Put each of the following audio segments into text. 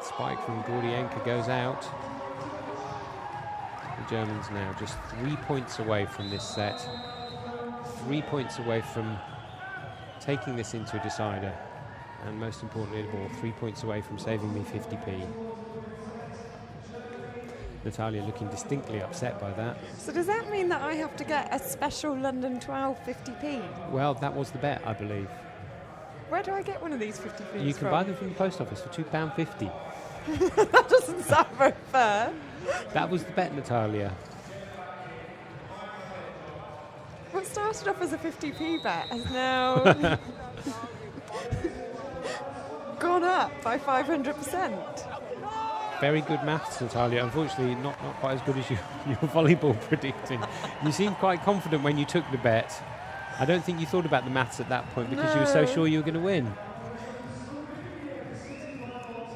spike from Gordienka goes out. The Germans now just 3 points away from this set. 3 points away from taking this into a decider. And most importantly of all, 3 points away from saving me 50p. Natalia looking distinctly upset by that. So does that mean that I have to get a special London 12 50p? Well, that was the bet, I believe. Where do I get one of these 50p's You can buy them from the post office for £2.50. That doesn't sound very fair. That was the bet, Natalia. What started off as a 50p bet has now gone up by 500%. Very good maths, Natalia. Unfortunately, not quite as good as your volleyball predicting. You seemed quite confident when you took the bet. I don't think you thought about the maths at that point because you were so sure you were going to win.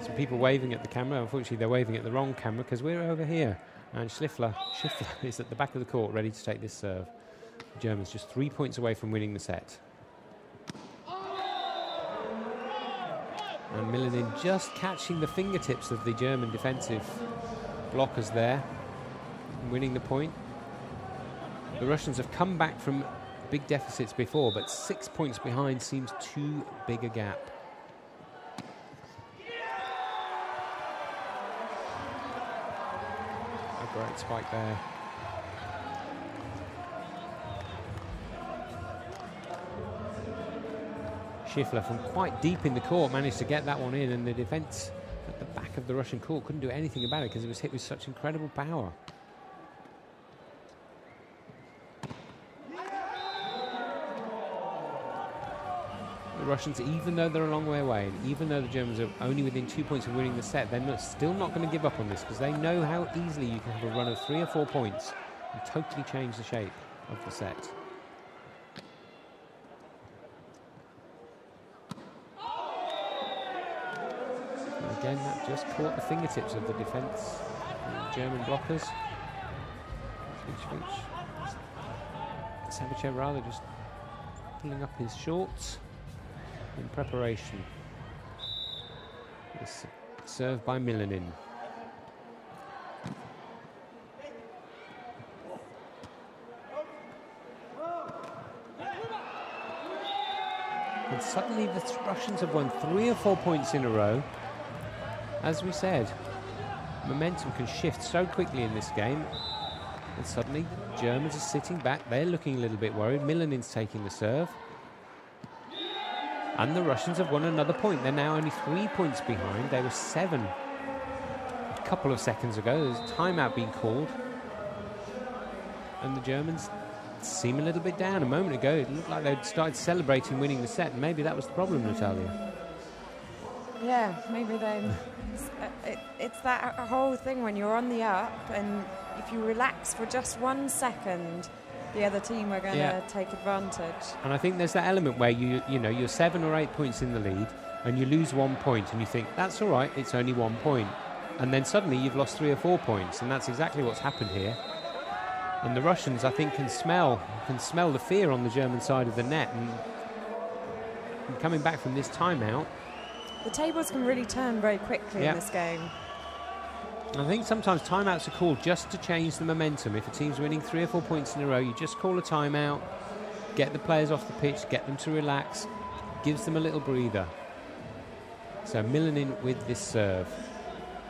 Some people waving at the camera. Unfortunately, they're waving at the wrong camera because we're over here. And Schliffler is at the back of the court ready to take this serve. The Germans just 3 points away from winning the set. And Milanin just catching the fingertips of the German defensive blockers there, winning the point. The Russians have come back from big deficits before, but 6 points behind seems too big a gap. A great spike there. Schliffler from quite deep in the court managed to get that one in, and the defence at the back of the Russian court couldn't do anything about it because it was hit with such incredible power. The Russians, even though they're a long way away, and even though the Germans are only within 2 points of winning the set, they're still not going to give up on this because they know how easily you can have a run of 3 or 4 points and totally change the shape of the set. Again, that just caught the fingertips of the defence, the German blockers. Savicev rather just pulling up his shorts in preparation. This serve by Milanin. And suddenly the Russians have won 3 or 4 points in a row. As we said, momentum can shift so quickly in this game. And suddenly the Germans are sitting back. They're looking a little bit worried. Milanin's taking the serve. And the Russians have won another point. They're now only 3 points behind. They were 7 a couple of seconds ago. There's a timeout being called. And the Germans seem a little bit down. A moment ago, it looked like they'd started celebrating winning the set. And maybe that was the problem, Natalia. Yeah, maybe they... it's that whole thing when you're on the up, and if you relax for just 1 second, the other team are going to take advantage. And I think there's that element where you know you're 7 or 8 points in the lead, and you lose 1 point, and you think that's all right, it's only 1 point, and then suddenly you've lost 3 or 4 points, and that's exactly what's happened here. And the Russians, I think, can smell the fear on the German side of the net, and coming back from this timeout. The tables can really turn very quickly in this game. I think sometimes timeouts are called just to change the momentum. If a team's winning 3 or 4 points in a row, you just call a timeout, get the players off the pitch, get them to relax, gives them a little breather. So Milanin with this serve.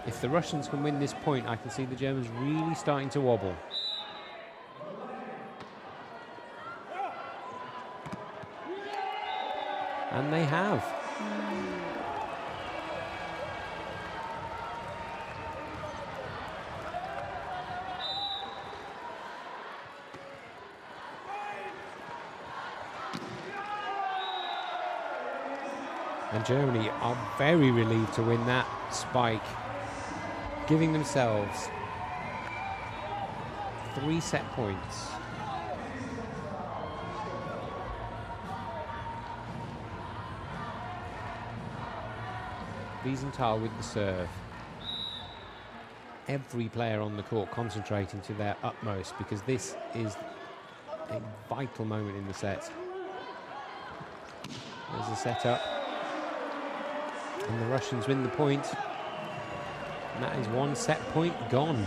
If the Russians can win this point, I can see the Germans really starting to wobble. And they have. And Germany are very relieved to win that spike, giving themselves 3 set points. Wiesenthal with the serve. Every player on the court concentrating to their utmost because this is a vital moment in the set. There's a set up. And the Russians win the point. And that is 1 set point gone.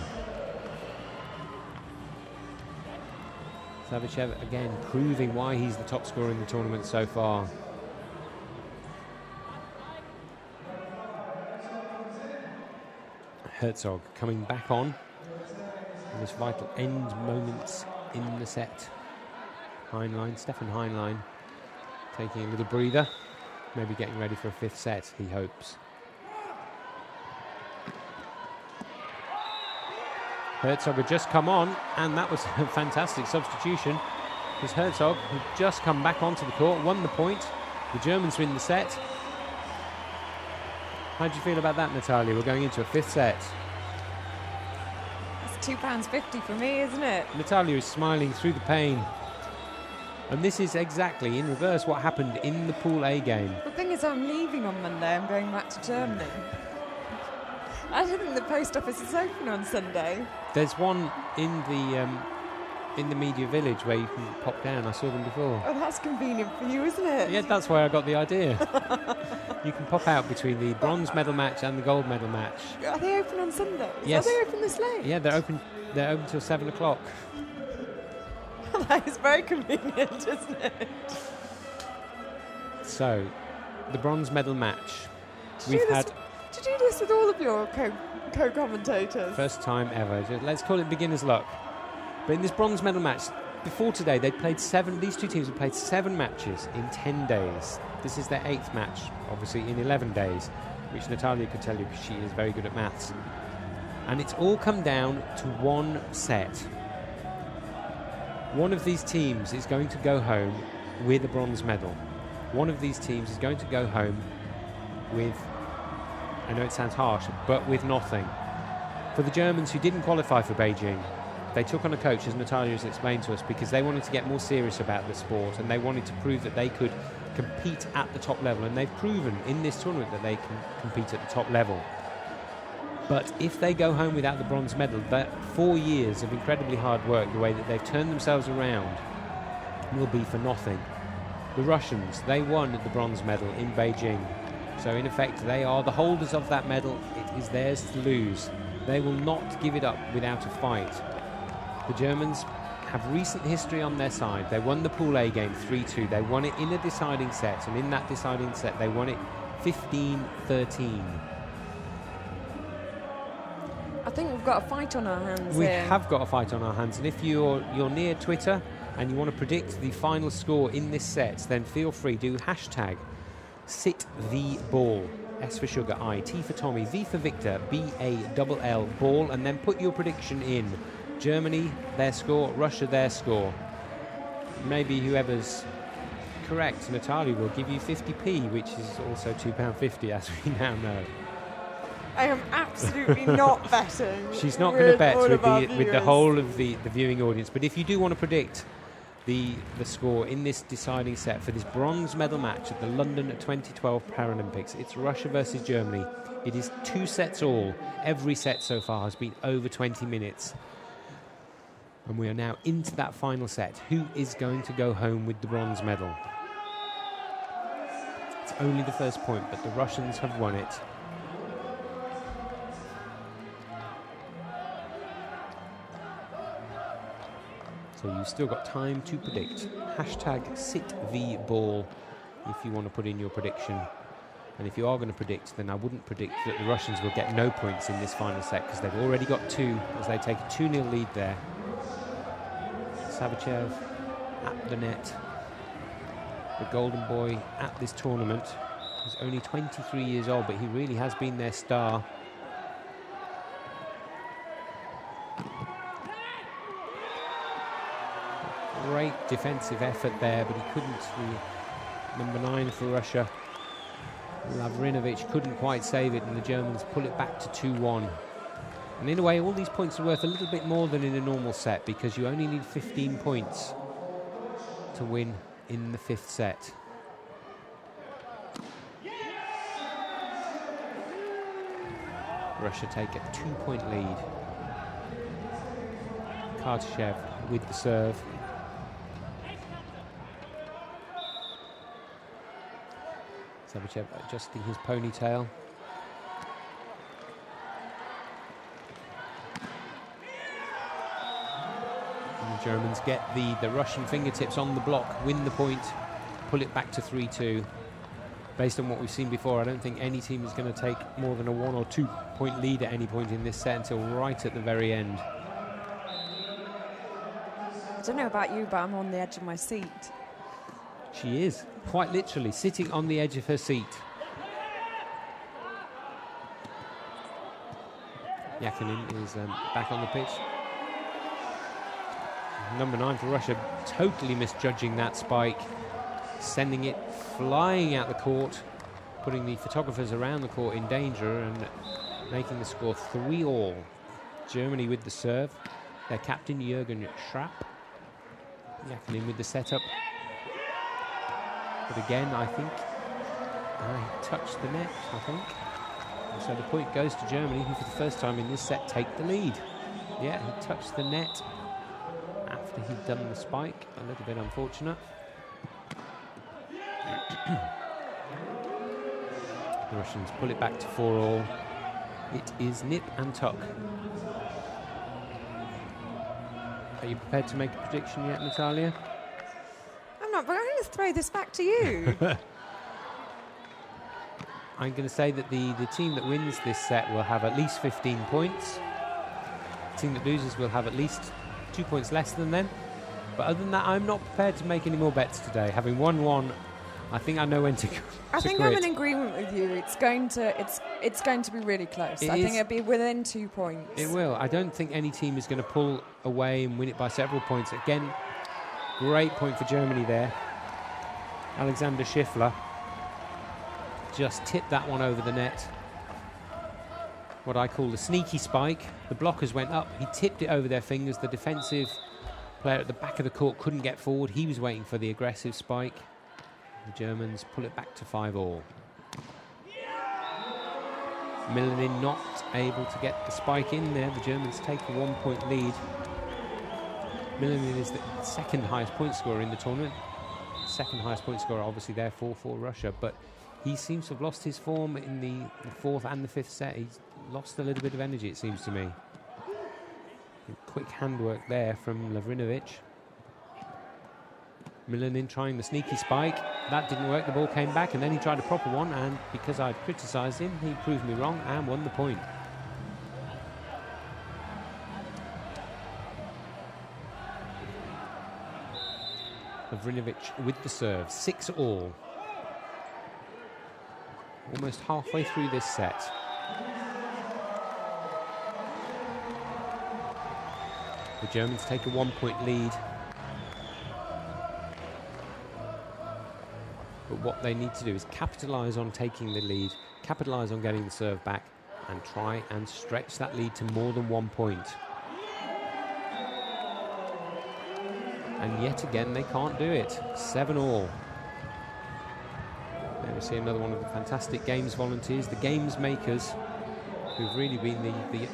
Savicev again proving why he's the top scorer in the tournament so far. Herzog coming back on in this vital end moments in the set. Heinlein, Stefan Heinlein, taking a little breather, maybe getting ready for a 5th set, he hopes. Herzog had just come on, and that was a fantastic substitution, because Herzog had just come back onto the court, won the point. The Germans win the set. How do you feel about that, Natalia? We're going into a 5th set. It's £2.50 for me, isn't it? Natalia is smiling through the pain. And this is exactly in reverse what happened in the Pool A game. The thing is, I'm leaving on Monday. I'm going back to Germany. I don't think the post office is open on Sunday. There's one in the media village where you can pop down. I saw them before. Oh, that's convenient for you, isn't it? Yeah, that's where I got the idea. You can pop out between the bronze medal match and the gold medal match. Are they open on Sunday? Yes. Are they open this late? Yeah, they're open till 7 o'clock. That is very convenient, isn't it? So, the bronze medal match. Did you do this with all of your co-commentators? First time ever. Let's call it beginner's luck. But in this bronze medal match, before today, they'd played 7. These two teams had played 7 matches in 10 days. This is their 8th match, obviously in 11 days, which Natalia could tell you because she is very good at maths. And it's all come down to 1 set. One of these teams is going to go home with a bronze medal. One of these teams is going to go home with, I know it sounds harsh, but with nothing. For the Germans who didn't qualify for Beijing, they took on a coach, as Natalia has explained to us, because they wanted to get more serious about the sport and they wanted to prove that they could compete at the top level. And they've proven in this tournament that they can compete at the top level. But if they go home without the bronze medal, that 4 years of incredibly hard work, the way that they've turned themselves around, will be for nothing. The Russians, they won the bronze medal in Beijing. So in effect, they are the holders of that medal. It is theirs to lose. They will not give it up without a fight. The Germans have recent history on their side. They won the Pool A game 3-2. They won it in a deciding set, and in that deciding set, they won it 15-13. I think we've got a fight on our hands. We here. have got a fight on our hands, and if you're near Twitter and you want to predict the final score in this set, then feel free. Do hashtag #SitTheBall. S for sugar, I, T for Tommy, V for Victor, BALL ball, and then put your prediction in. Germany, their score, Russia, their score. Maybe whoever's correct, Natalia, will give you 50p, which is also £2.50, as we now know. I am absolutely not betting. She's not going to bet with the whole of the viewing audience. But if you do want to predict the score in this deciding set for this bronze medal match at the London 2012 Paralympics, it's Russia versus Germany. It is 2 sets all. Every set so far has been over 20 minutes. And we are now into that final set. Who is going to go home with the bronze medal? It's only the first point, but the Russians have won it. So you've still got time to predict. Hashtag #SitTheBall if you want to put in your prediction. And if you are going to predict, then I wouldn't predict that the Russians will get no points in this final set, because they've already got 2 as they take a 2-0 lead there. Savicev at the net. The golden boy at this tournament. He's only 23 years old, but he really has been their star. Great defensive effort there, but he couldn't. Number 9 for Russia, Lavrinovic, couldn't quite save it, and the Germans pull it back to 2-1. And in a way, all these points are worth a little bit more than in a normal set, because you only need 15 points to win in the 5th set. Russia take a 2-point lead. Kartashev with the serve. Savicev adjusting his ponytail. The Germans get the Russian fingertips on the block, win the point, pull it back to 3-2. Based on what we've seen before, I don't think any team is going to take more than a 1 or 2 point lead at any point in this set until right at the very end. I don't know about you, but I'm on the edge of my seat. She is, quite literally, sitting on the edge of her seat. Yakinin is back on the pitch. Number 9 for Russia, totally misjudging that spike, sending it flying out the court, putting the photographers around the court in danger and making the score 3-all. Germany with the serve. Their captain, Jürgen Schrapp. Yakinin with the setup. But again, I think I touched the net, I think. And so the point goes to Germany, who for the first time in this set take the lead. Yeah, he touched the net after he'd done the spike. A little bit unfortunate. The Russians pull it back to 4-all. It is nip and tuck. Are you prepared to make a prediction yet, Natalia? I'm not, but I'm going to throw this back to you. I'm going to say that the team that wins this set will have at least 15 points. The team that loses will have at least 2 points less than them. But other than that, I'm not prepared to make any more bets today. Having won one, I think I know when to quit. I think I'm in agreement with you. It's going to be really close. I think it'll be within 2 points. It will. I don't think any team is going to pull away and win it by several points. Again, great point for Germany there. Alexander Schiffler just tipped that one over the net. What I call the sneaky spike. The blockers went up. He tipped it over their fingers. The defensive player at the back of the court couldn't get forward. He was waiting for the aggressive spike. The Germans pull it back to 5-all. Milanin not able to get the spike in there. The Germans take a 1 point lead. Milanin is the second highest point scorer in the tournament. Second highest point scorer, obviously, therefore, for Russia. But he seems to have lost his form in the fourth and the fifth set. He's lost a little bit of energy, it seems to me. Quick handwork there from Lavrinovic. Milanin trying the sneaky spike. That didn't work. The ball came back, and then he tried a proper one, and because I'd criticised him, he proved me wrong and won the point. Lavrinovic with the serve. 6-all. Almost halfway through this set. The Germans take a 1 point lead. But what they need to do is capitalise on taking the lead, capitalise on getting the serve back, and try and stretch that lead to more than 1 point. And yet again, they can't do it. 7-all. There we see another one of the fantastic games volunteers, the games makers, who've really been the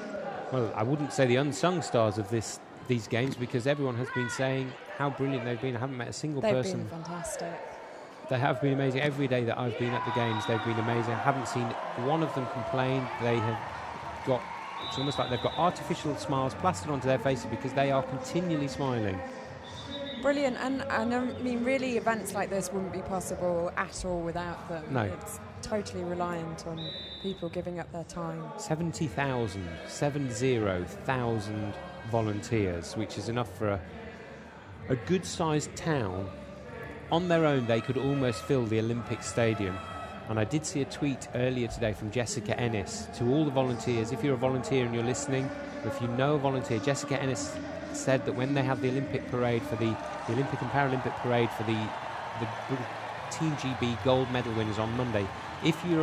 well, I wouldn't say the unsung stars of these games, because everyone has been saying how brilliant they've been. I haven't met a single person. They've been fantastic. They have been amazing. Every day that I've been at the games, they've been amazing. I haven't seen one of them complain. They have got, it's almost like they've got artificial smiles plastered onto their faces because they are continually smiling. Brilliant. And I mean, really, events like this wouldn't be possible at all without them. No. It's totally reliant on people giving up their time. 70,000 volunteers, which is enough for a good-sized town. On their own, they could almost fill the Olympic Stadium. And I did see a tweet earlier today from Jessica Ennis to all the volunteers. If you're a volunteer and you're listening, or if you know a volunteer, Jessica Ennis said that when they have the Olympic parade for the Olympic and Paralympic parade for the Team GB gold medal winners on Monday, if you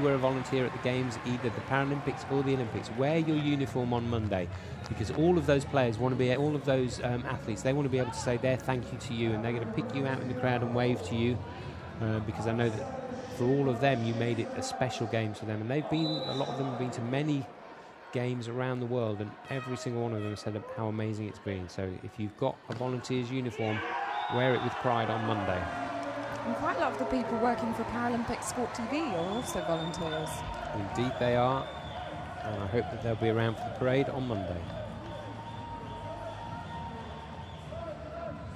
were a volunteer at the games, either the Paralympics or the Olympics, wear your uniform on Monday, because all of those players want to be, all of those athletes, they want to be able to say their thank you to you, and they're going to pick you out in the crowd and wave to you, because I know that for all of them you made it a special game for them, and a lot of them have been to many games around the world, and every single one of them said how amazing it's been. So if you've got a volunteer's uniform, wear it with pride on Monday. And quite a lot of the people working for Paralympic Sport TV are also volunteers. Indeed they are, and I hope that they'll be around for the parade on Monday.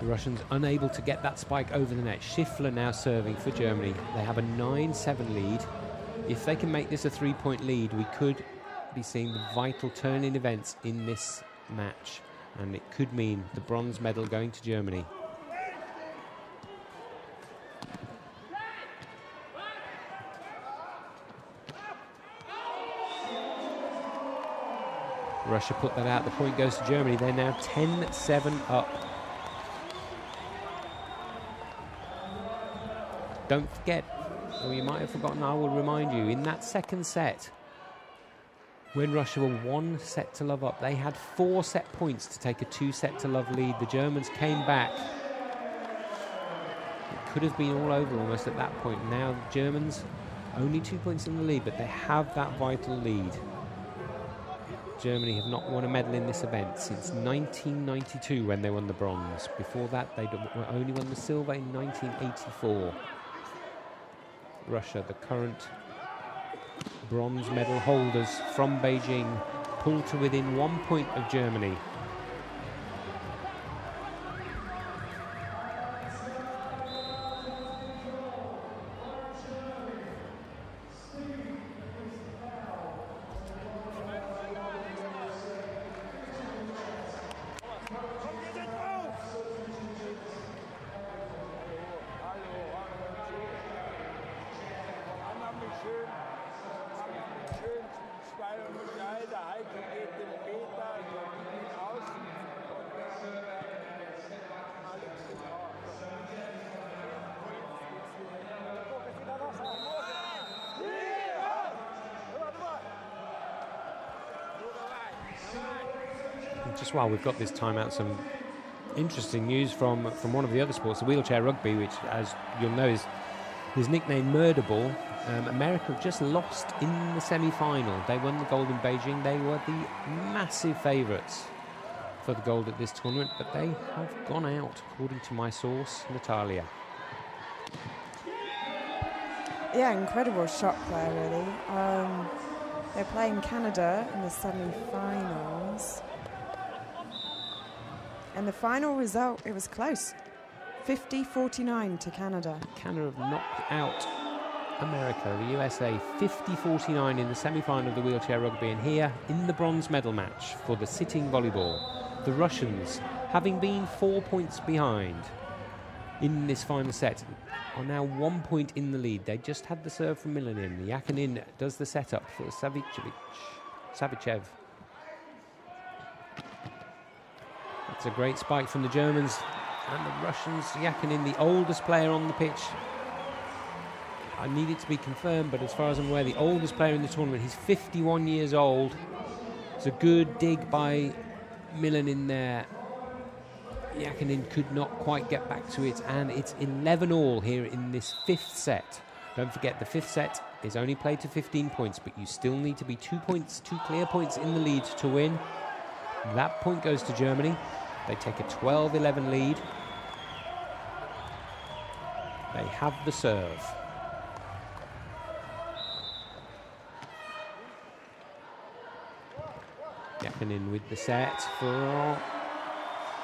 The Russians unable to get that spike over the net. Schiffler now serving for Germany. They have a 9-7 lead. If they can make this a 3-point lead, we could be seeing the vital turn in events in this match. And it could mean the bronze medal going to Germany. Russia put that out. The point goes to Germany. They're now 10-7 up. Don't forget, or you might have forgotten, I will remind you, in that second set, when Russia were 1 set to love up, they had 4 set points to take a 2 set to love lead. The Germans came back. It could have been all over almost at that point. Now the Germans only 2 points in the lead, but they have that vital lead. Germany have not won a medal in this event since 1992 when they won the bronze. Before that, they only won the silver in 1984. Russia, the current bronze medal holders from Beijing, pulled to within 1 point of Germany. Just while we've got this timeout, some interesting news from one of the other sports, the wheelchair rugby, which, as you'll know, is nicknamed Murder Ball. America just lost in the semi-final. They won the gold in Beijing. They were the massive favourites for the gold at this tournament, but they have gone out, according to my source, Natalia. Yeah, incredible shock there, really. They're playing Canada in the semi-finals. And the final result, it was close. 50-49 to Canada. Canada have knocked out America, the USA, 50-49 in the semi-final of the wheelchair rugby. And here, in the bronze medal match for the sitting volleyball, the Russians, having been 4 points behind in this final set, are now 1 point in the lead. They just had the serve from Milanin. Yakinin does the setup for Savichev. It's a great spike from the Germans and the Russians. Yakinin, the oldest player on the pitch. I need it to be confirmed, but as far as I'm aware, the oldest player in the tournament. He's 51 years old. It's a good dig by Milanin there. Yakinin could not quite get back to it, and it's 11-all here in this 5th set. Don't forget, the 5th set is only played to 15 points, but you still need to be 2 clear points in the lead to win. That point goes to Germany. They take a 12-11 lead. They have the serve. Yakinin with the set for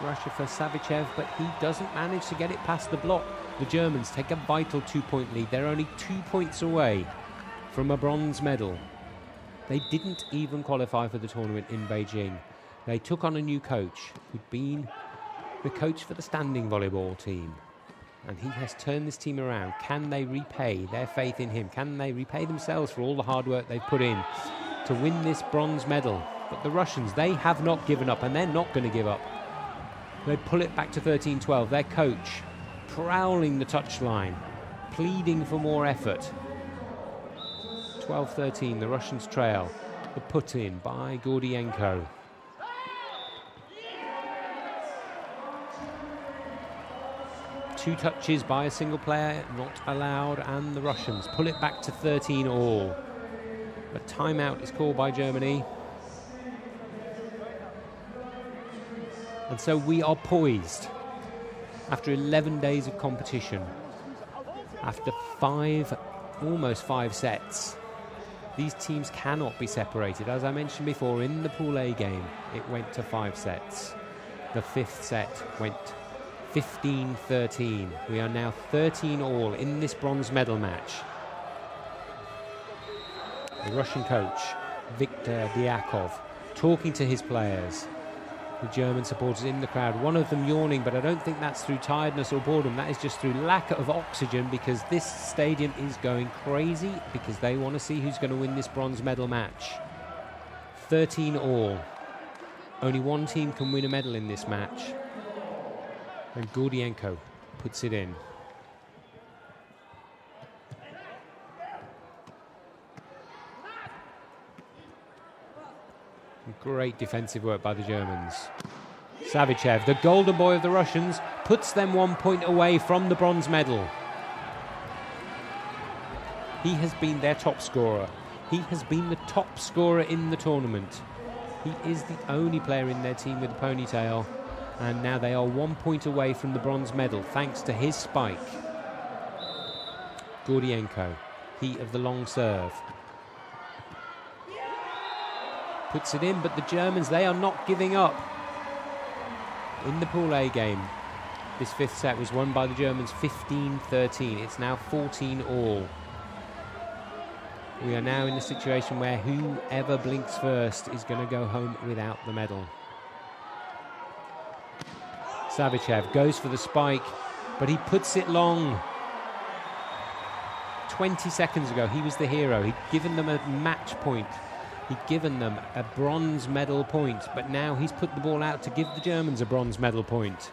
Russia for Savichev, but he doesn't manage to get it past the block. The Germans take a vital 2-point lead. They're only 2 points away from a bronze medal. They didn't even qualify for the tournament in Beijing. They took on a new coach who'd been the coach for the standing volleyball team, and he has turned this team around. Can they repay their faith in him? Can they repay themselves for all the hard work they've put in to win this bronze medal? But the Russians, they have not given up, and they're not going to give up. They pull it back to 13-12. Their coach prowling the touchline, pleading for more effort. 12-13, the Russians trail. The put-in by Gordienko. Two touches by a single player, not allowed, and the Russians pull it back to 13-all. A timeout is called by Germany. And so we are poised after 11 days of competition, after almost five sets. These teams cannot be separated. As I mentioned before, in the Pool A game, it went to 5 sets. The 5th set went 15-13. We are now 13 all in this bronze medal match. The Russian coach, Viktor Diakov, talking to his players. The German supporters in the crowd, one of them yawning, but I don't think that's through tiredness or boredom. That is just through lack of oxygen, because this stadium is going crazy because they want to see who's going to win this bronze medal match. 13 all. Only one team can win a medal in this match. And Gordienko puts it in. Great defensive work by the Germans. Savichev, the golden boy of the Russians, puts them 1 point away from the bronze medal. He has been their top scorer. He has been the top scorer in the tournament. He is the only player in their team with a ponytail. And now they are 1 point away from the bronze medal, thanks to his spike. Gordienko, he of the long serve. Puts it in, but the Germans, they are not giving up. In the Pool A game, this fifth set was won by the Germans 15-13. It's now 14 all. We are now in a situation where whoever blinks first is going to go home without the medal. Savichev goes for the spike, but he puts it long. 20 seconds ago, he was the hero. He'd given them a match point. He'd given them a bronze medal point, but now he's put the ball out to give the Germans a bronze medal point.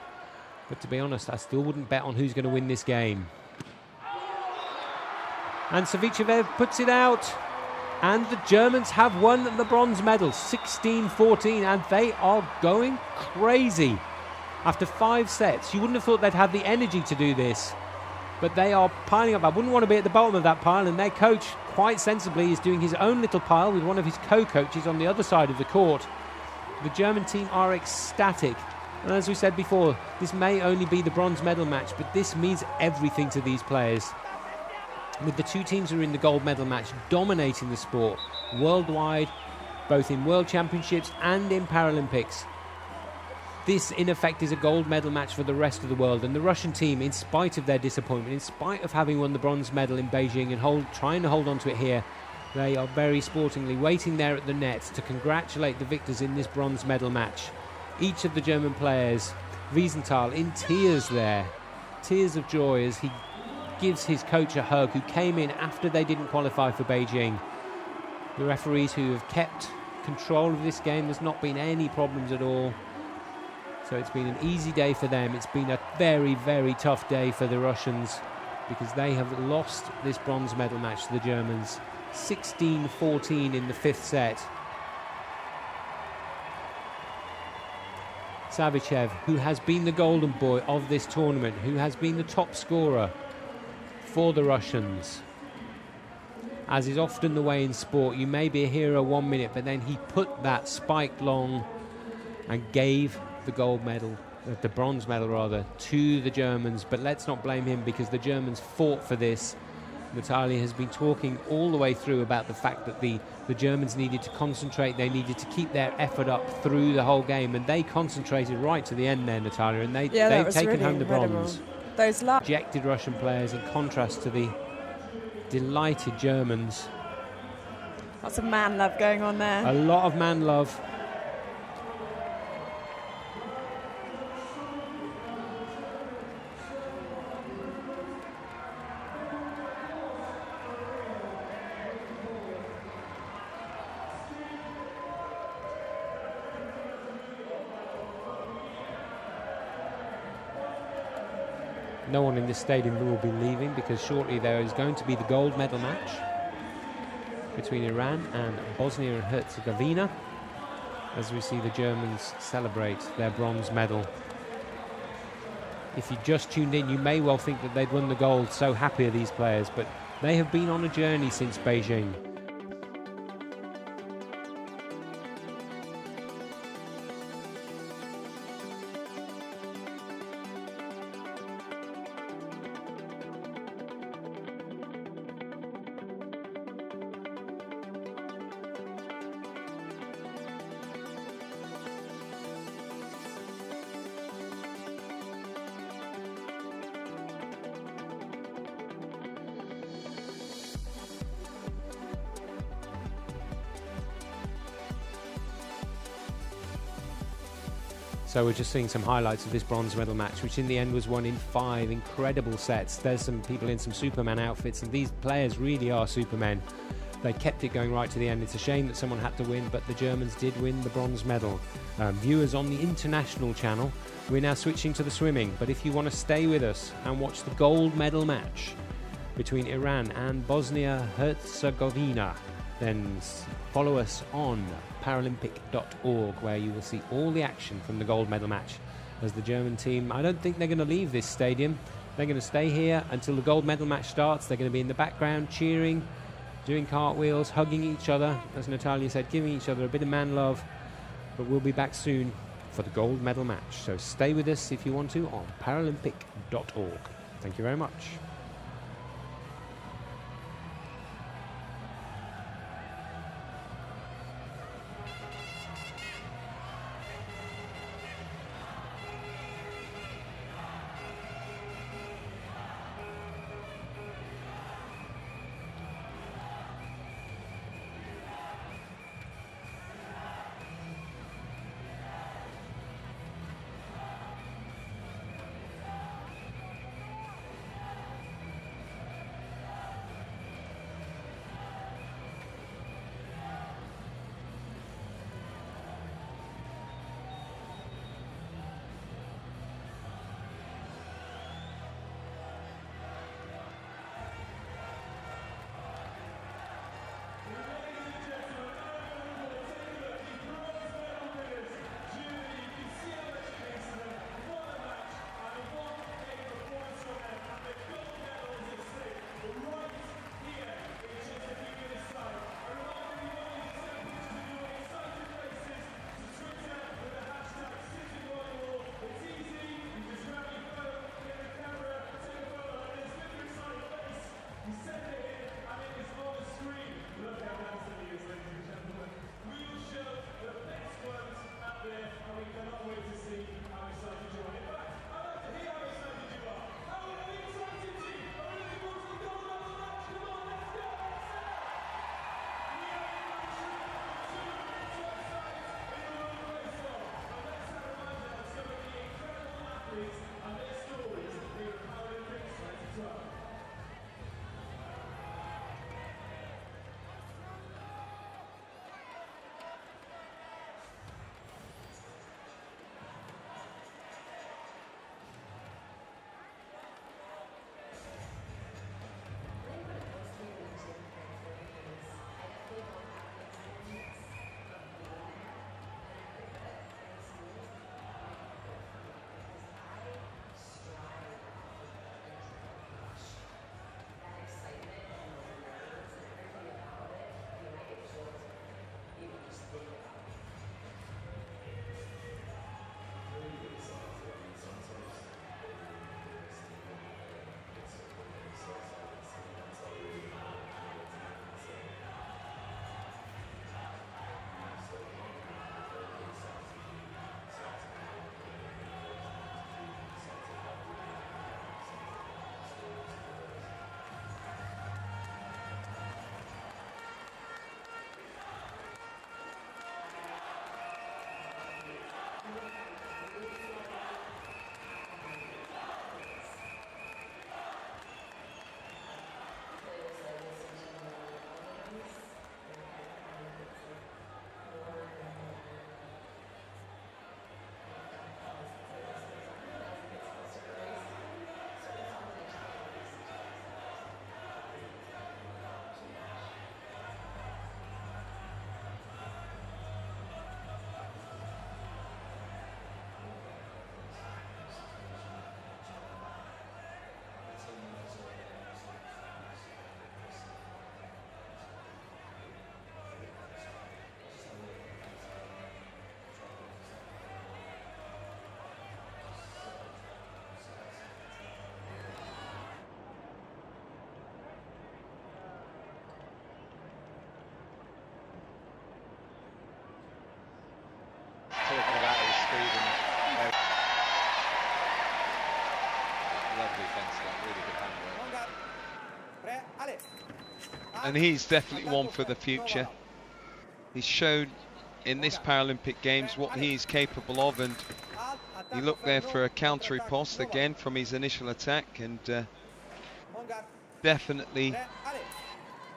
But to be honest, I still wouldn't bet on who's going to win this game. And Savichev puts it out, and the Germans have won the bronze medal, 16-14, and they are going crazy. After 5 sets, you wouldn't have thought they'd have the energy to do this, but they are piling up. I wouldn't want to be at the bottom of that pile, and their coach, quite sensibly, is doing his own little pile with one of his co-coaches on the other side of the court. The German team are ecstatic, and as we said before, this may only be the bronze medal match, but this means everything to these players. With the two teams who are in the gold medal match dominating the sport worldwide, both in World Championships and in Paralympics, this, in effect, is a gold medal match for the rest of the world. And the Russian team, in spite of their disappointment, in spite of having won the bronze medal in Beijing and trying to hold on to it here, they are very sportingly waiting there at the net to congratulate the victors in this bronze medal match. Each of the German players, Wiesenthal, in tears there, tears of joy as he gives his coach a hug, who came in after they didn't qualify for Beijing. The referees who have kept control of this game, there's not been any problems at all. So it's been an easy day for them. It's been a very, very tough day for the Russians because they have lost this bronze medal match to the Germans. 16-14 in the fifth set. Savichev, who has been the golden boy of this tournament, who has been the top scorer for the Russians. As is often the way in sport, you may be a hero 1 minute, but then he put that spike long and gave the gold medal, the bronze medal rather, to the Germans. But let's not blame him because the Germans fought for this. Natalia has been talking all the way through about the fact that the Germans needed to concentrate, they needed to keep their effort up through the whole game, and they concentrated right to the end there, Natalia, and they've taken really home the bronze. Those rejected Russian players in contrast to the delighted Germans. Lots of man love going on there. A lot of man love. No one in this stadium will be leaving because shortly there is going to be the gold medal match between Iran and Bosnia and Herzegovina as we see the Germans celebrate their bronze medal. If you just tuned in, you may well think that they'd won the gold, so happy are these players, but they have been on a journey since Beijing. So we're just seeing some highlights of this bronze medal match, which in the end was won in 5 incredible sets. There's some people in some Superman outfits, and these players really are Supermen. They kept it going right to the end. It's a shame that someone had to win, but the Germans did win the bronze medal. Viewers on the international channel, we're now switching to the swimming, but if you want to stay with us and watch the gold medal match between Iran and Bosnia-Herzegovina, then follow us on Paralympic.org, where you will see all the action from the gold medal match. As the German team, I don't think they're going to leave this stadium. They're going to stay here until the gold medal match starts. They're going to be in the background cheering, doing cartwheels, hugging each other, as Natalia said, giving each other a bit of man love. But we'll be back soon for the gold medal match. So stay with us if you want to on Paralympic.org. Thank you very much. And he's definitely one for the future. He's shown in this Paralympic Games what he's capable of, and He looked there for a counter riposte again from his initial attack, and definitely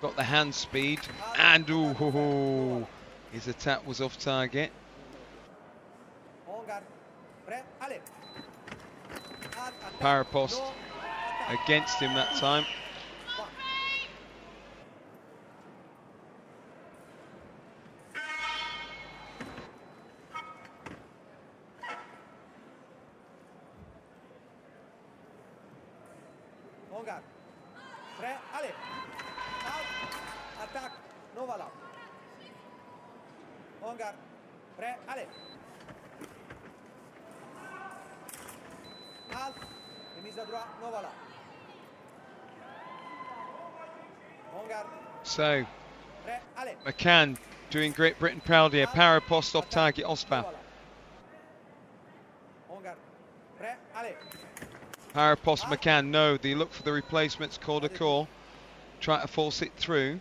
got the hand speed, and ooh, his attack was off target. Parapost against him that time. So, McCann doing Great Britain proud here. Parapost off target, Ospa. Parapost, McCann, no. They look for the replacements, called a call. Try to force it through.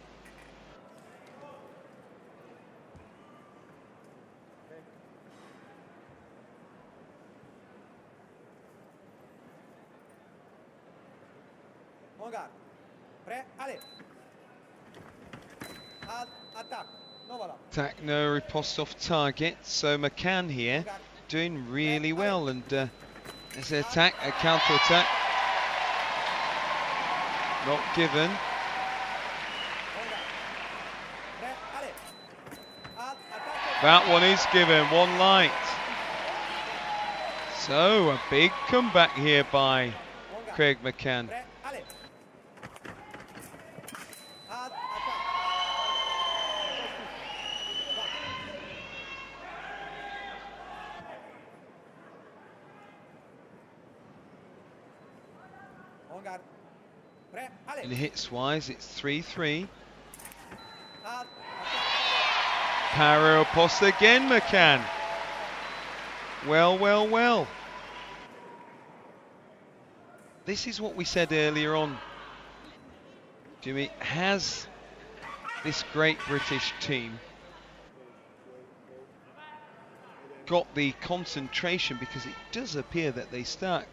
Attack, no, riposte off target. So McCann here doing really well, and there's an attack, a counter attack. Not given. That one is given, one light. So a big comeback here by Craig McCann. In hits wise, it's 3-3. Parapost again, McCann. Well. This is what we said earlier on, Jimmy. Has this Great British team got the concentration? Because it does appear that they start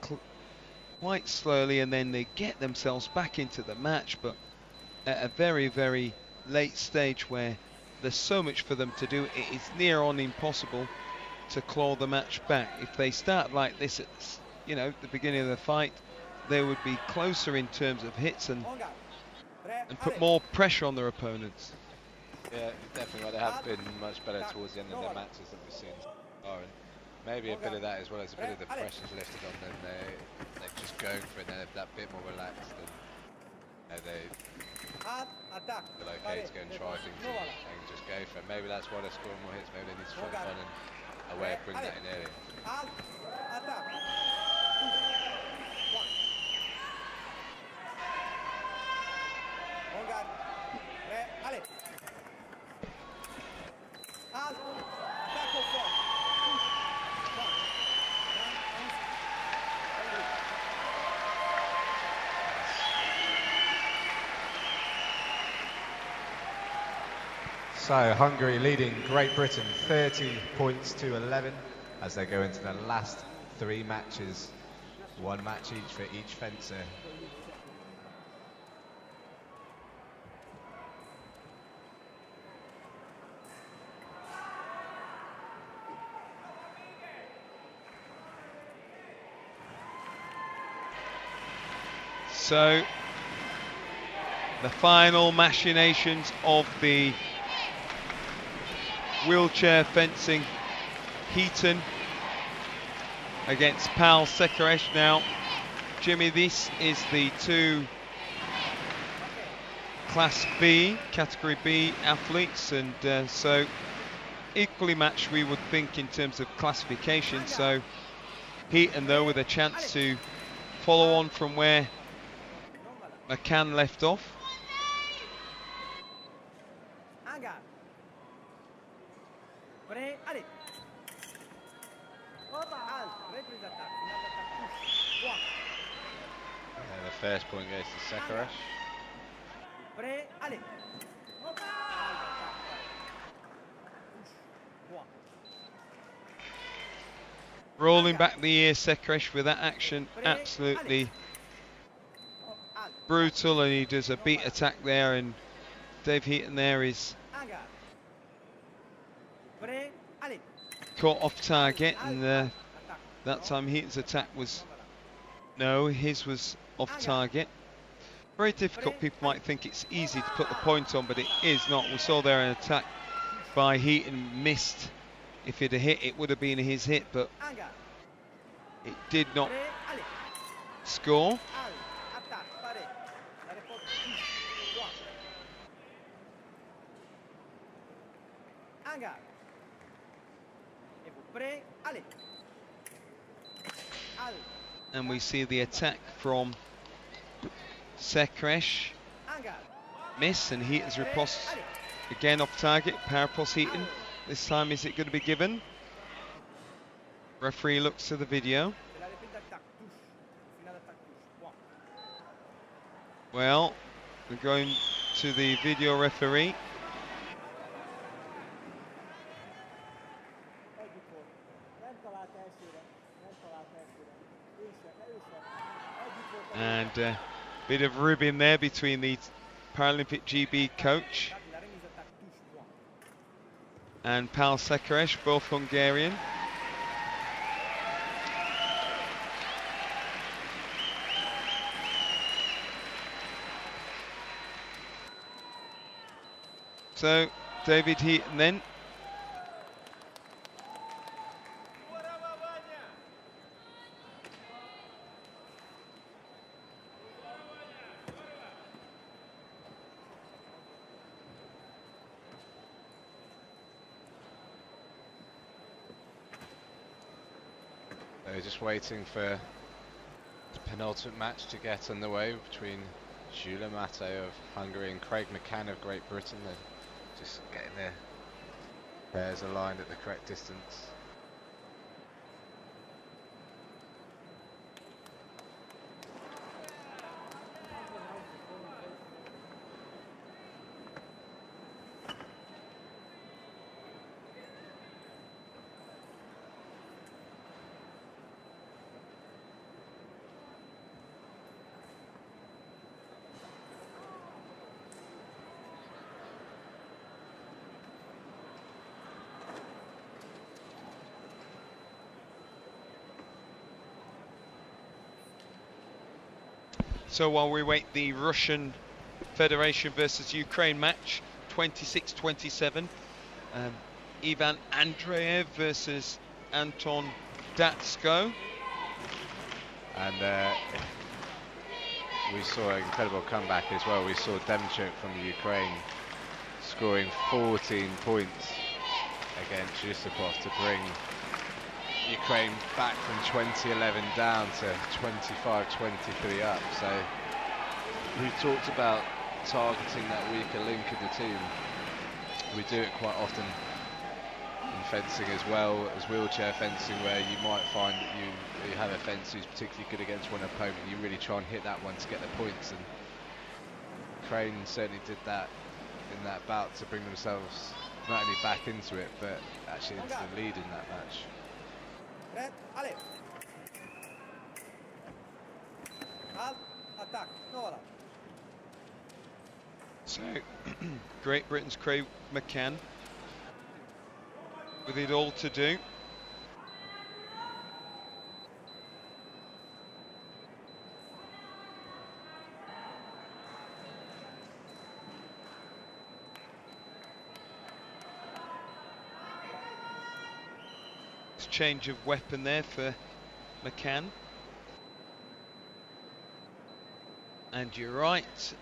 quite slowly and then they get themselves back into the match, but at a very, very late stage where there's so much for them to do, it is near on impossible to claw the match back. If they start like this at the beginning of the fight, they would be closer in terms of hits and put more pressure on their opponents. Yeah, definitely. They have been much better towards the end of their matches than we've seen so far. Maybe a bit of that as well as a bit of the pressure's lifted on them. They're just going for it. They're that bit more relaxed, and they feel okay to go and try things and just go for it. Maybe that's why they're scoring more hits. Maybe they need to try to find a way of bringing that in early. So Hungary leading Great Britain 30 points to 11 as they go into the last 3 matches. 1 match each for each fencer. So the final machinations of the wheelchair fencing Heaton against Pal Sekaresh. Now, Jimmy, this is the 2 Class B, Category B athletes, and so equally matched, we would think, in terms of classification. So Heaton, though, with a chance to follow on from where McCann left off. The first point goes to Sekaresh. Rolling back the ear, Sekresh, with that action. Absolutely brutal, and he does a beat attack there, and Dave Heaton there is caught off target, and that time Heaton's attack was, no, his was off target. Very difficult. People might think it's easy to put the point on, but it is not. We saw there an attack by Heaton, missed. If it had hit, it would have been his hit, but it did not score. And we see the attack from Sekresh. Miss, and Heaton's riposte again off target. Parapos Heaton. This time, is it going to be given? Referee looks to the video. Well, we're going to the video referee. And a bit of ribbing there between the Paralympic GB coach and Pal Sekresh, both Hungarian. So, David Heaton then. They're just waiting for the penultimate match to get underway between Gyula Matej of Hungary and Craig McCann of Great Britain. They're just getting their pairs aligned at the correct distance. So while we wait the Russian Federation versus Ukraine match, 26-27, Ivan Andreev versus Anton Datsko. And we saw an incredible comeback as well. We saw Demchuk from the Ukraine scoring 14 points against Yusupov to bring Ukraine back from 20-11 down to 25-23 up. So we talked about targeting that weaker link in the team. We do it quite often in fencing as well as wheelchair fencing, where you might find that you have a fence who's particularly good against one opponent. You really try and hit that one to get the points, and Ukraine certainly did that in that bout to bring themselves not only back into it but actually into the lead in that match. So, Great Britain's Craig McCann with it all to do. Change of weapon there for McCann. And you're right,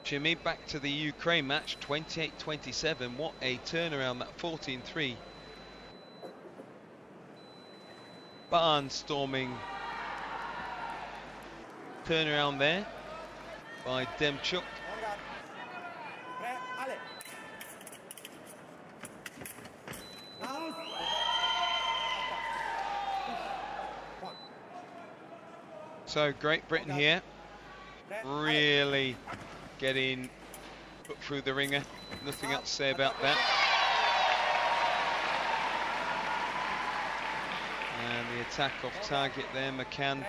Jimmy, back to the Ukraine match, 28-27. What a turnaround, that 14-3 barnstorming turnaround there by Demchuk. So Great Britain here, really getting put through the ringer. Nothing else to say about that. And the attack off target there, McCann.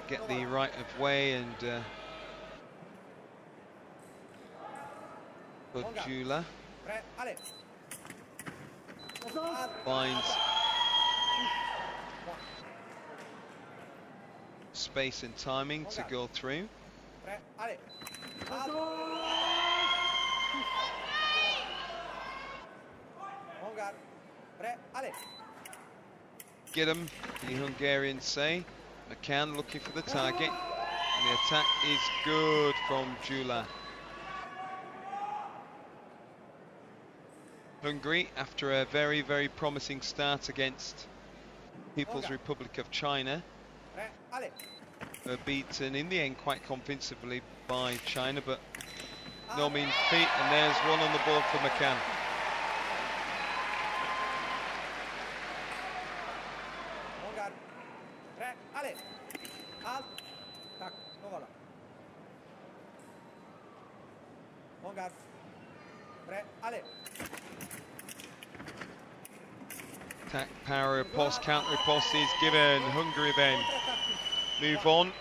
Get the right of way and Jula finds space and timing to go through. Get him, the Hungarians say. McCann looking for the target, and the attack is good from Jula. Hungary, after a very, very promising start against People's Republic of China, were beaten in the end quite convincingly by China, but no mean feat, and there's one on the board for McCann. Attack, power, riposte, counter riposte is given. Hungary then move on.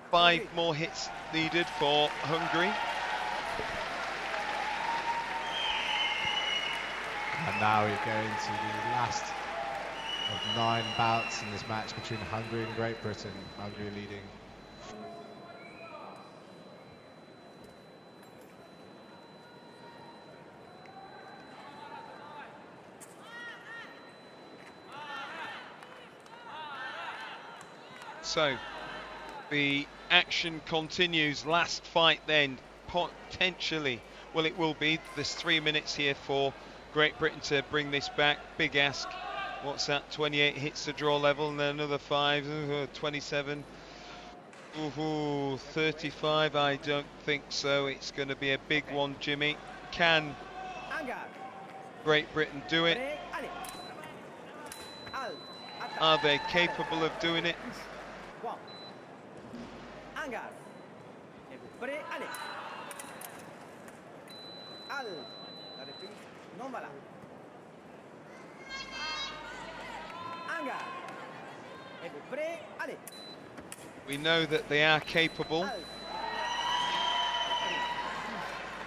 5 more hits needed for Hungary. And now we go into the last of 9 bouts in this match between Hungary and Great Britain. Hungary leading. So the action continues. Last fight then, potentially, well, it will be. There's 3 minutes here for Great Britain to bring this back. Big ask. What's that? 28 hits to draw level, and then another 5. 27. 35. I don't think so. It's going to be a big one, Jimmy. Can Great Britain do it? Are they capable of doing it? We know that they are capable,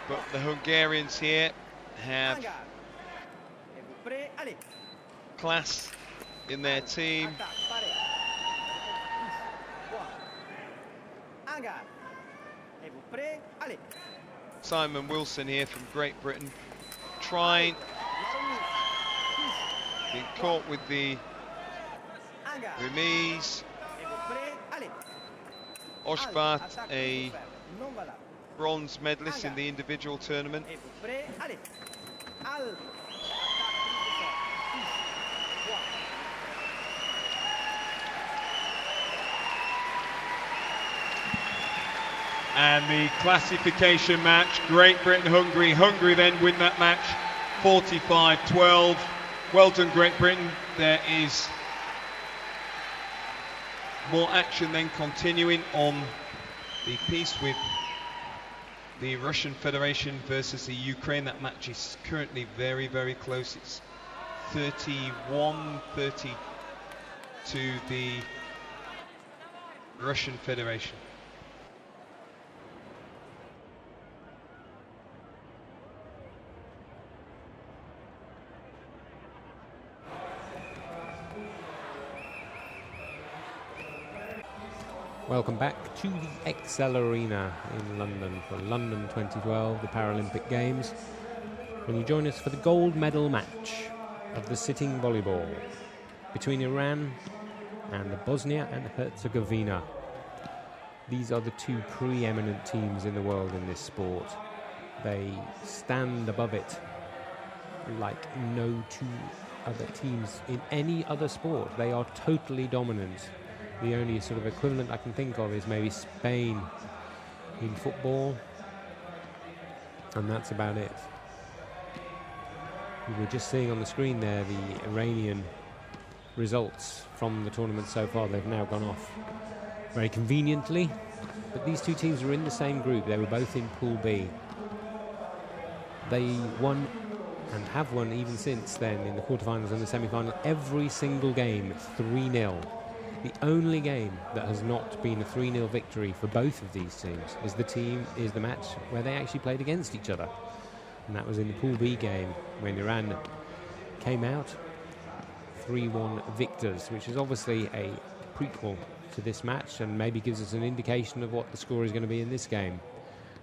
but the Hungarians here have class in their team. Simon Wilson here from Great Britain, trying, being caught with the remise. Oshvat, a bronze medalist in the individual tournament. And the classification match, Great Britain-Hungary. Hungary then win that match 45-12. Well done, Great Britain. There is more action then continuing on the piece with the Russian Federation versus the Ukraine. That match is currently very, very close. It's 31-30 to the Russian Federation. Welcome back to the Excel Arena in London for London 2012, the Paralympic Games. When you join us for the gold medal match of the sitting volleyball between Iran and Bosnia and Herzegovina. These are the 2 preeminent teams in the world in this sport. They stand above it like no 2 other teams in any other sport. They are totally dominant. The only sort of equivalent I can think of is maybe Spain in football, and that's about it. We were just seeing on the screen there the Iranian results from the tournament so far. They've now gone off very conveniently, but these 2 teams were in the same group. They were both in Pool B. They won and have won even since then in the quarterfinals and the semi-final, every single game 3-0. The only game that has not been a 3-0 victory for both of these teams is the match where they actually played against each other. And that was in the Pool B game when Iran came out 3-1 victors, which is obviously a prequel to this match and maybe gives us an indication of what the score is going to be in this game.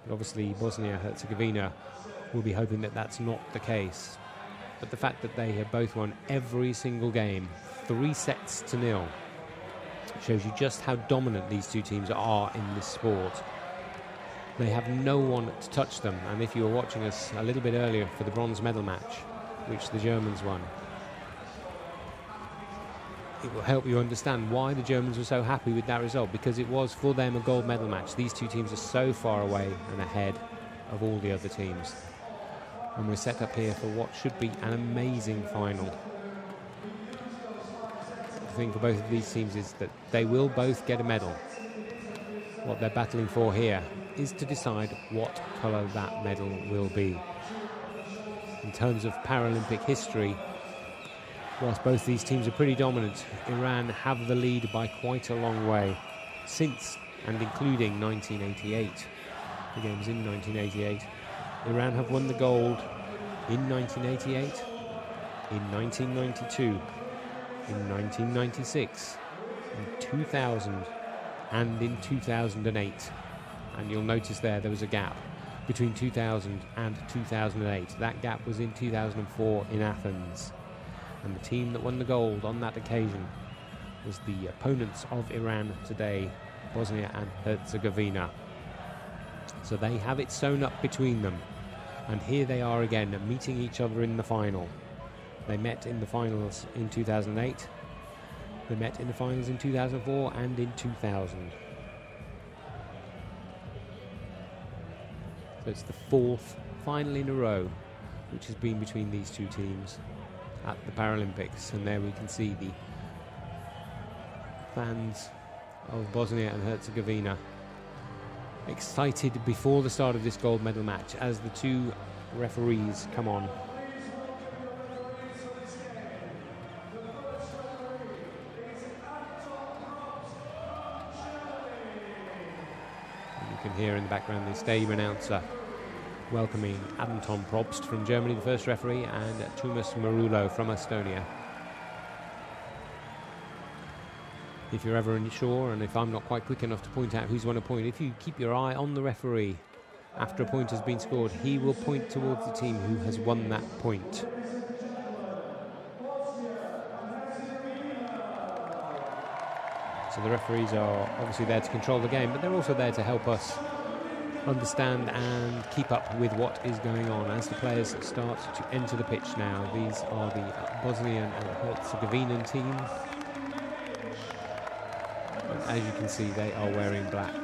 And obviously Bosnia-Herzegovina will be hoping that that's not the case. But the fact that they have both won every single game, 3-0, shows you just how dominant these two teams are in this sport. They have no one to touch them, and if you were watching us a little bit earlier for the bronze medal match, which the Germans won, it will help you understand why the Germans were so happy with that result, because it was for them a gold medal match. These two teams are so far away and ahead of all the other teams, and we're set up here for what should be an amazing final. The thing for both of these teams is that they will both get a medal. What they're battling for here is to decide what colour that medal will be. In terms of Paralympic history, whilst both these teams are pretty dominant, Iran have the lead by quite a long way since and including 1988. The game's in 1988. Iran have won the gold in 1988, in 1992, in 1996, in 2000 and in 2008. And you'll notice there was a gap between 2000 and 2008. That gap was in 2004 in Athens. And the team that won the gold on that occasion was the opponents of Iran today, Bosnia and Herzegovina. So they have it sewn up between them. And here they are again, meeting each other in the final. They met in the finals in 2008. They met in the finals in 2004 and in 2000. So it's the fourth final in a row which has been between these two teams at the Paralympics. And there we can see the fans of Bosnia and Herzegovina excited before the start of this gold medal match as the two referees come on. And you can hear in the background the stadium announcer welcoming Anton Probst from Germany, the first referee, and Tumas Marulo from Estonia. If you're ever unsure, and if I'm not quite quick enough to point out who's won a point, if you keep your eye on the referee after a point has been scored, he will point towards the team who has won that point. So the referees are obviously there to control the game, but they're also there to help us understand and keep up with what is going on as the players start to enter the pitch now. These are the Bosnian and Herzegovinian team. And as you can see, they are wearing black.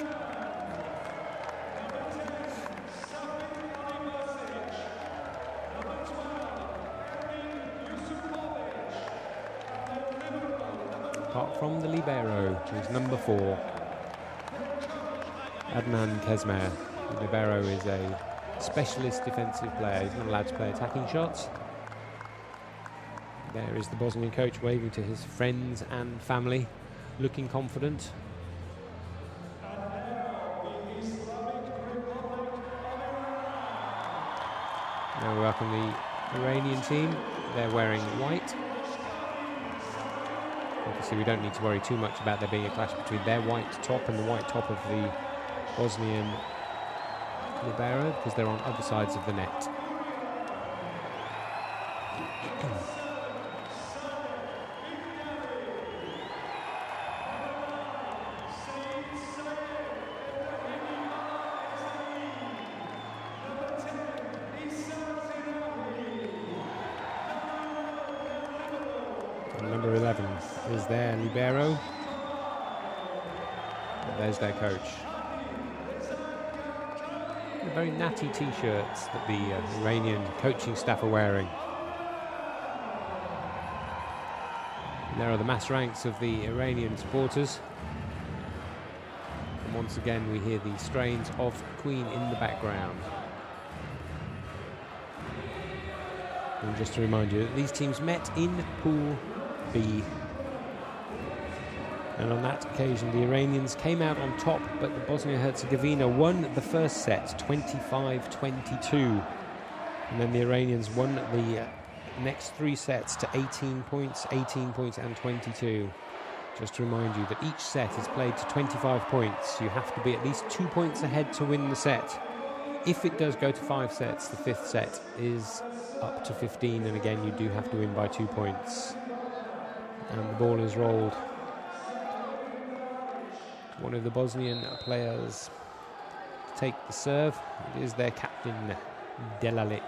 Apart from the libero, who's number 4, Adnan Kezmer. The libero is a specialist defensive player. He's not allowed to play attacking shots. There is the Bosnian coach waving to his friends and family, looking confident. Now we welcome the Iranian team. They're wearing white. Obviously we don't need to worry too much about there being a clash between their white top and the white top of the Bosnian libero, because they're on other sides of the net. And number 11 is their libero. And there's their coach. The very natty t-shirts that the Iranian coaching staff are wearing. And there are the mass ranks of the Iranian supporters. And once again we hear the strains of Queen in the background. And just to remind you that these teams met in Pool B. And on that occasion, the Iranians came out on top, but the Bosnia-Herzegovina won the first set, 25-22. And then the Iranians won the next 3 sets to 18 points, and 22. Just to remind you that each set is played to 25 points. You have to be at least 2 points ahead to win the set. If it does go to 5 sets, the 5th set is up to 15, and again you do have to win by 2 points. And the ball is rolled. One of the Bosnian players to take the serve. It is their captain, Delalic.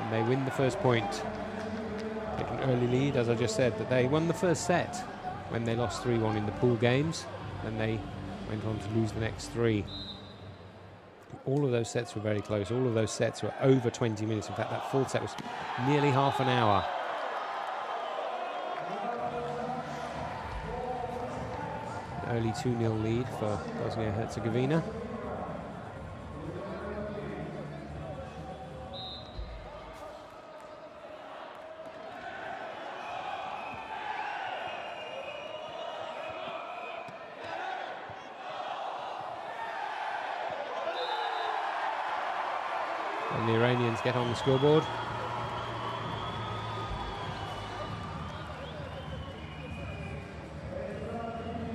And they win the first point. Take an early lead, as I just said, that they won the first set when they lost 3-1 in the pool games. Then they went on to lose the next 3. All of those sets were very close. All of those sets were over 20 minutes. In fact, that 4th set was nearly half an hour. Early 2-0 lead for Bosnia-Herzegovina. And the Iranians get on the scoreboard.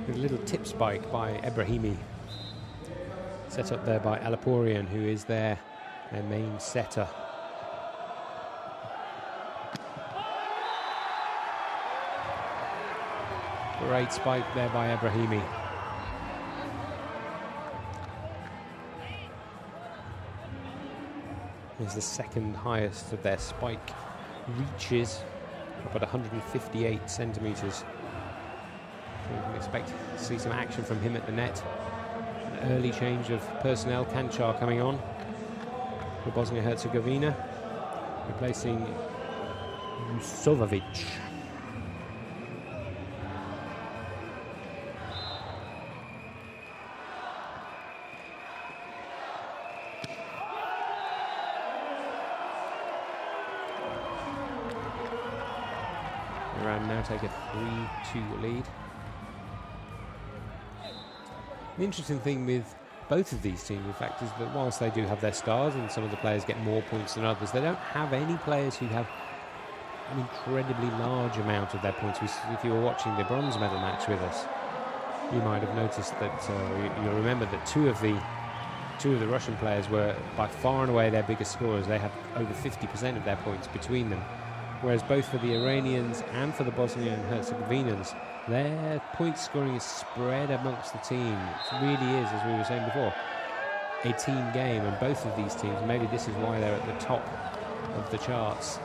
A little tip spike by Ebrahimi, set up there by Alaporian, who is their main setter. Great spike there by Ebrahimi. Is the second highest of their spike reaches, up at 158 centimetres. We can expect to see some action from him at the net. An early change of personnel. Kanchar coming on for Bosnia-Herzegovina, replacing Jusovic. Iran now take a 3-2 lead. The interesting thing with both of these teams, in fact, is that whilst they do have their stars and some of the players get more points than others, they don't have any players who have an incredibly large amount of their points. If you were watching the bronze medal match with us, you might have noticed that you'll remember that two of the Russian players were by far and away their biggest scorers. They had over 50% of their points between them, whereas both for the Iranians and for the Bosnian and Herzegovinans, their point scoring is spread amongst the team. It really is, as we were saying before, a team game, and both of these teams, maybe this is why they're at the top of the charts,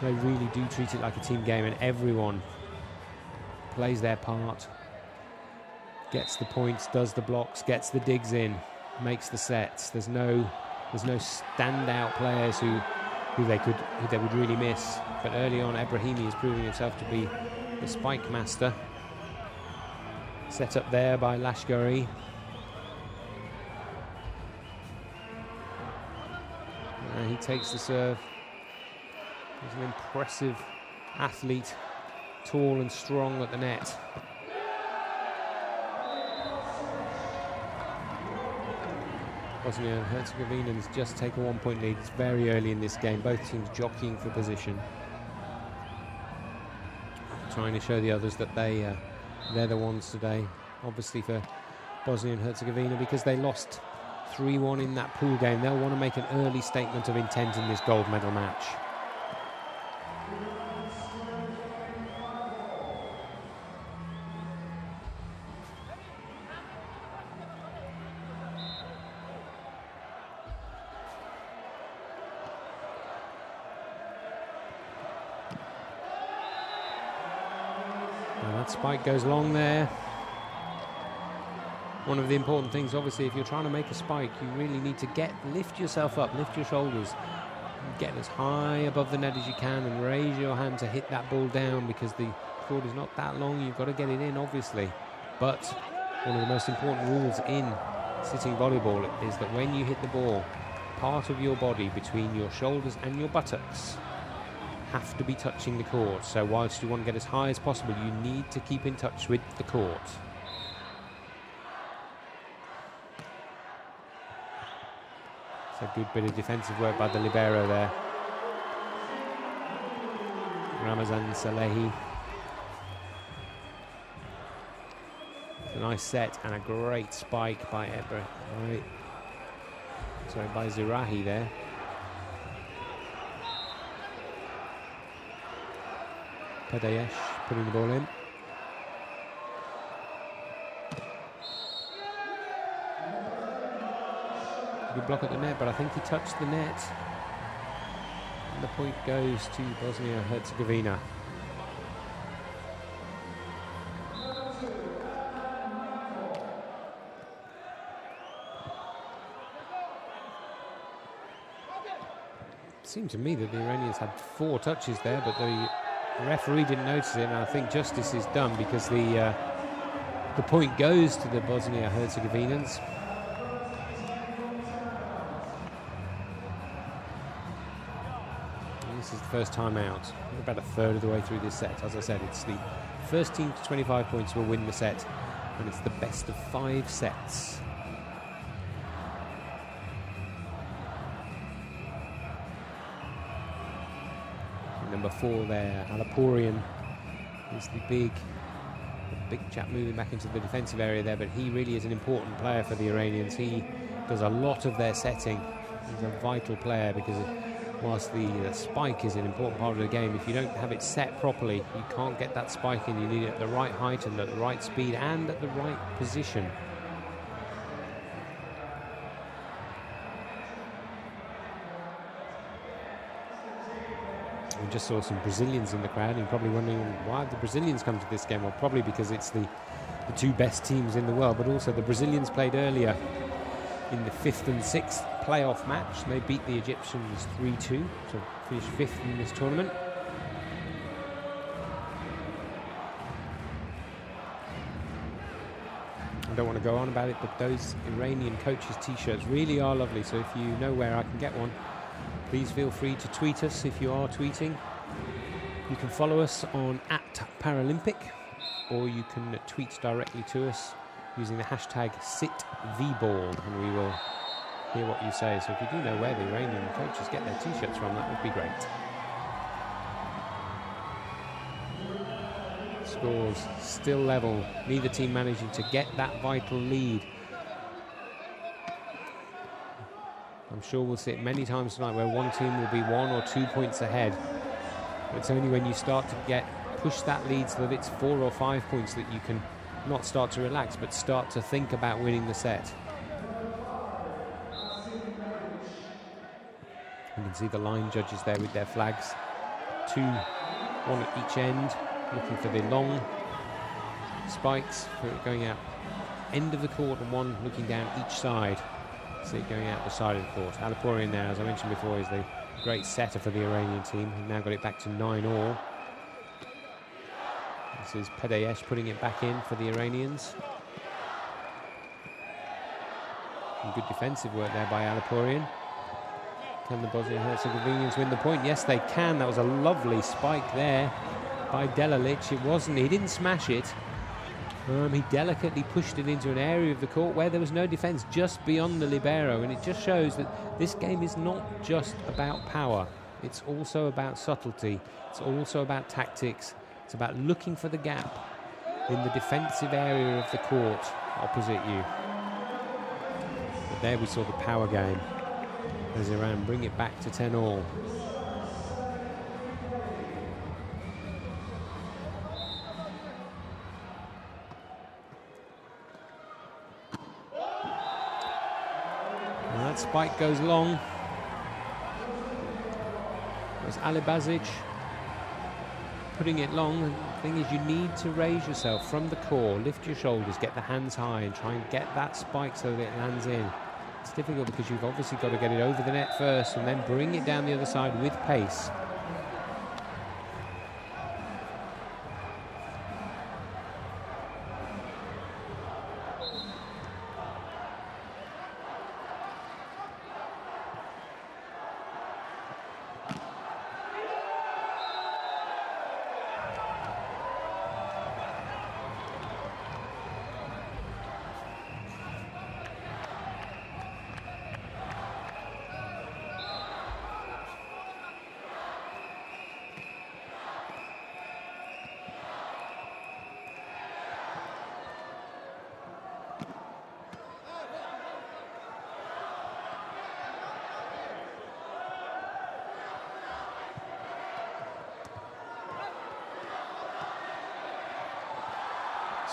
they really do treat it like a team game, and everyone plays their part, gets the points, does the blocks, gets the digs in, makes the sets. There's no standout players who they would really miss. But early on, Ebrahimi is proving himself to be the spike master. Set up there by Lashkari. He takes the serve. He's an impressive athlete, tall and strong at the net. Bosnia and Herzegovina just take a 1-point lead. It's very early in this game. Both teams jockeying for position, trying to show the others that they're the ones today. Obviously for Bosnia and Herzegovina, because they lost 3-1 in that pool game, they'll want to make an early statement of intent in this gold medal match. That spike goes long there. One of the important things, obviously, if you're trying to make a spike, you really need to lift yourself up, lift your shoulders, get as high above the net as you can, and raise your hand to hit that ball down, because the court is not that long. You've got to get it in, obviously. But one of the most important rules in sitting volleyball is that when you hit the ball, part of your body between your shoulders and your buttocks have to be touching the court. So whilst you want to get as high as possible, you need to keep in touch with the court. It's a good bit of defensive work by the libero there. Ramazan Salehi. A nice set and a great spike by by Zirahi there. Pedayesh putting the ball in. Good block at the net, but I think he touched the net. And the point goes to Bosnia-Herzegovina. It seemed to me that the Iranians had 4 touches there, but the referee didn't notice it, and I think justice is done because the point goes to the Bosnia-Herzegovinans. This is the first time out. We're about a third of the way through this set. As I said, it's the first team to 25 points will win the set, and it's the best of 5 sets. Number 4 there, Alaporian, is the big chap moving back into the defensive area there, but he really is an important player for the Iranians. He does a lot of their setting. He's a vital player because whilst the spike is an important part of the game, if you don't have it set properly, you can't get that spike in. You need it at the right height and at the right speed and at the right position. We just saw some Brazilians in the crowd, and you're probably wondering why the Brazilians come to this game. Well, probably because it's the 2 best teams in the world, but also the Brazilians played earlier in the 5th and 6th playoff match. They beat the Egyptians 3-2 to finish 5th in this tournament. I don't want to go on about it, but those Iranian coaches' t-shirts really are lovely, so if you know where I can get one, please feel free to tweet us if you are tweeting. You can follow us on @Paralympic, or you can tweet directly to us using the hashtag #SitVball, and we will hear what you say. So if you do know where the Iranian coaches get their t-shirts from, that would be great. Scores still level, neither team managing to get that vital lead. I'm sure we'll see it many times tonight where one team will be 1 or 2 points ahead. But it's only when you start to push that lead so that it's 4 or 5 points that you can not start to relax, but start to think about winning the set. You can see the line judges there with their flags. 2, 1 at each end, looking for the long spikes for it going out end of the court, and 1 looking down each side. See it going out the side of the court. Alaporian there, as I mentioned before, is the great setter for the Iranian team. He's now got it back to 9-all. This is Pedayesh putting it back in for the Iranians. And good defensive work there by Alaporian. Can the Bosnia-Herzegovinians win the point? Yes, they can. That was a lovely spike there by Delalic. He didn't smash it. He delicately pushed it into an area of the court where there was no defence, just beyond the libero, and it just shows that this game is not just about power. It's also about subtlety. It's also about tactics. It's about looking for the gap in the defensive area of the court opposite you. But there we saw the power game as Iran bring it back to 10-all. Spike goes long. There's Alibazic putting it long. The thing is, you need to raise yourself from the core, lift your shoulders, get the hands high, and try and get that spike so that it lands in. It's difficult because you've obviously got to get it over the net first and then bring it down the other side with pace.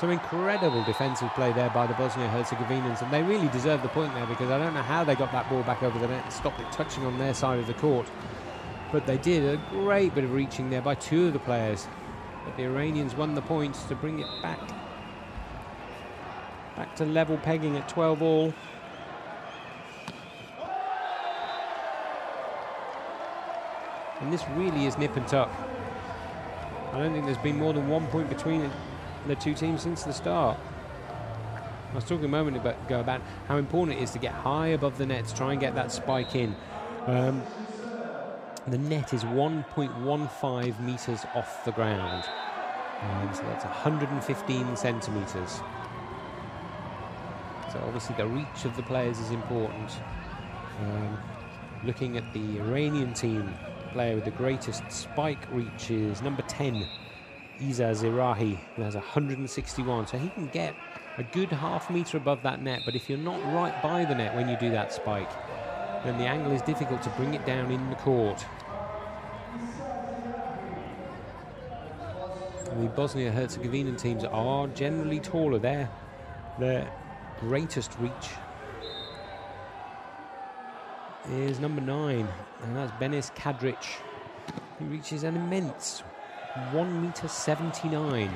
Some incredible defensive play there by the Bosnia-Herzegovinans, and they really deserve the point there, because I don't know how they got that ball back over the net and stopped it touching on their side of the court. But they did a great bit of reaching there by two of the players. But the Iranians won the points to bring it back to level pegging at 12 all. And this really is nip and tuck. I don't think there's been more than 1 point between the two teams since the start. I was talking a moment ago about how important it is to get high above the net to try and get that spike in. The net is 1.15 metres off the ground. So that's 115 centimetres. So obviously the reach of the players is important. Looking at the Iranian team, the player with the greatest spike reach is number 10, Iza Zirahi, who has 161. So he can get a good half metre above that net, but if you're not right by the net when you do that spike, then the angle is difficult to bring it down in the court. The Bosnia-Herzegovinian teams are generally taller. Their greatest reach is number 9, and that's Benis Kadric. He reaches an immense 1.79 metre.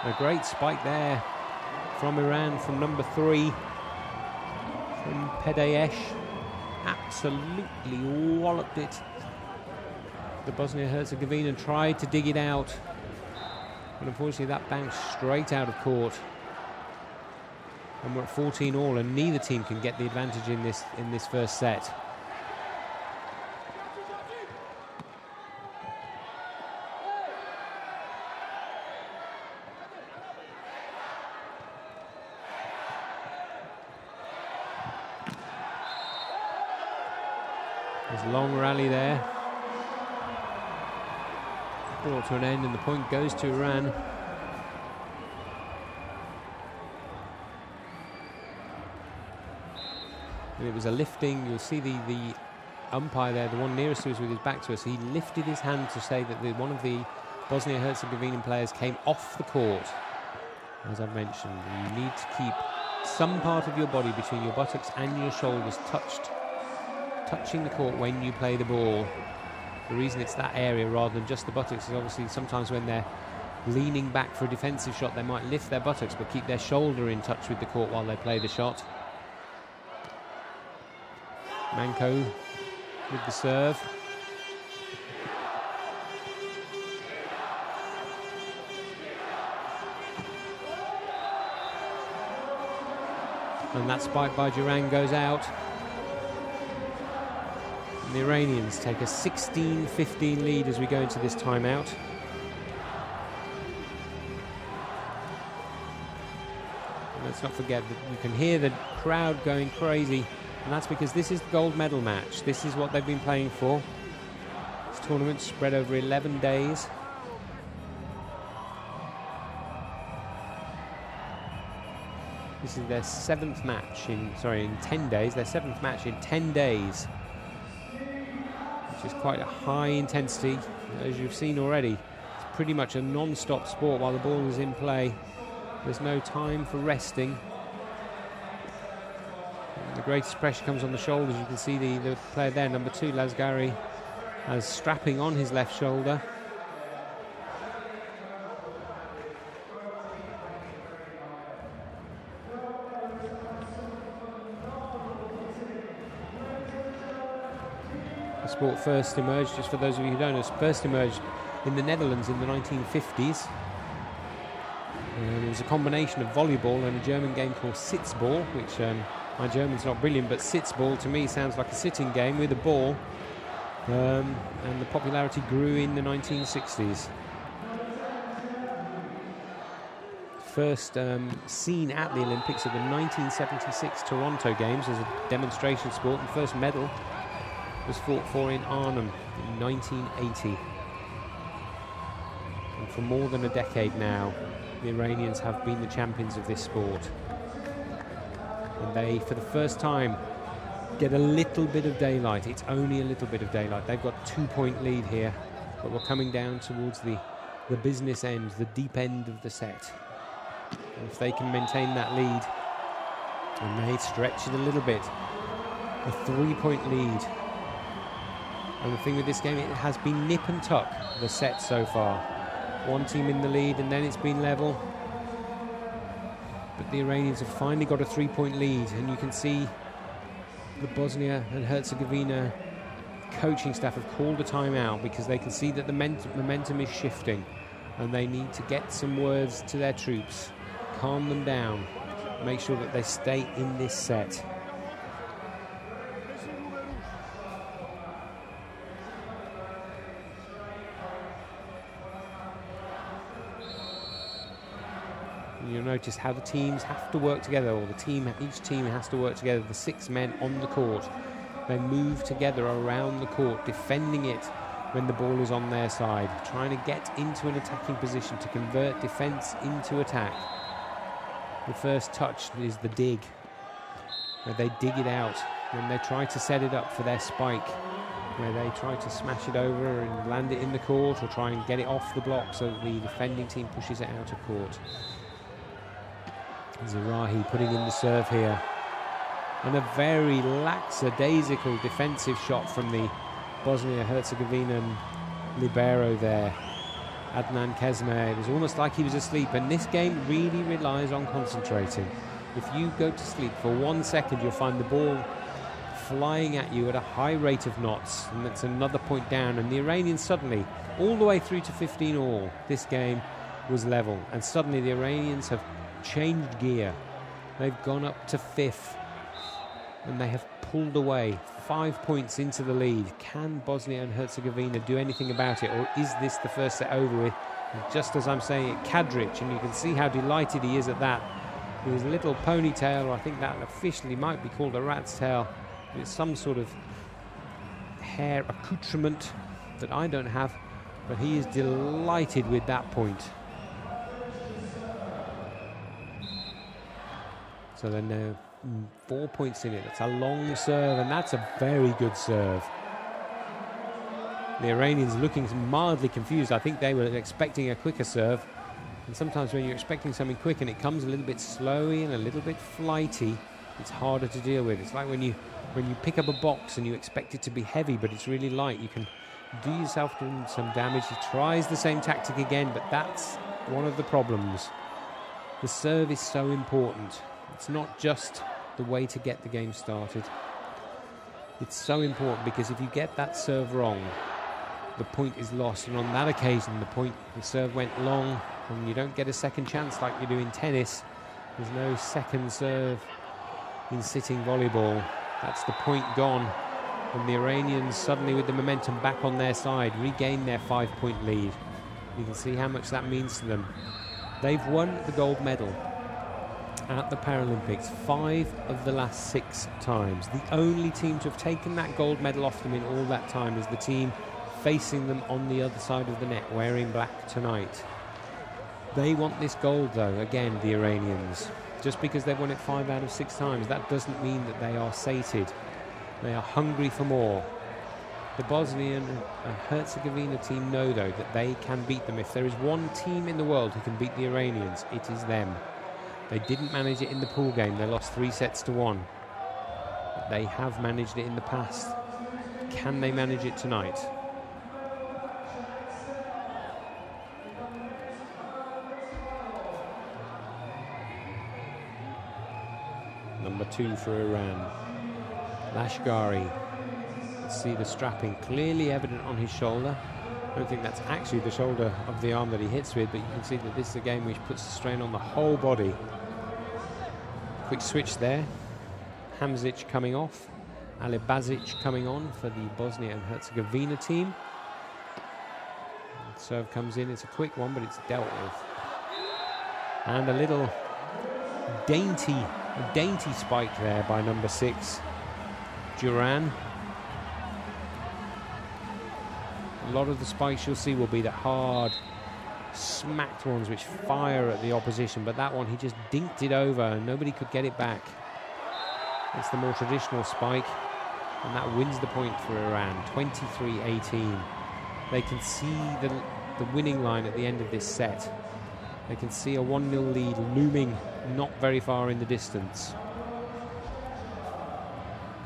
A great spike there from Iran, from number 3, from Pedayesh. Absolutely walloped it. The Bosnia-Herzegovina tried to dig it out, but unfortunately that bounced straight out of court. And we're at 14 all, and neither team can get the advantage in this first set. There's a long rally there. Brought to an end, and the point goes to Iran. And it was a lifting. You'll see the umpire there, the one nearest to us with his back to us, he lifted his hand to say that one of the Bosnia-Herzegovinian players came off the court. As I've mentioned, you need to keep some part of your body between your buttocks and your shoulders touching the court when you play the ball. The reason it's that area rather than just the buttocks is obviously sometimes when they're leaning back for a defensive shot, they might lift their buttocks but keep their shoulder in touch with the court while they play the shot. Manko with the serve. And that spike by Duran goes out. And the Iranians take a 16-15 lead as we go into this timeout. And let's not forget that you can hear the crowd going crazy, and that's because this is the gold medal match. This is what they've been playing for. This tournament spread over 11 days. This is their 7th match in 10 days. Their 7th match in 10 days. Which is quite a high intensity, as you've seen already. It's pretty much a non-stop sport while the ball is in play. There's no time for resting. And the greatest pressure comes on the shoulders. You can see the player there, number 2, Lazgari, has strapping on his left shoulder. The sport first emerged, just for those of you who don't know, first emerged in the Netherlands in the 1950s. It was a combination of volleyball and a German game called Sitzball, which my German's not brilliant, but Sitzball to me sounds like a sitting game with a ball. And the popularity grew in the 1960s. First seen at the Olympics at the 1976 Toronto Games as a demonstration sport. The first medal was fought for in Arnhem in 1980. And for more than a decade now, the Iranians have been the champions of this sport. And they, for the first time, get a little bit of daylight. It's only a little bit of daylight. They've got 2-point lead here, but we're coming down towards the the business end, the deep end of the set. And if they can maintain that lead, and may stretch it a little bit, a 3-point lead. And the thing with this game, it has been nip and tuck, the set so far. One team in the lead, and then it's been level. But the Iranians have finally got a 3-point lead, and you can see the Bosnia and Herzegovina coaching staff have called a timeout because they can see that the momentum is shifting, and they need to get some words to their troops, calm them down, make sure that they stay in this set. You'll notice how the teams have to work together, or each team has to work together. The 6 men on the court, they move together around the court, defending it when the ball is on their side, trying to get into an attacking position to convert defense into attack. The first touch is the dig, where they dig it out, and they try to set it up for their spike, where they try to smash it over and land it in the court, or try and get it off the block so that the defending team pushes it out of court. Zarahi putting in the serve here, and a very lackadaisical defensive shot from the Bosnia-Herzegovina libero there, Adnan Kezme. It was almost like he was asleep, and this game really relies on concentrating. If you go to sleep for 1 second, you'll find the ball flying at you at a high rate of knots, and that's another point down. And the Iranians suddenly, all the way through to 15 all, this game was level, and suddenly the Iranians have changed gear. They've gone up to 5th, and they have pulled away 5 points into the lead. Can Bosnia and Herzegovina do anything about it, or is this the first set over with? And just as I'm saying it, Kadric, and you can see how delighted he is at that, with his little ponytail, or I think that officially might be called a rat's tail. It's some sort of hair accoutrement that I don't have, but he is delighted with that point. So then 4 points in it. That's a long serve, and that's a very good serve. The Iranians looking mildly confused. I think they were expecting a quicker serve. And sometimes when you're expecting something quick and it comes a little bit slowy and a little bit flighty, it's harder to deal with. It's like when you pick up a box and you expect it to be heavy, but it's really light. You can do yourself some damage. He tries the same tactic again, but that's one of the problems. The serve is so important. It's not just the way to get the game started. It's so important because if you get that serve wrong, the point is lost. And on that occasion, the serve went long, and you don't get a second chance like you do in tennis. There's no second serve in sitting volleyball. That's the point gone. And the Iranians suddenly, with the momentum back on their side, regain their 5-point lead. You can see how much that means to them. They've won the gold medal at the Paralympics 5 of the last 6 times. The only team to have taken that gold medal off them in all that time is the team facing them on the other side of the net, wearing black tonight. They want this gold though, again, the Iranians. Just because they've won it 5 out of 6 times, that doesn't mean that they are sated. They are hungry for more. The Bosnian and Herzegovina team know though that they can beat them. If there is one team in the world who can beat the Iranians, it is them. They didn't manage it in the pool game. They lost 3-1. But they have managed it in the past. Can they manage it tonight? Number 2 for Iran, Lashkari. Let's see the strapping clearly evident on his shoulder. I don't think that's actually the shoulder of the arm that he hits with, but you can see that this is a game which puts the strain on the whole body. Quick switch there. Hamzic coming off. Alibazic coming on for the Bosnia and Herzegovina team. Serve comes in. It's a quick one, but it's dealt with. And a little dainty spike there by number 6, Duran. A lot of the spikes you'll see will be the hard, smacked ones which fire at the opposition, but that one he just dinked it over and nobody could get it back. It's the more traditional spike, and that wins the point for Iran, 23-18. They can see the winning line at the end of this set. They can see a 1-0 lead looming not very far in the distance.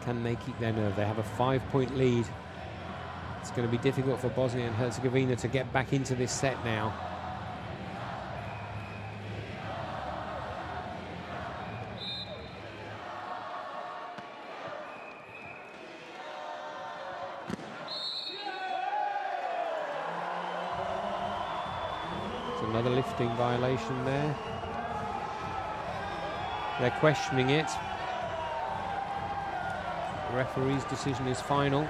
Can they keep their nerve? They have a 5-point lead. It's going to be difficult for Bosnia and Herzegovina to get back into this set now. Another lifting violation there. They're questioning it. The referee's decision is final.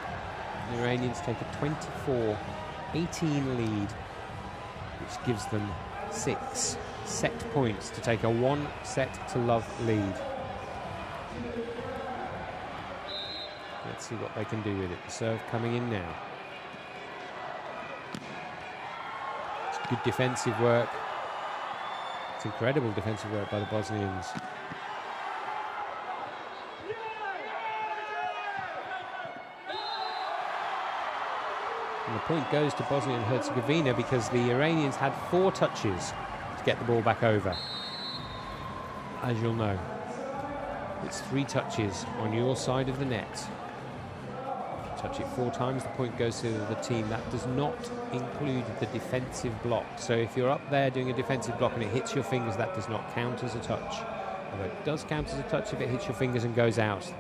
The Iranians take a 24-18 lead, which gives them 6 set points to take a 1-set-to-love lead. Let's see what they can do with it. The serve coming in now. Good defensive work. It's incredible defensive work by the Bosnians. And the point goes to Bosnia and Herzegovina because the Iranians had 4 touches to get the ball back over. As you'll know, it's 3 touches on your side of the net. Touch it 4 times, the point goes to the team. That does not include the defensive block. So if you're up there doing a defensive block and it hits your fingers, that does not count as a touch. Although it does count as a touch if it hits your fingers and goes out.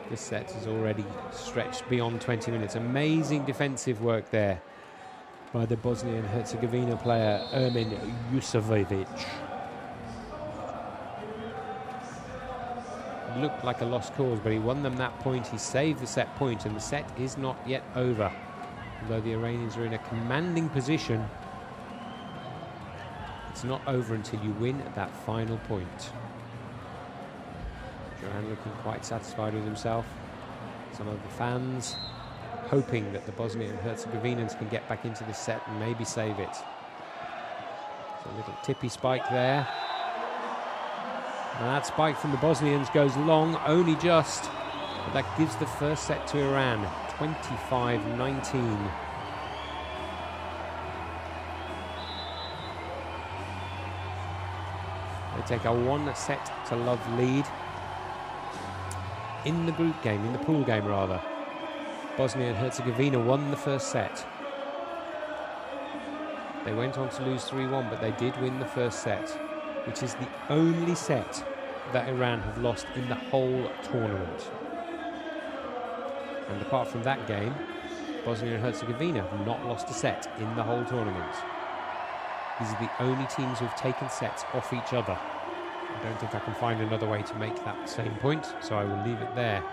This set is already stretched beyond 20 minutes. Amazing defensive work there by the Bosnia and Herzegovina player Ermin Jusovic. Looked like a lost cause, but he won them that point. He saved the set point, and the set is not yet over. Although the Iranians are in a commanding position, it's not over until you win at that final point. Johan looking quite satisfied with himself. Some of the fans hoping that the Bosnian and Herzegovinans can get back into this set and maybe save it. So a little tippy spike there. And that spike from the Bosnians goes long, only just. But that gives the first set to Iran, 25-19. They take a 1-set-to-love lead. In the group game, in the pool game rather, Bosnia and Herzegovina won the first set. They went on to lose 3-1, but they did win the first set, which is the only set that Iran have lost in the whole tournament. And apart from that game, Bosnia and Herzegovina have not lost a set in the whole tournament. These are the only teams who have taken sets off each other. I don't think I can find another way to make that same point, so I will leave it there.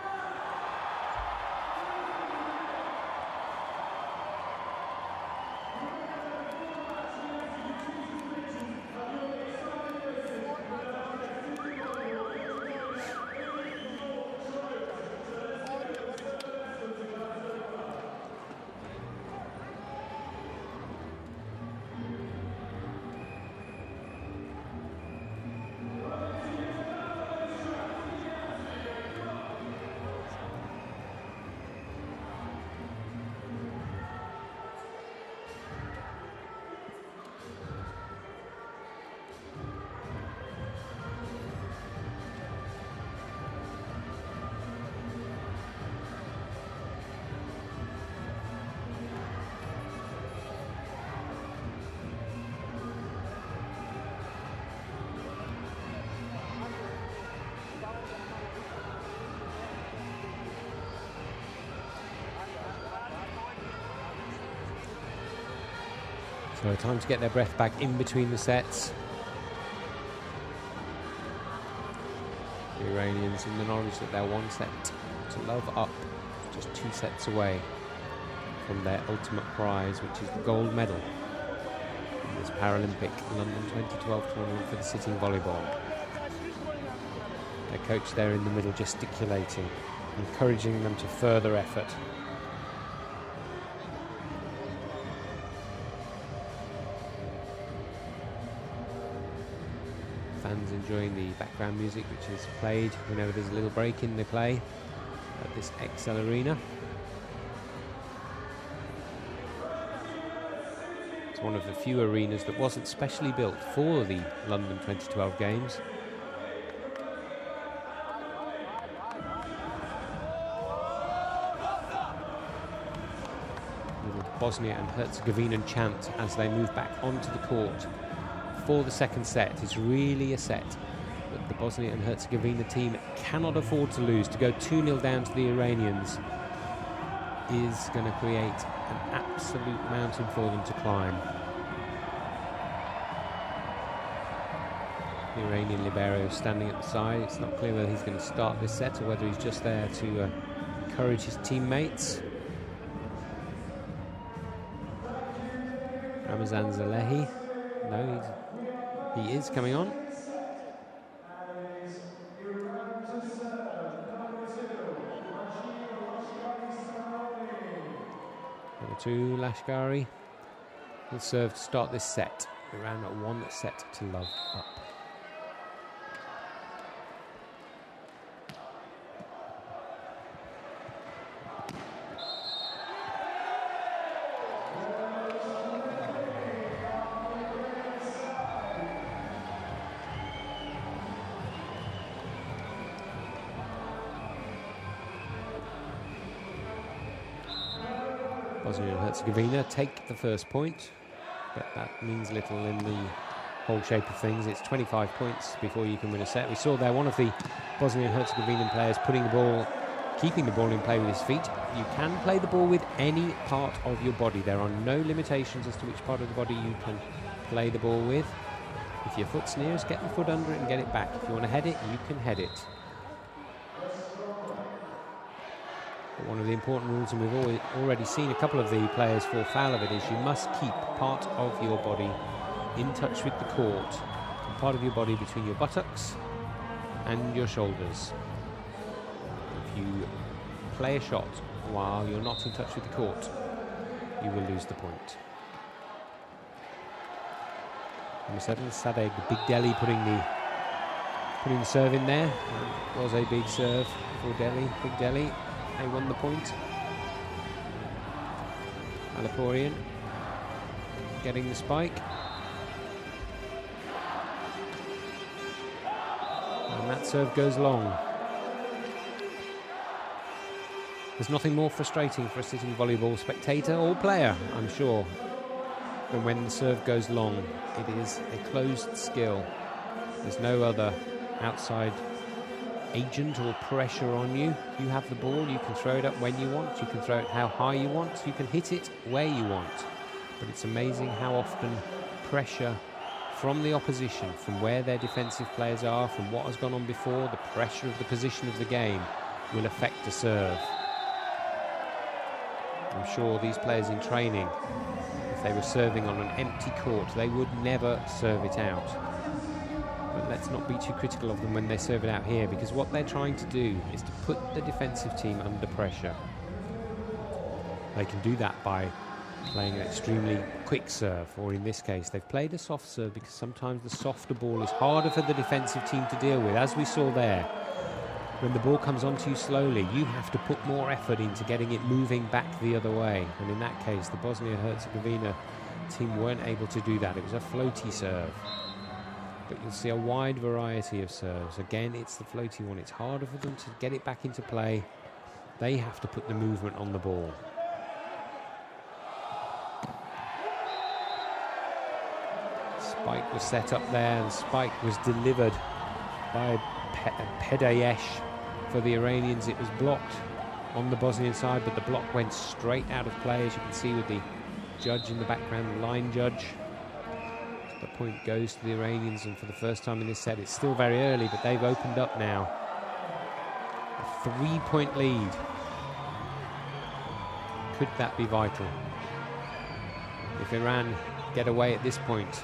So time to get their breath back in between the sets. The Iranians in the knowledge that they're 1 set to love up, just 2 sets away from their ultimate prize, which is the gold medal in this Paralympic London 2012 tournament for the sitting volleyball. Their coach there in the middle gesticulating, encouraging them to further effort. Fans enjoying the background music which is played whenever there's a little break in the play. at this Excel Arena. It's one of the few arenas that wasn't specially built for the London 2012 Games. Little Bosnia and Herzegovina chant as they move back onto the court for the second set. It's really a set that the Bosnia and Herzegovina team cannot afford to lose. To go 2-0 down to the Iranians is going to create an absolute mountain for them to climb. The Iranian libero standing at the side. It's not clear whether he's going to start this set or whether he's just there to encourage his teammates. Ramazan Zalehi. No, he is coming on. Number 2, Lashkari will serve to start this set. Iran at 1 set to love up. Bosnia and Herzegovina take the first point, but that means little in the whole shape of things. It's 25 points before you can win a set. We saw there one of the Bosnian and Herzegovinian players keeping the ball in play with his feet. You can play the ball with any part of your body. There are no limitations as to which part of the body you can play the ball with. If your foot's nearest, get the foot under it and get it back. If you want to head it, you can head it. But one of the important rules, and we've already seen a couple of the players fall foul of it, is you must keep part of your body in touch with the court, part of your body between your buttocks and your shoulders. If you play a shot while you're not in touch with the court, you will lose the point. Number 7, Sadegh Big Delhi putting the serve in there. It was a big serve for Delhi. Big Delhi. They won the point. Aliporian getting the spike. And that serve goes long. There's nothing more frustrating for a sitting volleyball spectator or player, I'm sure, than when the serve goes long. It is a closed skill. There's no other outside agent or pressure on you. You have the ball, you can throw it up when you want, you can throw it how high you want, you can hit it where you want. But it's amazing how often pressure from the opposition, from where their defensive players are, from what has gone on before, the pressure of the position of the game will affect a serve. I'm sure these players in training, if they were serving on an empty court, they would never serve it out. But let's not be too critical of them when they serve it out here, because what they're trying to do is to put the defensive team under pressure. They can do that by playing an extremely quick serve, or in this case they've played a soft serve because sometimes the softer ball is harder for the defensive team to deal with. As we saw there, when the ball comes onto you slowly, you have to put more effort into getting it moving back the other way, and in that case the Bosnia-Herzegovina team weren't able to do that. It was a floaty serve. But you'll see a wide variety of serves. Again, it's the floaty one. It's harder for them to get it back into play. They have to put the movement on the ball. Spike was set up there, and spike was delivered by Pedayesh for the Iranians. It was blocked on the Bosnian side, but the block went straight out of play, as you can see with the judge in the background, the line judge. The point goes to the Iranians, and for the first time in this set, it's still very early, but they've opened up now. A 3-point lead. Could that be vital? If Iran get away at this point,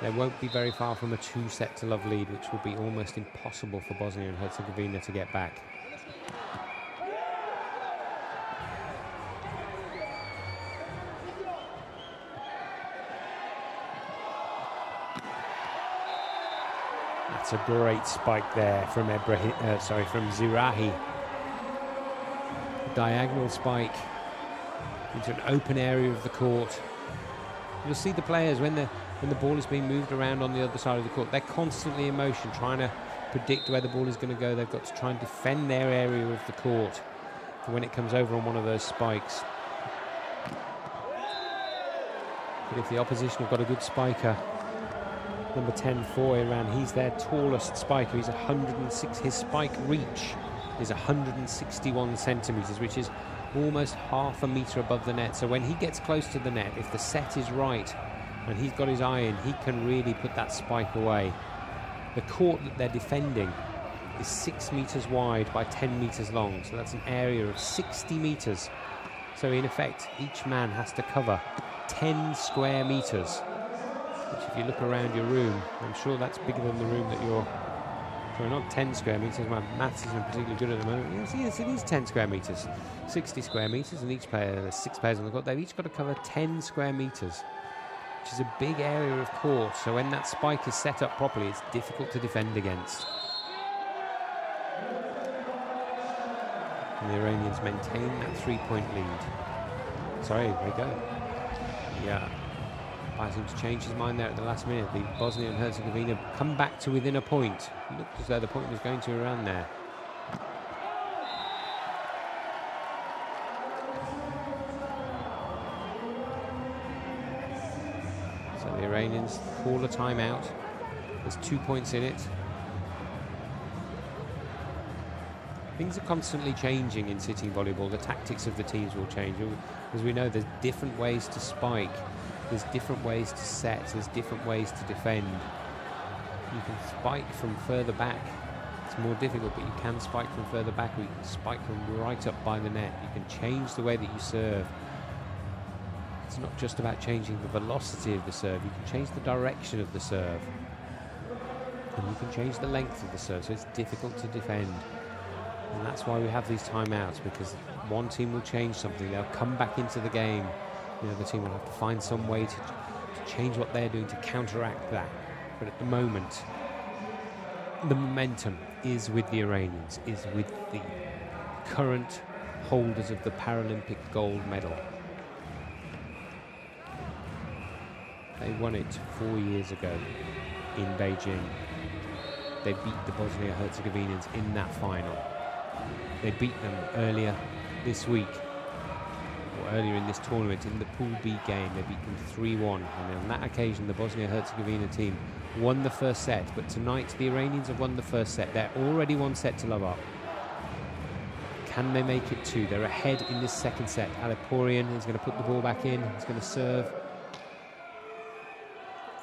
they won't be very far from a 2-set-to-love lead, which will be almost impossible for Bosnia and Herzegovina to get back. That's a great spike there from from Zirahi. diagonal spike into an open area of the court. You'll see the players when the ball is being moved around on the other side of the court, they're constantly in motion, trying to predict where the ball is going to go. They've got to try and defend their area of the court for when it comes over on one of those spikes. But if the opposition have got a good spiker, number 10 for Iran, he's their tallest spiker. He's 106. His spike reach is 161 centimeters, which is almost half a meter above the net. So when he gets close to the net, if the set is right and he's got his eye in, he can really put that spike away. The court that they're defending is 6 meters wide by 10 meters long, so that's an area of 60 meters. So in effect, each man has to cover 10 square meters, which if you look around your room, I'm sure that's bigger than the room that you're... Sorry, not 10 square meters, my maths isn't particularly good at the moment. Yes, it is 10 square meters. 60 square meters, and each player, there's 6 players on the court, they've each got to cover 10 square meters, which is a big area of court. So when that spike is set up properly, it's difficult to defend against. And the Iranians maintain that 3-point lead. Sorry, there we go. Yeah. I seem to change his mind there at the last minute. The Bosnia and Herzegovina come back to within a point. It looked as though the point was going to Iran there. So the Iranians call a timeout. There's 2 points in it. Things are constantly changing in sitting volleyball. The tactics of the teams will change. As we know, there's different ways to spike. There's different ways to set. There's different ways to defend. You can spike from further back. It's more difficult, but you can spike from further back. Or you can spike from right up by the net. You can change the way that you serve. It's not just about changing the velocity of the serve. You can change the direction of the serve. And you can change the length of the serve. So it's difficult to defend. And that's why we have these timeouts, because one team will change something. They'll come back into the game. The other team will have to find some way to change what they're doing to counteract that. But at the moment, the momentum is with the Iranians, is with the current holders of the Paralympic gold medal. They won it 4 years ago in Beijing. They beat the Bosnia-Herzegovinans in that final. They beat them earlier this week, or earlier in this tournament, in the Pool B game. They beat them 3-1, and on that occasion the Bosnia-Herzegovina team won the first set, but tonight the Iranians have won the first set. They're already 1 set to love up. Can they make it 2? They're ahead in this second set. Aliporian is going to put the ball back in. He's going to serve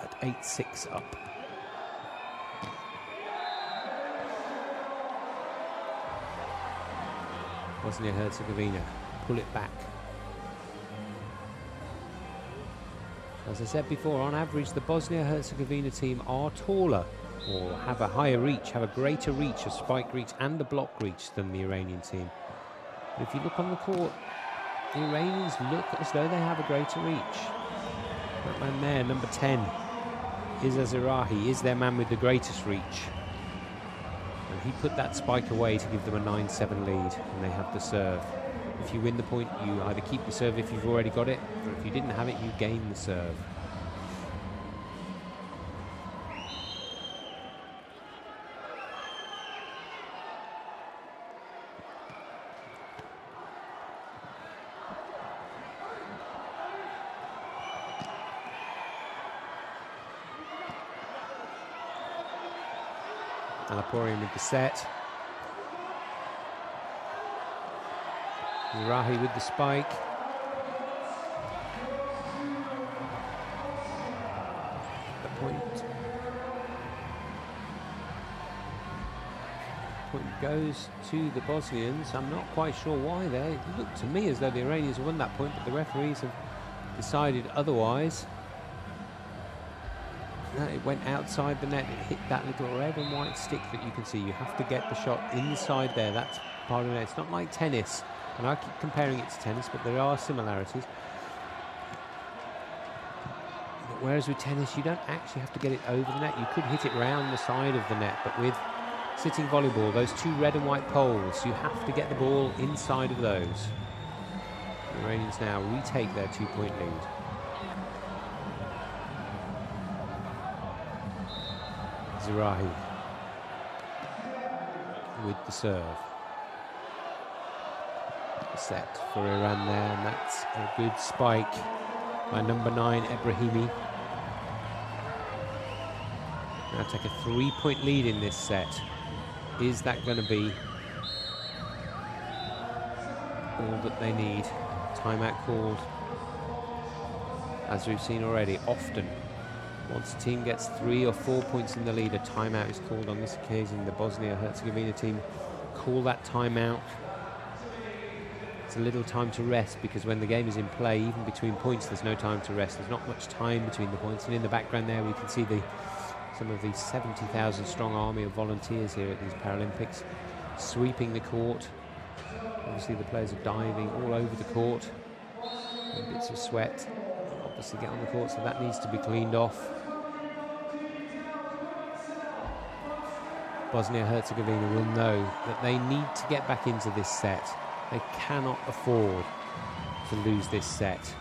at 8-6 up. Bosnia-Herzegovina pull it back. As I said before, on average the Bosnia-Herzegovina team are taller, or have a higher reach, have a greater reach, a spike reach and a block reach than the Iranian team. But if you look on the court, the Iranians look as though they have a greater reach. That man there, number 10, Izzaz Irahi, is their man with the greatest reach. And he put that spike away to give them a 9-7 lead, and they have the serve. If you win the point, you either keep the serve if you've already got it, or if you didn't have it, you gain the serve. Aliporian with the set. Irahi with the spike. The point goes to the Bosnians. I'm not quite sure why there. It looked to me as though the Iranians won that point, but the referees have decided otherwise. It went outside the net. It hit that little red and white stick that you can see. You have to get the shot inside there. That's part of the net. It's not like tennis. And I keep comparing it to tennis, but there are similarities. But whereas with tennis, you don't actually have to get it over the net. You could hit it round the side of the net, but with sitting volleyball, those 2 red and white poles, you have to get the ball inside of those. The Iranians now retake their 2-point lead. Zirahi with the serve. Set for Iran there, and that's a good spike by number 9, Ebrahimi. Now take a 3-point lead in this set. Is that going to be all that they need? Timeout called, as we've seen already, often. Once a team gets 3 or 4 points in the lead, a timeout is called. On this occasion, the Bosnia-Herzegovina team call that timeout. It's a little time to rest, because when the game is in play, even between points, there's no time to rest. There's not much time between the points. And in the background there, we can see some of the 70,000 strong army of volunteers here at these Paralympics sweeping the court. Obviously the players are diving all over the court. And bits of sweat obviously get on the court, so that needs to be cleaned off. Bosnia-Herzegovina will know that they need to get back into this set. They cannot afford to lose this set.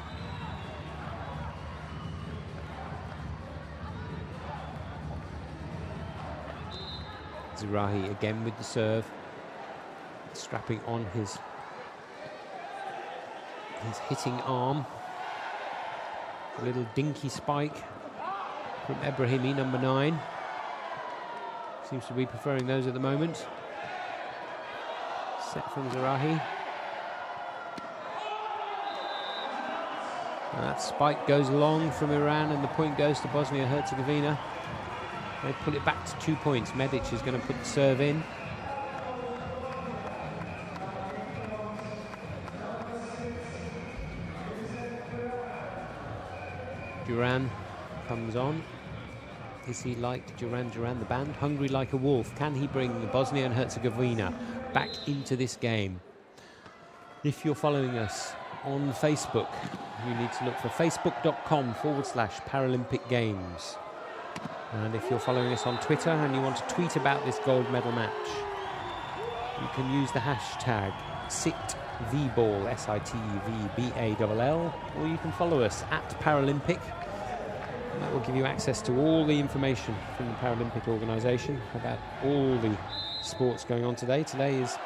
Zirahi again with the serve, strapping on his hitting arm. A little dinky spike from Ebrahimi, number 9. Seems to be preferring those at the moment. Set from Zirahi. And that spike goes long from Iran, and the point goes to Bosnia-Herzegovina. They pull it back to 2 points. Medic is going to put the serve in. Duran comes on. Is he like Duran the band? Hungry like a wolf. Can he bring Bosnia and Herzegovina back into this game? If you're following us on Facebook, you need to look for facebook.com/Paralympic Games. And if you're following us on Twitter and you want to tweet about this gold medal match, you can use the hashtag SITVBall, SITVBALL, or you can follow us at Paralympic. And that will give you access to all the information from the Paralympic organisation about all the sports going on today. Today is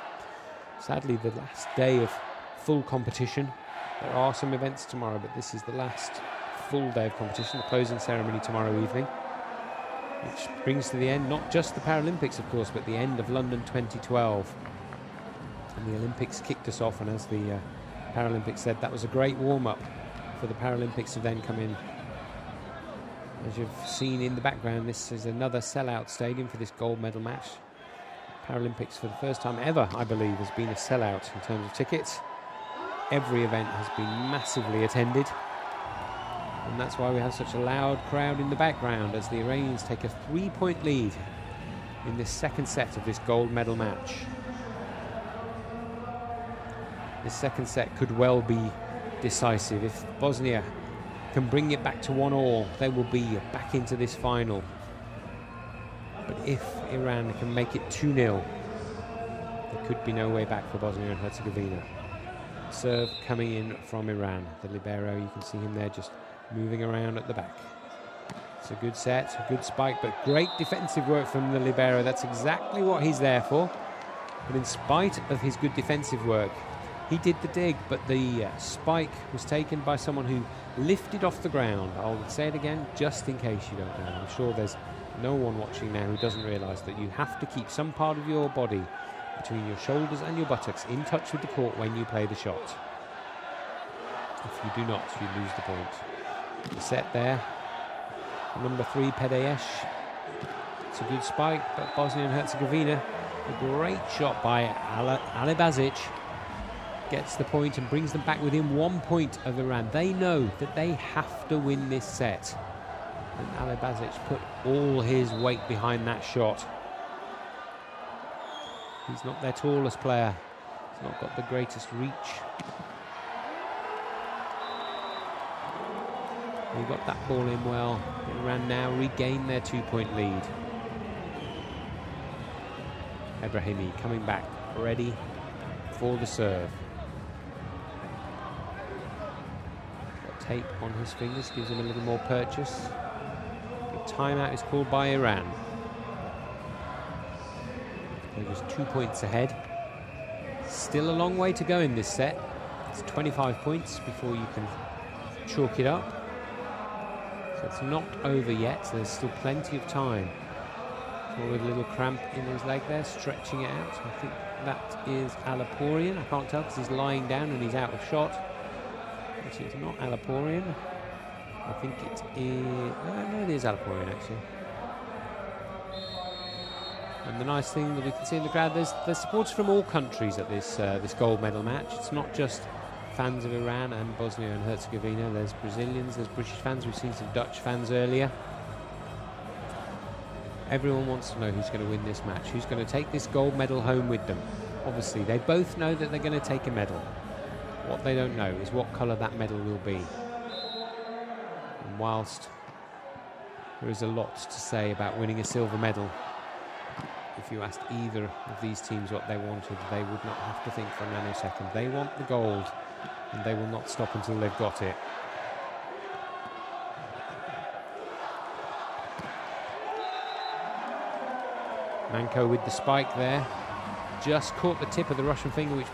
sadly the last day of full competition. There are some events tomorrow, but this is the last full day of competition, the closing ceremony tomorrow evening, which brings to the end not just the Paralympics, of course, but the end of London 2012. And the Olympics kicked us off, and as the Paralympics said, that was a great warm-up for the Paralympics to then come in. As you've seen in the background, this is another sellout stadium for this gold medal match. Paralympics, for the first time ever, I believe, has been a sellout in terms of tickets. Every event has been massively attended, and that's why we have such a loud crowd in the background as the Iranians take a 3-point lead in this second set of this gold medal match. This second set could well be decisive. If Bosnia can bring it back to 1-1, they will be back into this final. But if Iran can make it 2-0, there could be no way back for Bosnia and Herzegovina. Serve coming in from Iran. The libero, you can see him there just moving around at the back. It's a good set, a good spike, but great defensive work from the libero. That's exactly what he's there for. But in spite of his good defensive work, he did the dig, but the spike was taken by someone who lifted off the ground. I'll say it again, just in case you don't know. I'm sure there's no one watching now who doesn't realise that you have to keep some part of your body between your shoulders and your buttocks in touch with the court when you play the shot. If you do not, you lose the point. The set there. Number 3, Pedeyesh. It's a good spike, but Bosnia and Herzegovina, a great shot by Alibazic, gets the point and brings them back within 1 point of Iran. They know that they have to win this set. And Alibazic put all his weight behind that shot. He's not their tallest player. He's not got the greatest reach. He got that ball in well. Iran now regain their 2-point lead. Ebrahimi coming back, ready for the serve. Got tape on his fingers, gives him a little more purchase. The timeout is called by Iran. They're just 2 points ahead. Still a long way to go in this set. It's 25 points before you can chalk it up. So it's not over yet. So there's still plenty of time. With a little cramp in his leg there, stretching it out. I think that is Alaporian. I can't tell because he's lying down and he's out of shot. Actually, it's not Alaporian. I think it is... no, it is Alaporian, actually. And the nice thing that we can see in the crowd, there's supporters from all countries at this this gold medal match. It's not just fans of Iran and Bosnia and Herzegovina. There's Brazilians, there's British fans. We've seen some Dutch fans earlier. Everyone wants to know who's going to win this match, who's going to take this gold medal home with them. Obviously, they both know that they're going to take a medal. What they don't know is what colour that medal will be. And whilst there is a lot to say about winning a silver medal, if you asked either of these teams what they wanted, they would not have to think for a nanosecond. They want the gold, and they will not stop until they've got it. Manko with the spike there, just caught the tip of the Russian finger,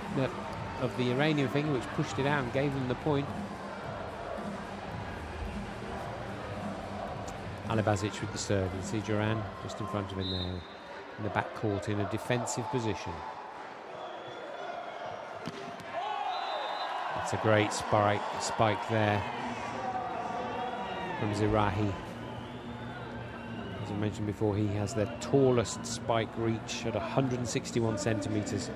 of the Iranian finger, which pushed it out and gave them the point. Alibazic with the serve. You see Duran just in front of him there, in the back court in a defensive position. That's a great spike there from Zirahi. As I mentioned before, he has the tallest spike reach at 161 centimetres,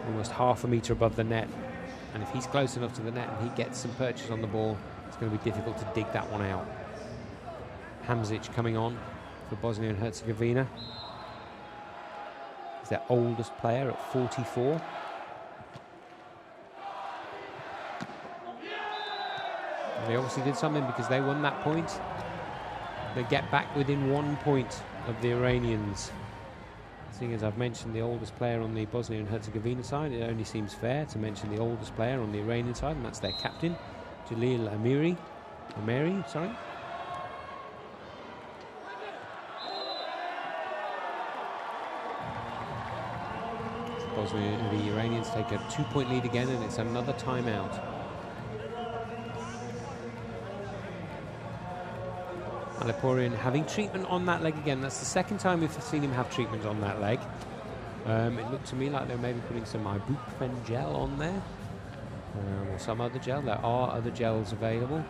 almost half a metre above the net. And if he's close enough to the net and he gets some purchase on the ball, it's going to be difficult to dig that one out. Hamzic coming on for Bosnia and Herzegovina. He's their oldest player at 44. And they obviously did something because they won that point. They get back within 1 point of the Iranians. Seeing as I've mentioned the oldest player on the Bosnia and Herzegovina side, it only seems fair to mention the oldest player on the Iranian side, and that's their captain, Jalil Amiri. Bosnia and the Iranians take a 2-point lead again, and it's another timeout. Alaporian having treatment on that leg again. That's the second time we've seen him have treatment on that leg. It looked to me like they were maybe putting some ibuprofen gel on there, or some other gel. There are other gels available,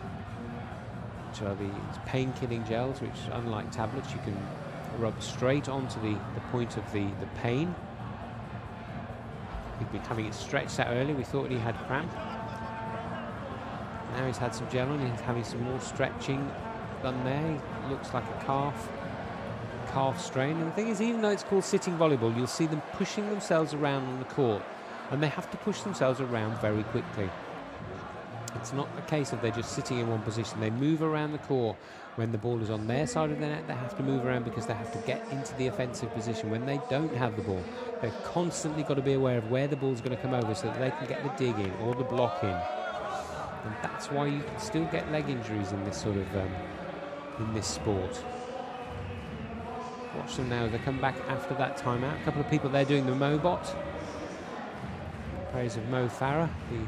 which are the pain-killing gels, which, unlike tablets, you can rub straight onto the point of the pain. He'd been having it stretched out earlier. We thought he had cramp. Now he's had some gel on. He's having some more stretching done there. He looks like a calf strain. And the thing is, even though it's called sitting volleyball, you'll see them pushing themselves around on the court, and they have to push themselves around very quickly. It's not a case of they're just sitting in one position. They move around the court. When the ball is on their side of the net, they have to move around because they have to get into the offensive position. When they don't have the ball, they've constantly got to be aware of where the ball's going to come over so that they can get the dig in or the block in. And that's why you can still get leg injuries in this sort of in this sport. Watch them now as they come back after that timeout. A couple of people there doing the Mobot. Praise of Mo Farah, the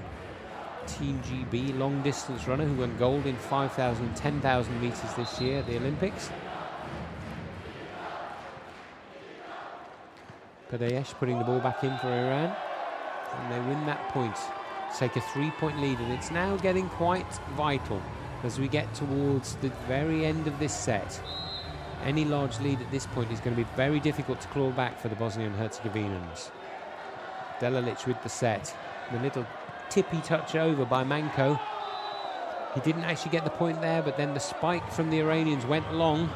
Team GB long distance runner who won gold in 5,000 and 10,000 metres this year at the Olympics. Kadeyesh putting the ball back in for Iran, and they win that point to take a 3-point lead, and it's now getting quite vital as we get towards the very end of this set. Any large lead at this point is going to be very difficult to claw back for the Bosnian and Herzegovinans. Delalic with the set, the little tippy touch over by Manko. He didn't actually get the point there, but then the spike from the Iranians went long.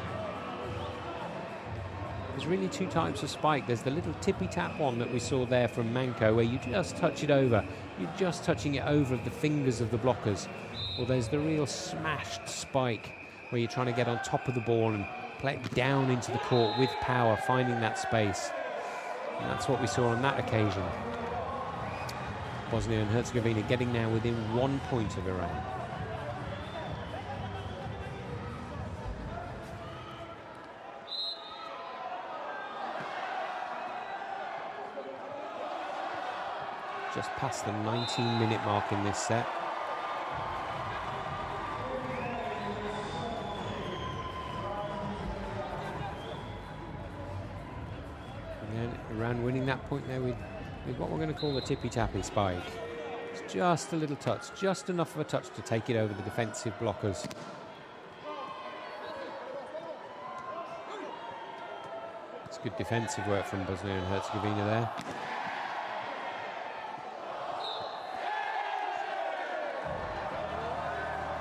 There's really two types of spike. There's the little tippy tap one that we saw there from Manko, where you just touch it over. You're just touching it over the fingers of the blockers. Or there's the real smashed spike, where you're trying to get on top of the ball and play it down into the court with power, finding that space. And that's what we saw on that occasion. Bosnia and Herzegovina getting now within 1 point of Iran. Just past the 19-minute mark in this set. And Iran winning that point there with what we're going to call the tippy-tappy spike. It's just a little touch, just enough of a touch to take it over the defensive blockers. It's good defensive work from Bosnia and Herzegovina there.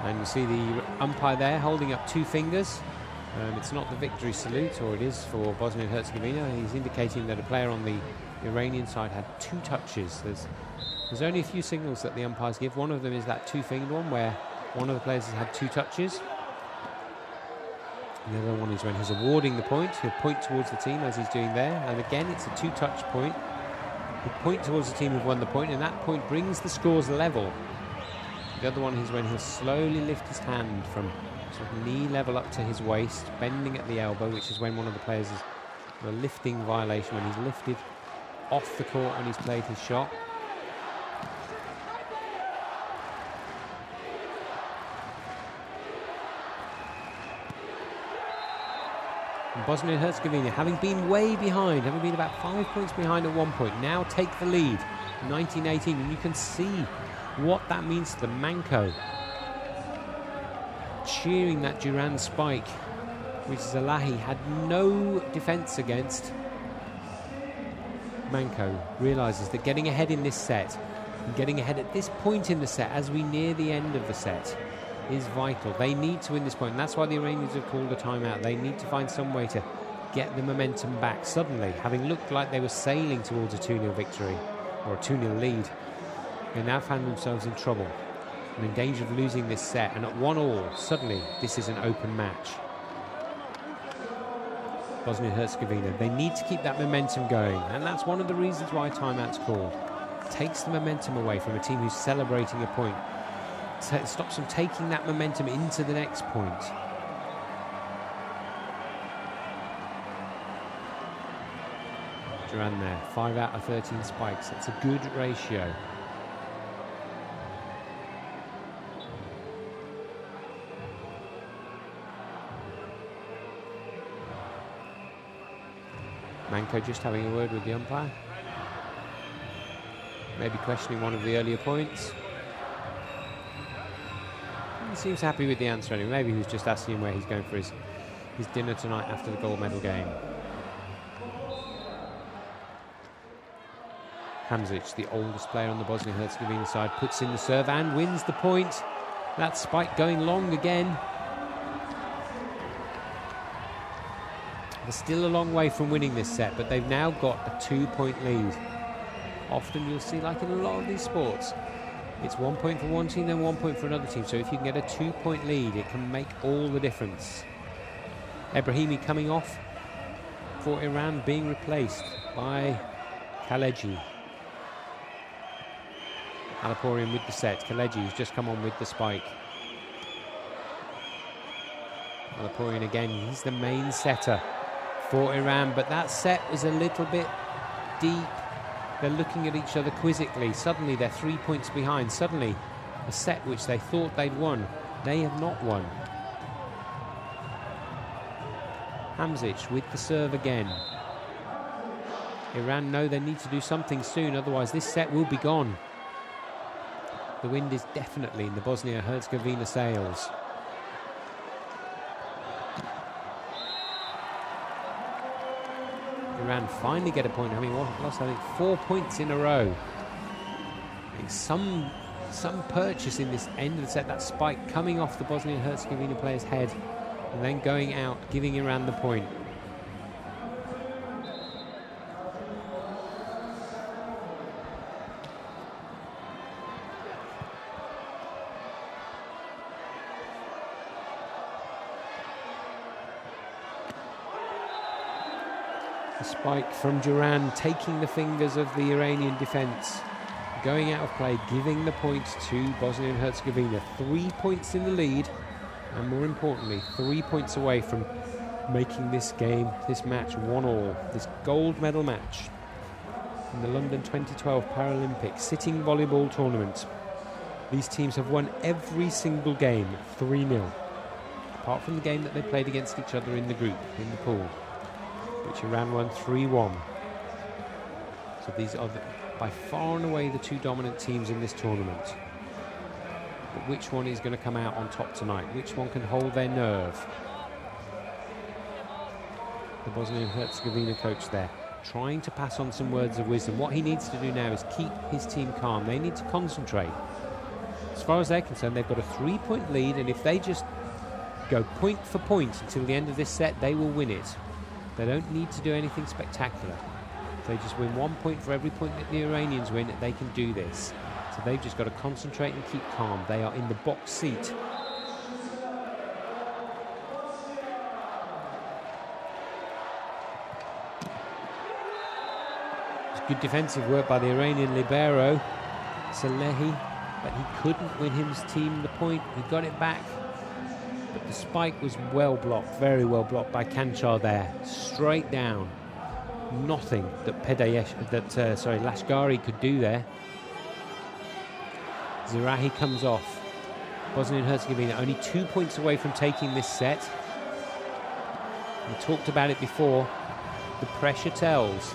And you see the umpire there holding up 2 fingers. It's not the victory salute, or it is for Bosnia and Herzegovina. He's indicating that a player on the Iranian side had 2 touches. There's only a few signals that the umpires give. One of them is that 2-fingered one where one of the players has had 2 touches. The other one is when he's awarding the point. He'll point towards the team as he's doing there. And again, it's a 2-touch point. He'll point towards the team who've won the point, and that point brings the scores level. The other one is when he'll slowly lift his hand from sort of knee level up to his waist, bending at the elbow, which is when one of the players is a lifting violation, when he's lifted off the court when he's played his shot. And Bosnia and Herzegovina, having been way behind, having been about 5 points behind at one point, now take the lead, 19-18, and you can see what that means to the Manco. Cheering that Duran spike, which Zalahi had no defence against. Manco realises that getting ahead in this set, and getting ahead at this point in the set as we near the end of the set, is vital. They need to win this point, and that's why the Iranians have called a timeout. They need to find some way to get the momentum back. Suddenly, having looked like they were sailing towards a 2-0 victory, or a 2-0 lead, they now found themselves in trouble and in danger of losing this set. And at 1-1, suddenly this is an open match. Bosnia and Herzegovina, they need to keep that momentum going, and that's one of the reasons why timeout's called. It takes the momentum away from a team who's celebrating a point. It stops them taking that momentum into the next point. Duran there, 5 out of 13 spikes. That's a good ratio. Manco just having a word with the umpire. Maybe questioning one of the earlier points. He seems happy with the answer anyway. Maybe he was just asking him where he's going for his dinner tonight after the gold medal game. Hamzic, the oldest player on the Bosnia-Herzegovina side, puts in the serve and wins the point. That spike going long again. They're still a long way from winning this set, but they've now got a 2-point lead. Often you'll see, like in a lot of these sports, it's 1 point for one team, then 1 point for another team. So if you can get a 2-point lead, it can make all the difference. Ebrahimi coming off for Iran, being replaced by Kaleji. Alaporian with the set. Kaleji has just come on with the spike. Alaporian again, he's the main setter for Iran, but that set was a little bit deep. They're looking at each other quizzically. Suddenly they're 3 points behind. Suddenly a set which they thought they'd won, they have not won. Hamzic with the serve again. Iran know they need to do something soon, otherwise this set will be gone. The wind is definitely in the Bosnia-Herzegovina sails. Iran finally get a point, having lost, I think, 4 points in a row. I think some purchase in this end of the set, that spike coming off the Bosnia-Herzegovina player's head and then going out, giving Iran the point. The spike from Duran, taking the fingers of the Iranian defence. Going out of play, giving the point to Bosnia and Herzegovina. 3 points in the lead, and more importantly, 3 points away from making this game, this match, 1-1. This gold medal match in the London 2012 Paralympic sitting volleyball tournament. These teams have won every single game 3-0, apart from the game that they played against each other in the group, in the pool, which Iran won 3-1. So these are by far and away the two dominant teams in this tournament. But which one is going to come out on top tonight? Which one can hold their nerve? The Bosnia and Herzegovina coach there, trying to pass on some words of wisdom. What he needs to do now is keep his team calm. They need to concentrate. As far as they're concerned, they've got a 3-point lead, and if they just go point for point until the end of this set, they will win it. They don't need to do anything spectacular. If they just win 1 point for every point that the Iranians win, they can do this. So they've just got to concentrate and keep calm. They are in the box seat. It's good defensive work by the Iranian libero, Salehi, but he couldn't win his team the point. He got it back, but the spike was well blocked, very well blocked by Kanchar there, straight down. Nothing that Lashgari could do there. Zirahi comes off. Bosnia and Herzegovina only 2 points away from taking this set. We talked about it before. The pressure tells.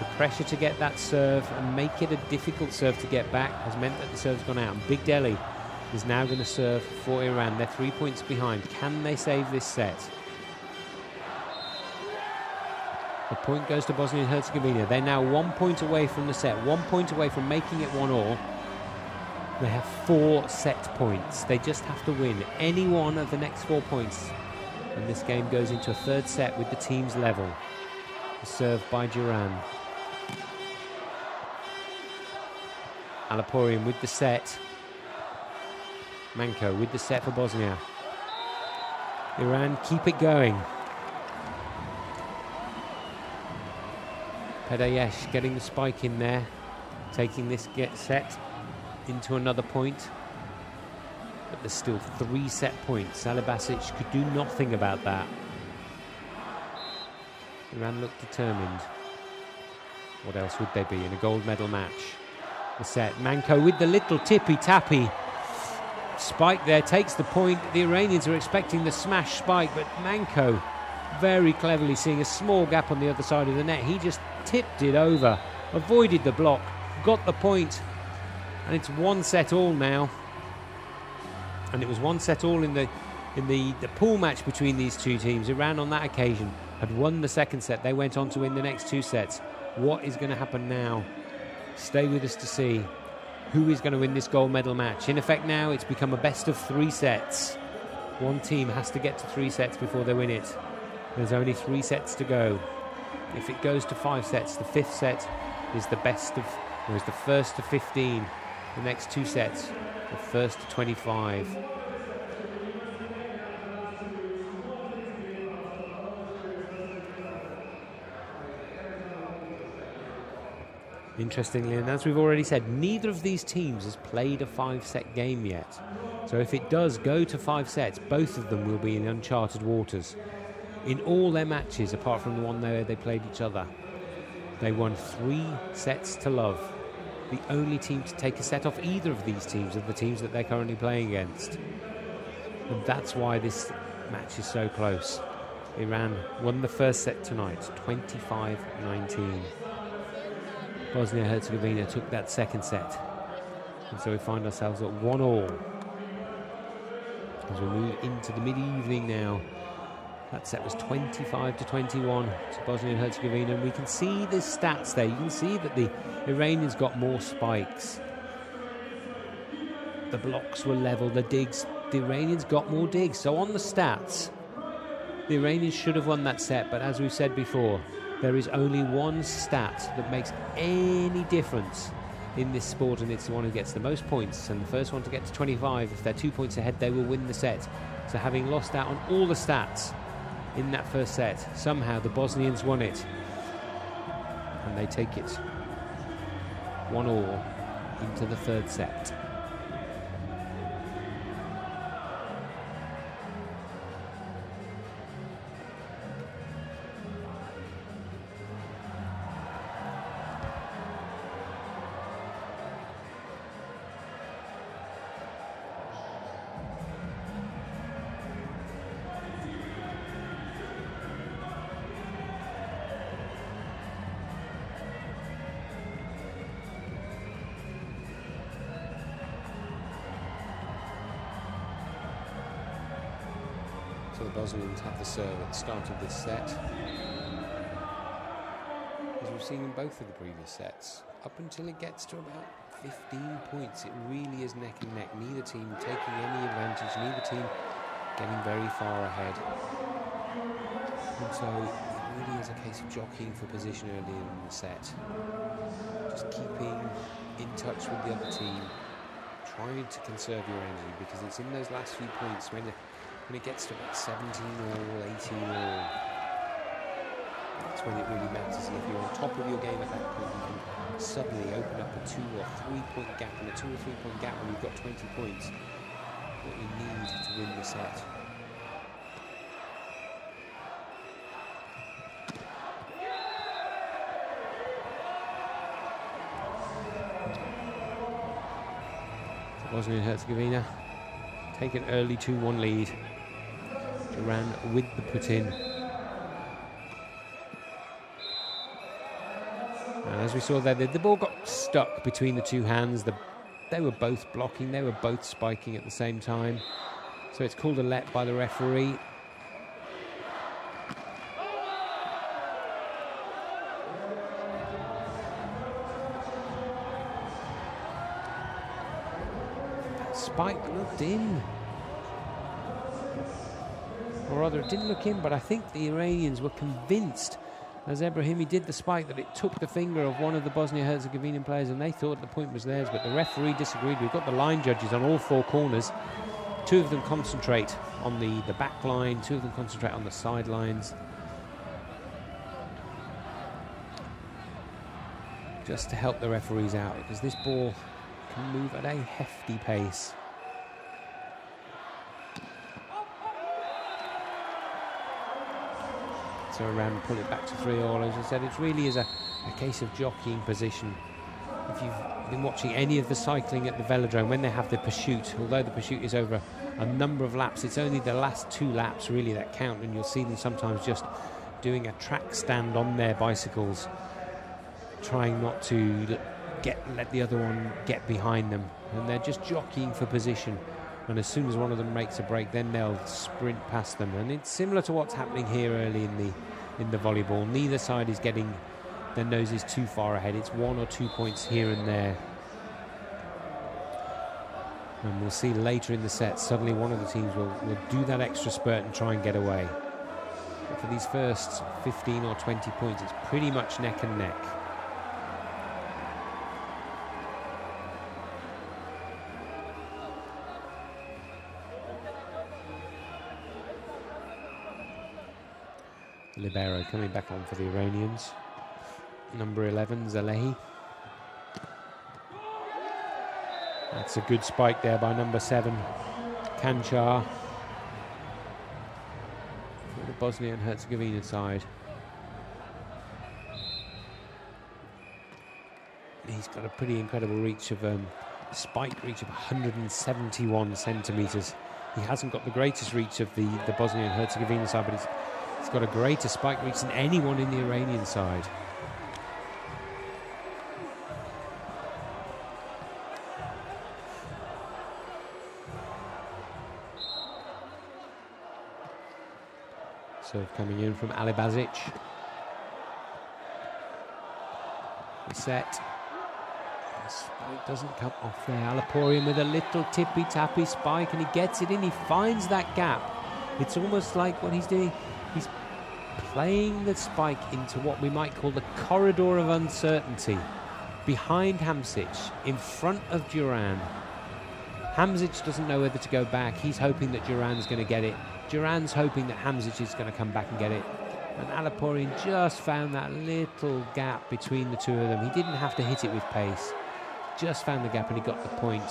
The pressure to get that serve and make it a difficult serve to get back has meant that the serve's gone out. And Big Delhi is now going to serve for Iran. They're 3 points behind. Can they save this set? The point goes to Bosnia and Herzegovina. They're now 1 point away from the set, 1 point away from making it 1-1. They have 4 set points. They just have to win any one of the next 4 points, and this game goes into a third set with the teams level. The serve by Duran. Alaporian with the set. Manko with the set for Bosnia. Iran keep it going. Pedayesh getting the spike in there, taking this set into another point. But there's still 3 set points. Salibasic could do nothing about that. Iran looked determined. What else would they be in a gold medal match? The set. Manko with the little tippy-tappy spike there, takes the point. The Iranians are expecting the smash spike, but Manko very cleverly, seeing a small gap on the other side of the net, he just tipped it over, avoided the block, got the point, and it's 1 set all now. And it was 1 set all in the pool match between these two teams. Iran on that occasion had won the second set. They went on to win the next 2 sets. What is going to happen now? Stay with us to see who is going to win this gold medal match. In effect now, it's become a best of 3 sets. One team has to get to 3 sets before they win it. There's only 3 sets to go. If it goes to 5 sets, the 5th set is the best of, or is the first to 15. The next 2 sets, the first to 25. Interestingly, and as we've already said, neither of these teams has played a 5-set game yet. So if it does go to 5 sets, both of them will be in uncharted waters. In all their matches, apart from the one they played each other, they won 3 sets to love. The only team to take a set off either of these teams are the teams that they're currently playing against. And that's why this match is so close. Iran won the first set tonight, 25-19. Bosnia-Herzegovina took that second set. And so we find ourselves at 1-1. As we move into the mid-evening now. That set was 25-21 to Bosnia and Herzegovina, and we can see the stats there. You can see that the Iranians got more spikes. The blocks were level, the digs. The Iranians got more digs. So on the stats, the Iranians should have won that set, but as we've said before, there is only one stat that makes any difference in this sport, and it's the one who gets the most points, and the first one to get to 25, if they're 2 points ahead, they will win the set. So having lost out on all the stats in that first set, somehow the Bosnians won it. and they take it 1-1 into the third set. So the Bosnians have the serve at the start of this set. As we've seen in both of the previous sets, up until it gets to about 15 points, it really is neck and neck. Neither team taking any advantage, neither team getting very far ahead. And so it really is a case of jockeying for position early in the set. Just keeping in touch with the other team, trying to conserve your energy, because it's in those last few points when it gets to about 17-all, 18-all, that's when it really matters. And if you're on top of your game at that point, you can suddenly open up a 2 or 3 point gap, and a 2 or 3 point gap when you've got 20 points, what you need to win the set. So Bosnia and Herzegovina take an early 2-1 lead. Duran with the put-in. And as we saw there, the ball got stuck between the two hands. They were both blocking, they were both spiking at the same time. So it's called a let by the referee. That spike looked in. Or rather, it didn't look in, but I think the Iranians were convinced, as Ebrahimi did the spike, that it took the finger of one of the Bosnia-Herzegovinian players, and they thought the point was theirs, but the referee disagreed. We've got the line judges on all 4 corners. 2 of them concentrate on the back line, 2 of them concentrate on the sidelines. Just to help the referees out, because this ball can move at a hefty pace. So Iran pull it back to 3-all. As I said, it really is a case of jockeying position. If you've been watching any of the cycling at the velodrome, when they have the pursuit, although the pursuit is over a number of laps, it's only the last 2 laps really that count, and you'll see them sometimes just doing a track stand on their bicycles, trying not to let the other one get behind them, and they're just jockeying for position. And as soon as one of them makes a break, then they'll sprint past them. And it's similar to what's happening here early in the volleyball. Neither side is getting their noses too far ahead. It's 1 or 2 points here and there. And we'll see later in the set, suddenly one of the teams will do that extra spurt and try and get away. But for these first 15 or 20 points, it's pretty much neck and neck. Libero coming back on for the Iranians. Number 11, Zalehi. That's a good spike there by number 7, Kanchar. For the Bosnia and Herzegovina side. He's got a pretty incredible reach of spike reach of 171 centimetres. He hasn't got the greatest reach of the Bosnia and Herzegovina side, but he's got a greater spike reach than anyone in the Iranian side. Serve coming in from Alibazic. Set. The spike doesn't come off there. Alaporian with a little tippy-tappy spike, and he gets it in. He finds that gap. It's almost like what he's doing. He's playing the spike into what we might call the corridor of uncertainty. Behind Hamzic, in front of Duran. Hamzic doesn't know whether to go back. He's hoping that Duran's going to get it. Duran's hoping that Hamzic is going to come back and get it. And Alaporian just found that little gap between the two of them. He didn't have to hit it with pace. Just found the gap and he got the point.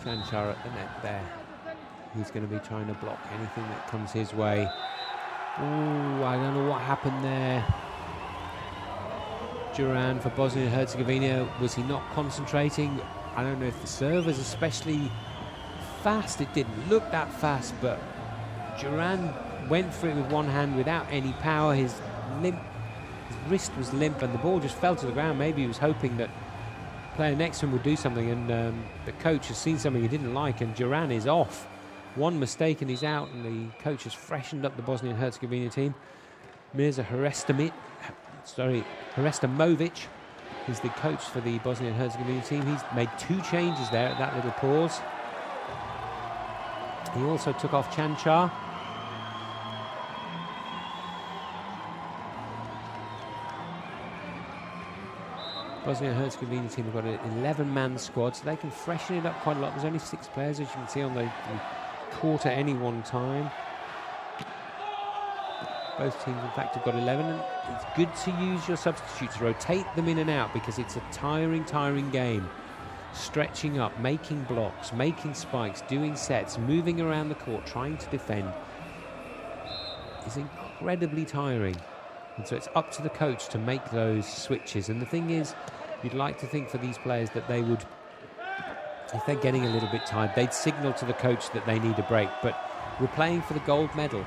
Chanchar at the net there. He's going to be trying to block anything that comes his way. Ooh, I don't know what happened there. Duran for Bosnia and Herzegovina, was he not concentrating? I don't know if the serve was especially fast. It didn't look that fast, but Duran went for it with one hand without any power. His wrist was limp and the ball just fell to the ground. Maybe he was hoping that the player next to him would do something, and the coach has seen something he didn't like, and Duran is off. One mistake and he's out, and the coach has freshened up the Bosnia and Herzegovina team. Mirza Hrestomovic is the coach for the Bosnia and Herzegovina team. He's made 2 changes there at that little pause. He also took off Chanchar. Bosnia and Herzegovina team have got an 11-man squad, so they can freshen it up quite a lot. There's only 6 players, as you can see, on the court at any one time. Both teams, in fact, have got 11, and it's good to use your substitutes, rotate them in and out, because it's a tiring game. Stretching up, making blocks, making spikes, doing sets, moving around the court, trying to defend is incredibly tiring. And so it's up to the coach to make those switches. And the thing is, you'd like to think for these players that they would, if they're getting a little bit tired, they'd signal to the coach that they need a break. But we're playing for the gold medal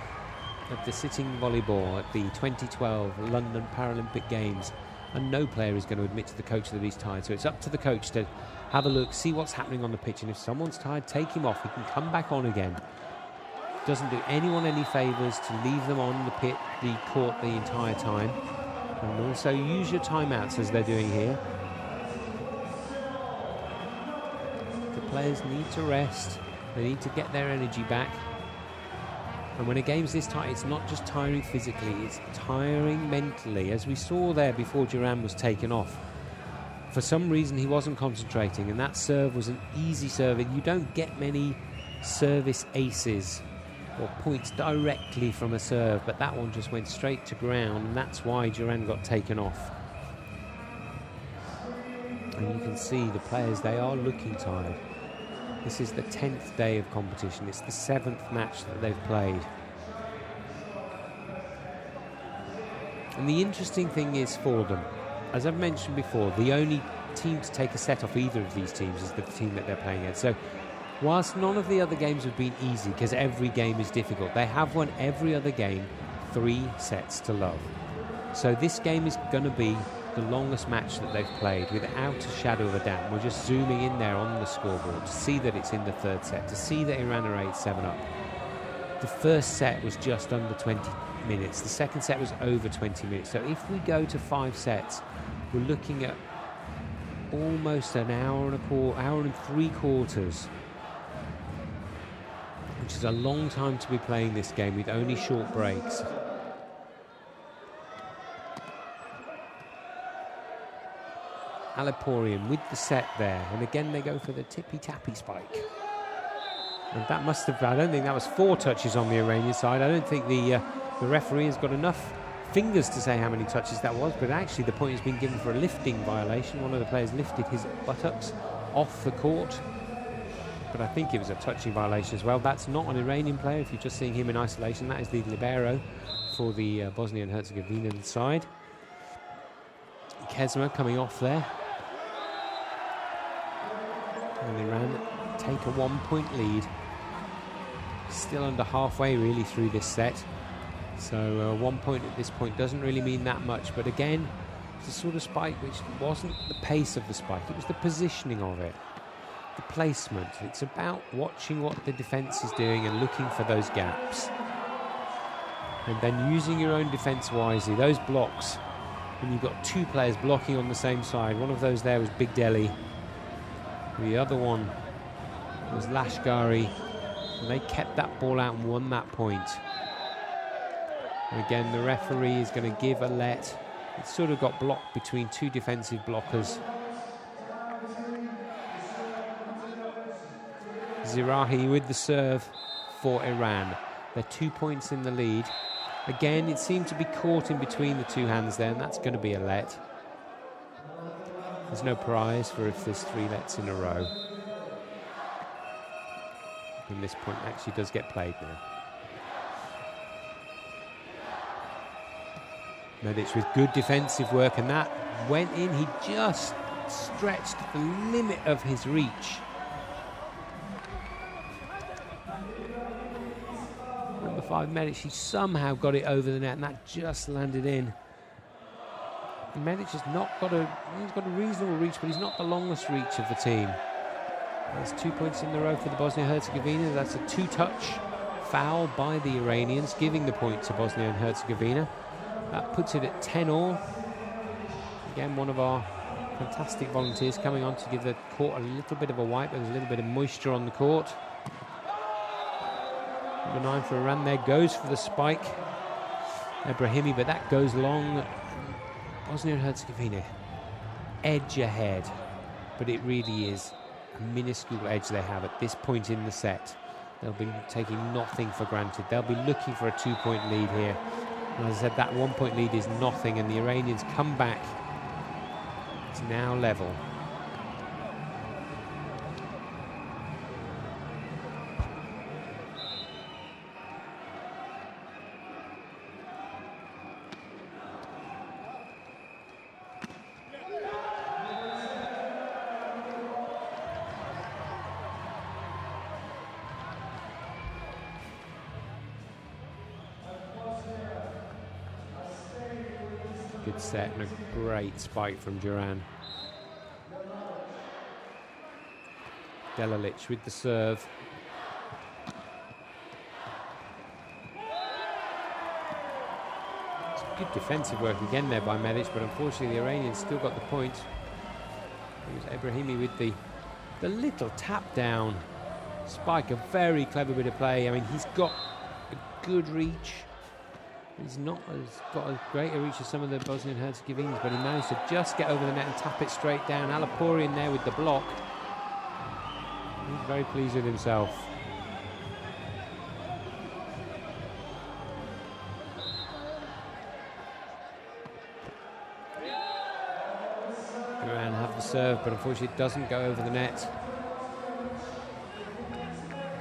of the sitting volleyball at the 2012 London Paralympic Games, and no player is going to admit to the coach that he's tired. So it's up to the coach to have a look, see what's happening on the pitch, and if someone's tired, take him off. He can come back on again. Doesn't do anyone any favours to leave them on the court the entire time. And also use your timeouts as they're doing here. The players need to rest. They need to get their energy back. And when a game's this tight, it's not just tiring physically, it's tiring mentally. As we saw there before Duran was taken off, for some reason he wasn't concentrating, and that serve was an easy serve. You don't get many service aces or points directly from a serve, but that one just went straight to ground, and that's why Duran got taken off. And you can see the players, they are looking tired. This is the 10th day of competition. It's the 7th match that they've played. And the interesting thing is for them, as I've mentioned before, the only team to take a set off either of these teams is the team that they're playing at. So whilst none of the other games have been easy, because every game is difficult, they have won every other game 3 sets to love. So this game is going to be the longest match that they've played, without a shadow of a doubt. We're just zooming in there on the scoreboard to see that it's in the 3rd set, to see that Iran are 8-7 up. The first set was just under 20 minutes. The second set was over 20 minutes. So if we go to 5 sets, we're looking at almost an hour and a quarter, hour and 3/4, which is a long time to be playing this game with only short breaks. Alaporian with the set there, and again they go for the tippy-tappy spike. And that must have, I don't think that was 4 touches on the Iranian side. I don't think the referee has got enough fingers to say how many touches that was, but actually the point has been given for a lifting violation. One of the players lifted his buttocks off the court, but I think it was a touching violation as well. That's not an Iranian player if you're just seeing him in isolation. That is the libero for the Bosnia and Herzegovina side. Kezma coming off there. And Iran take a 1-point lead. Still under halfway really through this set. So 1 point at this point doesn't really mean that much. But again, it's a sort of spike which wasn't the pace of the spike. It was the positioning of it. The placement. It's about watching what the defence is doing and looking for those gaps. And then using your own defence wisely. Those blocks, when you've got 2 players blocking on the same side. One of those there was Big Delhi. The other one was Lashkari, and they kept that ball out and won that point. And again, the referee is going to give a let. It sort of got blocked between 2 defensive blockers. Zirahi with the serve for Iran. They're 2 points in the lead. Again, it seemed to be caught in between the two hands there, and that's going to be a let. There's no prize for if there's 3 lets in a row. And this point actually does get played now. Medic with good defensive work, and that went in. He just stretched the limit of his reach. Number 5, Medic, he somehow got it over the net, and that just landed in. And Medic has not got he's got a reasonable reach, but he's not the longest reach of the team. There's 2 points in a row for the Bosnia-Herzegovina. That's a 2-touch foul by the Iranians, giving the point to Bosnia and Herzegovina. That puts it at 10-all. Again, one of our fantastic volunteers coming on to give the court a little bit of a wipe. There's a little bit of moisture on the court. Number 9 for Iran there, goes for the spike. Ebrahimi, but that goes long. Bosnia and Herzegovina edge ahead, but it really is a minuscule edge they have at this point in the set. They'll be taking nothing for granted. They'll be looking for a 2-point lead here. And as I said, that 1-point lead is nothing, and the Iranians come back. It's now level. Good set and a great spike from Duran. Delalic with the serve. It's good defensive work again there by Medic, but unfortunately the Iranians still got the point. It was Ebrahimi with the little tap down spike, a very clever bit of play. I mean, he's got a good reach. He's not got as great a reach as some of the Bosnian Herzegovians, but he managed to just get over the net and tap it straight down. Alaporian there with the block. He's very pleased with himself. Iran have the serve, but unfortunately it doesn't go over the net.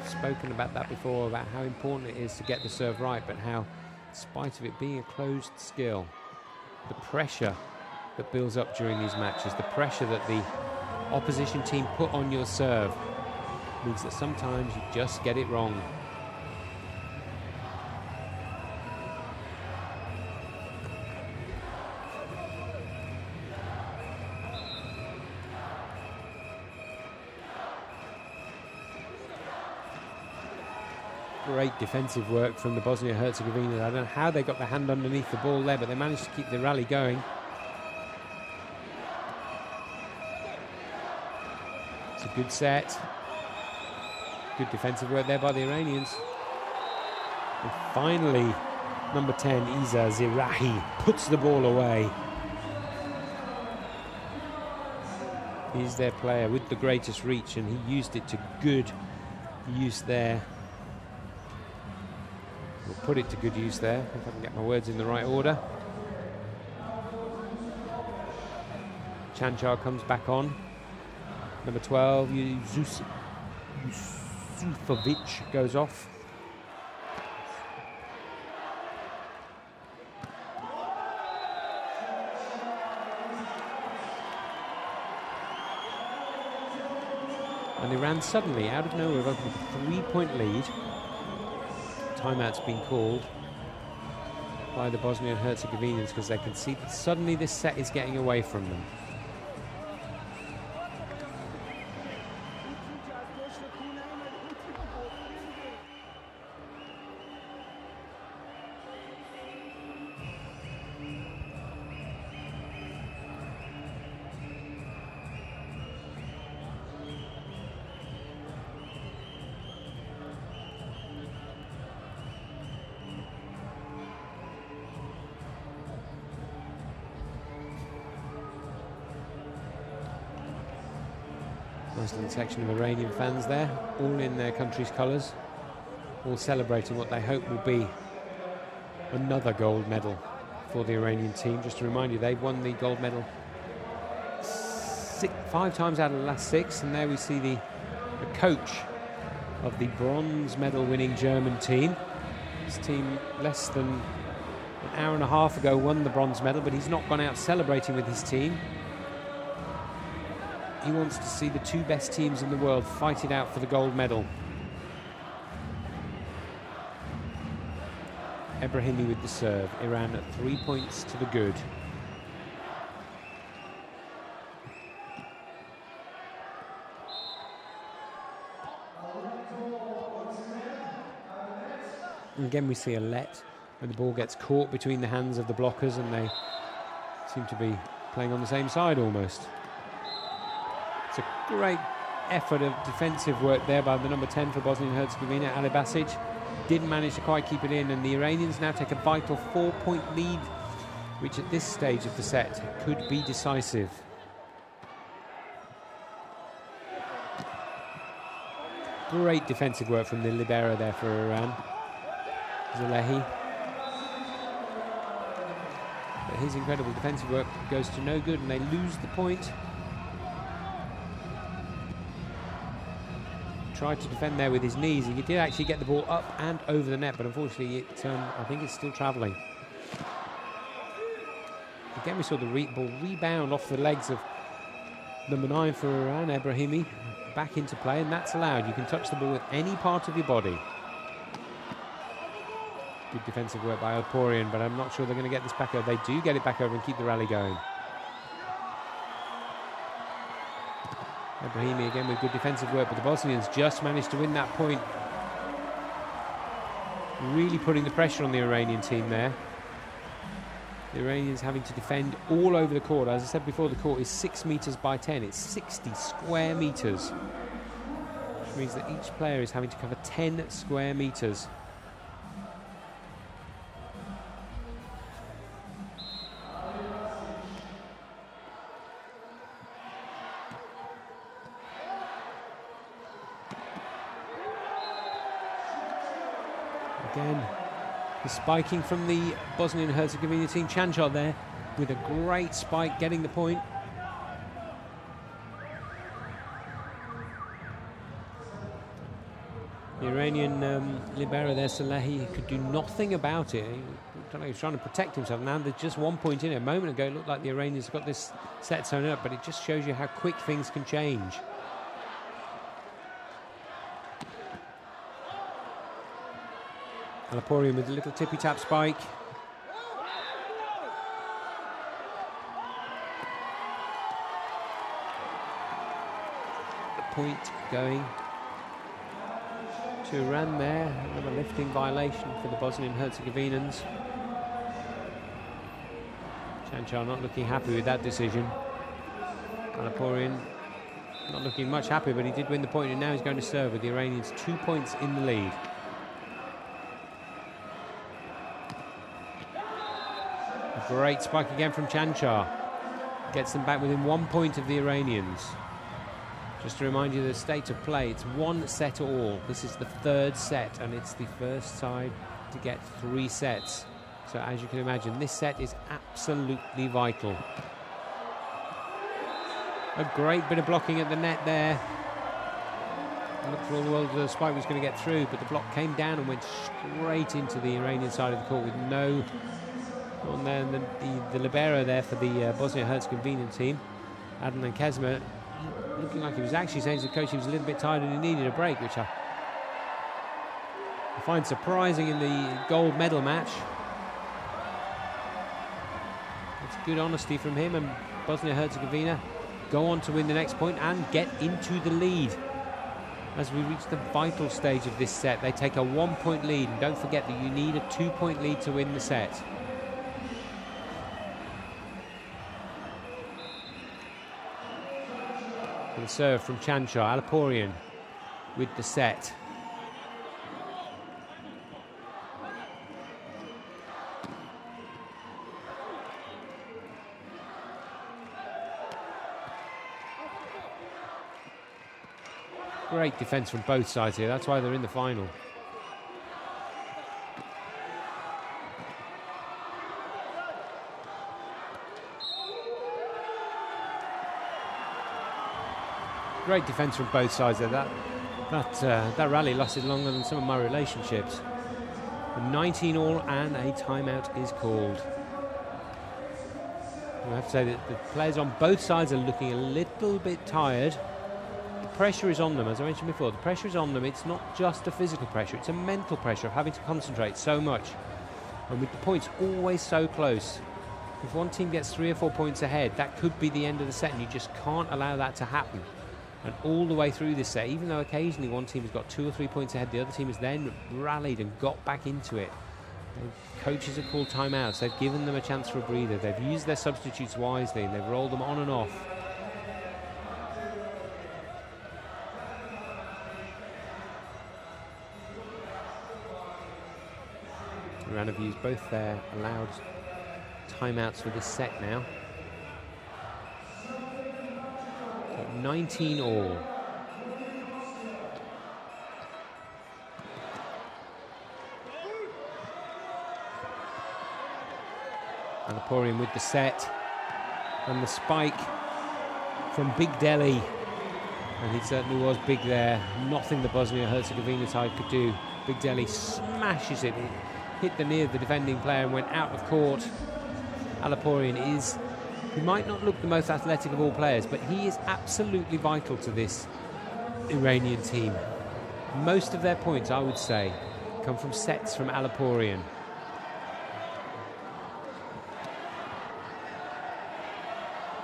I've spoken about that before, about how important it is to get the serve right, but how, in spite of it being a closed skill, the pressure that builds up during these matches, the pressure that the opposition team put on your serve, means that sometimes you just get it wrong. Great defensive work from the Bosnia-Herzegovina. I don't know how they got their hand underneath the ball there, but they managed to keep the rally going. It's a good set. Good defensive work there by the Iranians. And finally, number 10, Iza Zirahi, puts the ball away. He's their player with the greatest reach, and he used it to good use there. We'll put it to good use there, if I can get my words in the right order. Chanchar comes back on. Number 12, Yusufovic goes off. And Iran suddenly, out of nowhere, have opened a 3-point lead. Timeout's been called by the Bosnian Herzegovians because they can see that suddenly this set is getting away from them. Nice little section of Iranian fans there, all in their country's colours, all celebrating what they hope will be another gold medal for the Iranian team. Just to remind you, they've won the gold medal 5 times out of the last 6, and there we see the coach of the bronze medal winning German team. This team less than an hour and a half ago won the bronze medal, but he's not gone out celebrating with his team. He wants to see the 2 best teams in the world fight it out for the gold medal. Ebrahimi with the serve. Iran at 3 points to the good. And again we see a let when the ball gets caught between the hands of the blockers, and they seem to be playing on the same side almost. It's a great effort of defensive work there by the number 10 for Bosnia and Herzegovina, Ali Basic. Didn't manage to quite keep it in, and the Iranians now take a vital 4-point lead, which at this stage of the set could be decisive. Great defensive work from the libero there for Iran, Zalehi. But his incredible defensive work goes to no good, and they lose the point. Tried to defend there with his knees. He did actually get the ball up and over the net, but unfortunately I think it's still travelling. Again we saw the ball rebound off the legs of number 9 for Iran, Ebrahimi, back into play, and that's allowed. You can touch the ball with any part of your body. Good defensive work by Alporian, but I'm not sure they're going to get this back over. They do get it back over and keep the rally going. Ebrahimi again with good defensive work, but the Bosnians just managed to win that point. Really putting the pressure on the Iranian team there. The Iranians having to defend all over the court. As I said before, the court is 6 meters by 10. It's 60 square meters, which means that each player is having to cover 10 square meters. Again, the spiking from the Bosnian and Herzegovina team. Chanchar there with a great spike, getting the point. The Iranian libero there, Salehi, could do nothing about it. He was trying to protect himself. Now there's just 1 point in it. A moment ago it looked like the Iranians got this set sewn up, but it just shows you how quick things can change. Alaporian with a little tippy-tap spike. The point going to Iran there. Another lifting violation for the Bosnian Herzegovinans. Chanchar not looking happy with that decision. Alaporian not looking much happy, but he did win the point, and now he's going to serve with the Iranians 2 points in the lead. Great spike again from Chanchar. Gets them back within 1 point of the Iranians. Just to remind you the state of play, it's 1 set all. This is the 3rd set, and it's the first side to get 3 sets. So as you can imagine, this set is absolutely vital. A great bit of blocking at the net there. I looked for all the world the spike was going to get through, but the block came down and went straight into the Iranian side of the court with no... And then the libero there for the Bosnia-Herzegovina team, Adnan Kezma, looking like he was actually saying to the coach he was a little bit tired and he needed a break, which I find surprising in the gold medal match. It's good honesty from him, and Bosnia-Herzegovina go on to win the next point and get into the lead. As we reach the vital stage of this set, they take a 1 point lead, and don't forget that you need a 2 point lead to win the set. And serve from Chanchar. Alaporian with the set. Great defence from both sides here. That's why they're in the final. Great defence from both sides there. That rally lasted longer than some of my relationships. 19 all and a timeout is called. I have to say that the players on both sides are looking a little bit tired. The pressure is on them, as I mentioned before. The pressure is on them. It's not just a physical pressure, it's a mental pressure of having to concentrate so much. And with the points always so close, if one team gets 3 or 4 points ahead, that could be the end of the set, and you just can't allow that to happen. And all the way through this set, even though occasionally one team has got 2 or 3 points ahead, the other team has then rallied and got back into it. The coaches have called timeouts. They've given them a chance for a breather. They've used their substitutes wisely, and they've rolled them on and off. Iran have used both their allowed timeouts for this set now. 19 all. Alaporian with the set and the spike from Big Delhi, and he certainly was big there. Nothing the Bosnia-Herzegovina side could do. Big Delhi smashes it, hit the knee of the defending player and went out of court. Alaporian is, he might not look the most athletic of all players, but he is absolutely vital to this Iranian team. Most of their points, I would say, come from sets from Alaporian.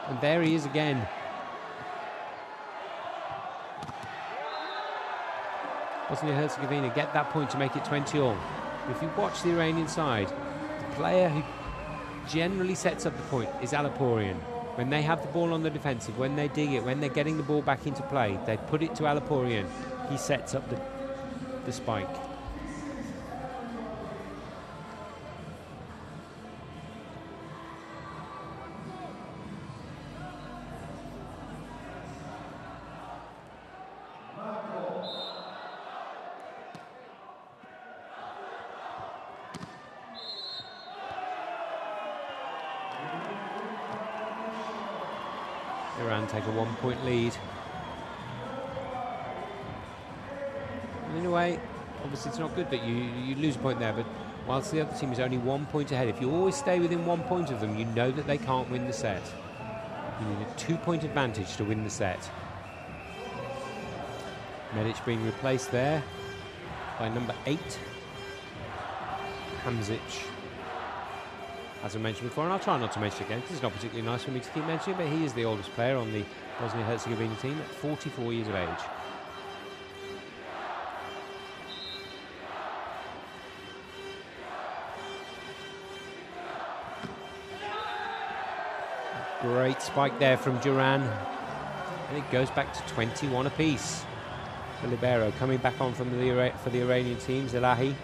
And there he is again. Bosnia-Herzegovina get that point to make it 20 all. If you watch the Iranian side, the player who generally sets up the point is Alaporian. When they have the ball on the defensive, when they dig it, when they're getting the ball back into play, they put it to Alaporian. He sets up the spike. Iran take a 1-point lead. And in a way, obviously it's not good that you lose a point there, but whilst the other team is only 1 point ahead, if you always stay within 1 point of them, you know that they can't win the set. You need a 2-point advantage to win the set. Medic being replaced there by number 8, Hamzic. As I mentioned before, and I'll try not to mention it again because it's not particularly nice for me to keep mentioning, but he is the oldest player on the Bosnia-Herzegovina team at 44 years of age. Great spike there from Duran, and it goes back to 21 apiece. The libero coming back on from for the Iranian team, Zalehi.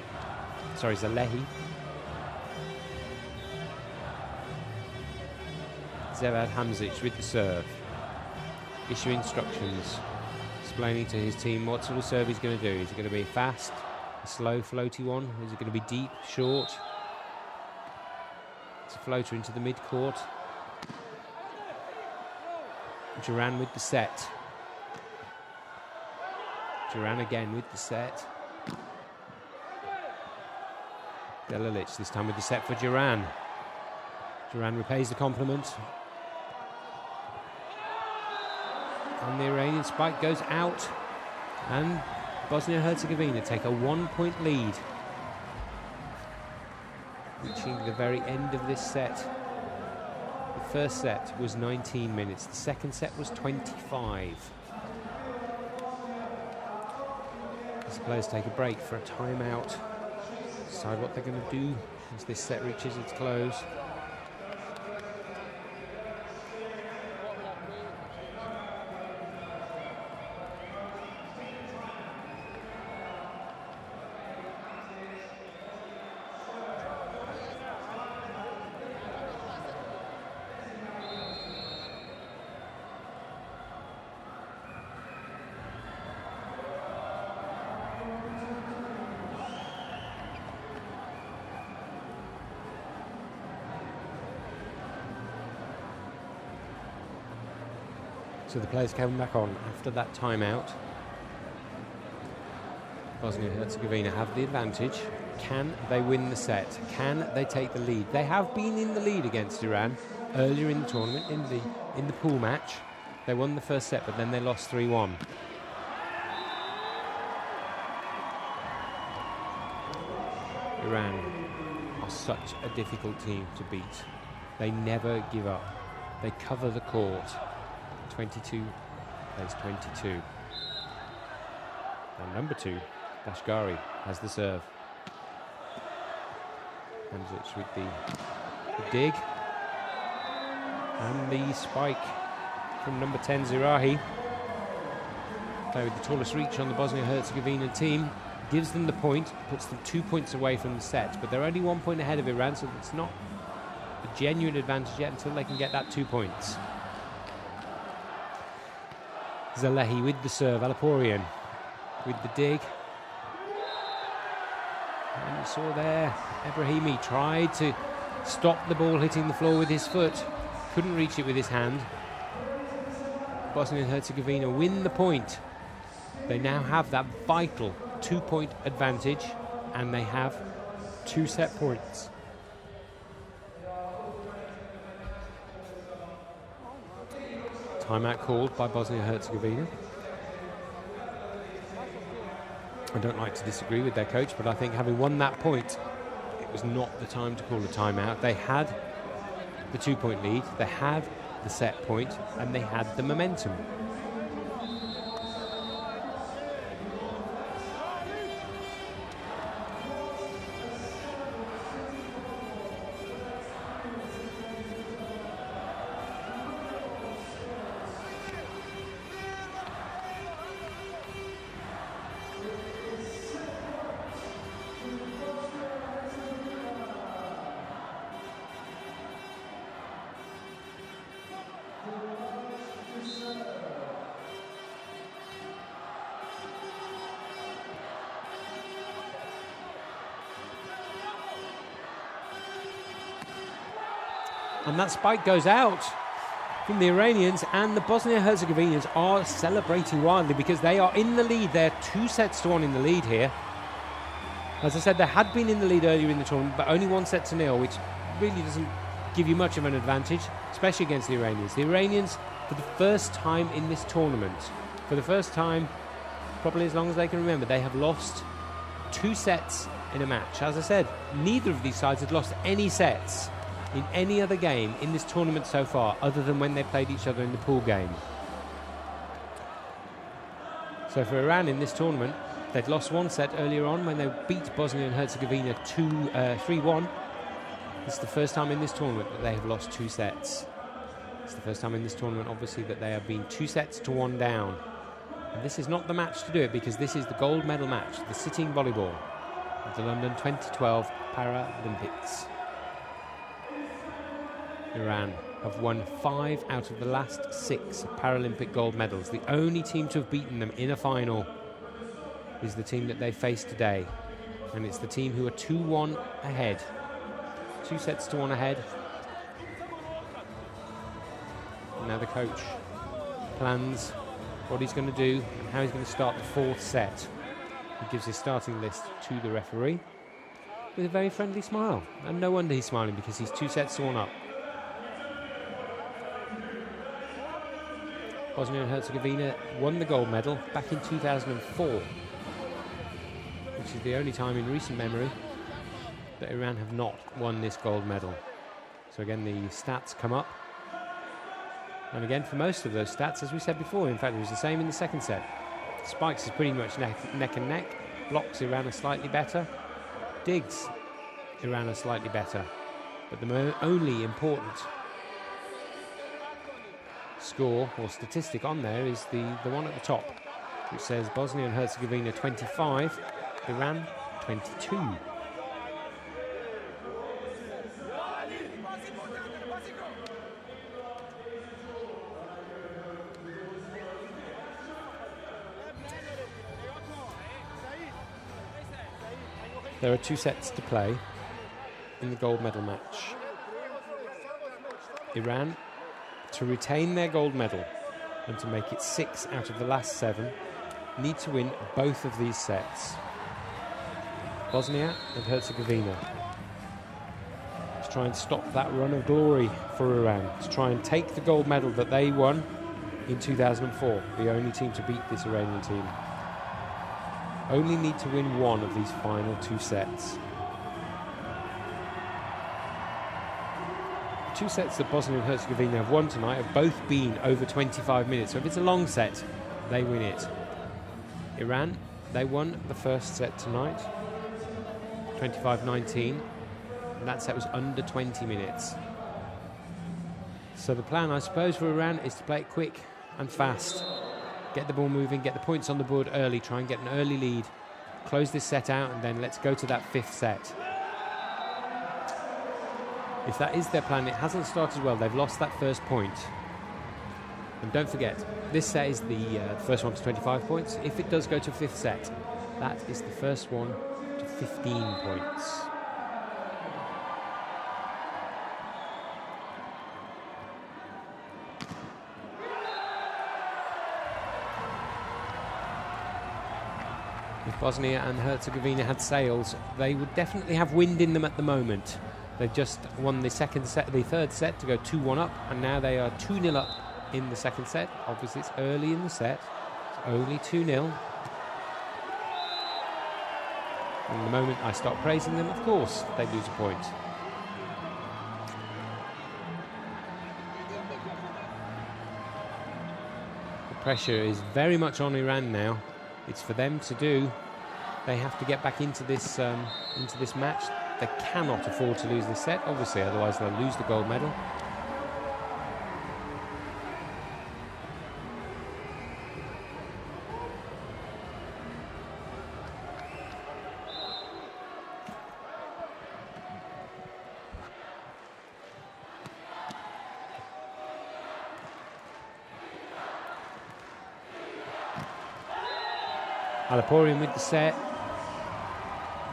Zevad Hamzic with the serve, issuing instructions, explaining to his team what sort of serve he's going to do. Is it going to be fast, a slow, floaty one? Is it going to be deep, short? It's a floater into the mid-court. Duran with the set. Duran again with the set. Delilic this time with the set for Duran. Duran repays the compliment. And the Iranian spike goes out, and Bosnia-Herzegovina take a 1-point lead, reaching the very end of this set. The first set was 19 minutes, the second set was 25. As the players take a break for a timeout, decide what they're going to do as this set reaches its close. So the players came back on after that timeout. Bosnia and Herzegovina have the advantage. Can they win the set? Can they take the lead? They have been in the lead against Iran earlier in the tournament, in the pool match. They won the first set, but then they lost 3-1. Iran are such a difficult team to beat. They never give up. They cover the court. 22 plays 22. And number 2, Dashgari, has the serve. Hamzic with the dig. And the spike from number 10, Zirahi. Player with the tallest reach on the Bosnia-Herzegovina team. Gives them the point, puts them 2 points away from the set. But they're only 1 point ahead of Iran, so it's not a genuine advantage yet until they can get that 2 points. Zalehi with the serve, Alaporian with the dig. And you saw there, Ebrahimi tried to stop the ball hitting the floor with his foot. Couldn't reach it with his hand. Bosnia and Herzegovina win the point. They now have that vital 2 point advantage, and they have 2 set points. Timeout called by Bosnia-Herzegovina. I don't like to disagree with their coach, but I think having won that point, it was not the time to call a timeout. They had the 2 point lead, they had the set point, and they had the momentum. And that spike goes out from the Iranians, and the Bosnia-Herzegovinians are celebrating wildly because they are in the lead. They're 2-1 in the lead here. As I said, they had been in the lead earlier in the tournament, but only 1-0, which really doesn't give you much of an advantage, especially against the Iranians. The Iranians, for the first time in this tournament, for the first time probably as long as they can remember, they have lost 2 sets in a match. As I said, neither of these sides had lost any sets in any other game in this tournament so far, other than when they played each other in the pool game. So for Iran in this tournament, they'd lost 1 set earlier on when they beat Bosnia and Herzegovina 3-1. It's the first time in this tournament that they have lost 2 sets. It's the first time in this tournament, obviously, that they have been 2-1 down. And this is not the match to do it, because this is the gold medal match, the sitting volleyball of the London 2012 Paralympics. Iran have won 5 out of the last 6 Paralympic gold medals. The only team to have beaten them in a final is the team that they face today. And it's the team who are 2-1 ahead. 2-1 ahead. And now the coach plans what he's going to do and how he's going to start the 4th set. He gives his starting list to the referee with a very friendly smile. And no wonder he's smiling, because he's 2-1 up. Bosnia and Herzegovina won the gold medal back in 2004, which is the only time in recent memory that Iran have not won this gold medal. So again, the stats come up. And again, for most of those stats, as we said before, in fact, it was the same in the 2nd set. Spikes is pretty much neck and neck. Blocks, Iran are slightly better. Digs, Iran are slightly better. But the only important score or statistic on there is the one at the top, which says Bosnia and Herzegovina 25, Iran 22. There are 2 sets to play in the gold medal match. Iran, to retain their gold medal, and to make it 6 out of the last 7, need to win both of these sets. Bosnia and Herzegovina. To try and stop that run of glory for Iran. To try and take the gold medal that they won in 2004. The only team to beat this Iranian team. Only need to win one of these final 2 sets. The 2 sets that Bosnia and Herzegovina have won tonight have both been over 25 minutes. So if it's a long set, they win it. Iran, they won the first set tonight, 25-19. And that set was under 20 minutes. So the plan, I suppose, for Iran is to play it quick and fast. Get the ball moving, get the points on the board early, try and get an early lead. Close this set out, and then let's go to that 5th set. If that is their plan, it hasn't started well. They've lost that first point. And don't forget, this set is the first one to 25 points. If it does go to 5th set, that is the first one to 15 points. If Bosnia and Herzegovina had sails, they would definitely have wind in them at the moment. They've just won the third set to go 2-1 up, and now they are 2-0 up in the second set. Obviously, it's early in the set. It's only 2-0. And the moment I start praising them, of course, they lose a point. The pressure is very much on Iran now. It's for them to do. They have to get back into this match. They cannot afford to lose this set, obviously, otherwise they'll lose the gold medal. Alaporian with the set.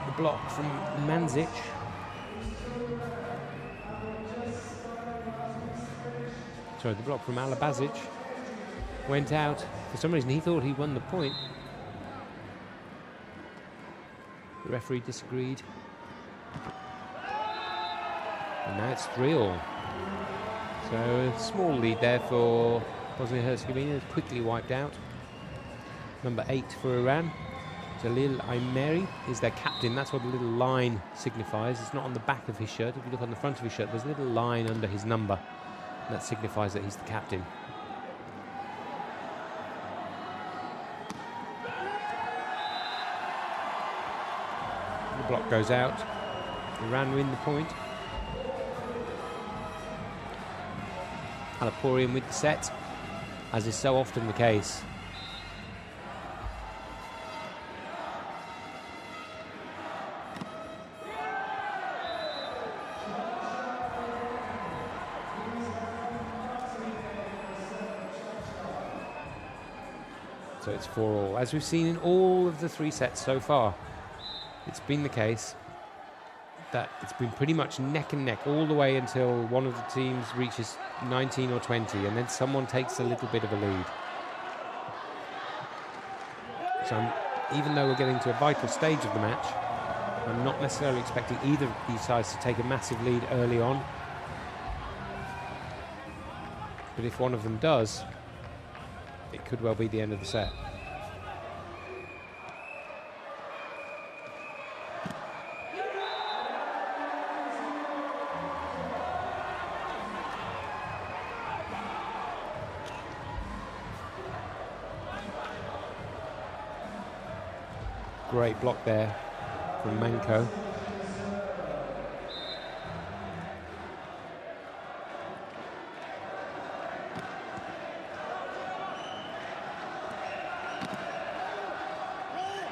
The block from Manzic. Sorry, the block from Alabazic went out. For some reason, he thought he won the point. The referee disagreed. And now it's 3-all. So a small lead there for Bosnia-Herzegovina. It's quickly wiped out. Number 8 for Iran, Jalil Aymeri, is their captain. That's what the little line signifies. It's not on the back of his shirt. If you look on the front of his shirt, there's a little line under his number. And that signifies that he's the captain. The block goes out. Iran win the point. Alaporian with the set, as is so often the case. So it's 4-all. As we've seen in all of the 3 sets so far, it's been the case that it's been pretty much neck and neck all the way until one of the teams reaches 19 or 20, and then someone takes a little bit of a lead. So even though we're getting to a vital stage of the match, I'm not necessarily expecting either of these sides to take a massive lead early on. But if one of them does, it could well be the end of the set. Great block there from Manko.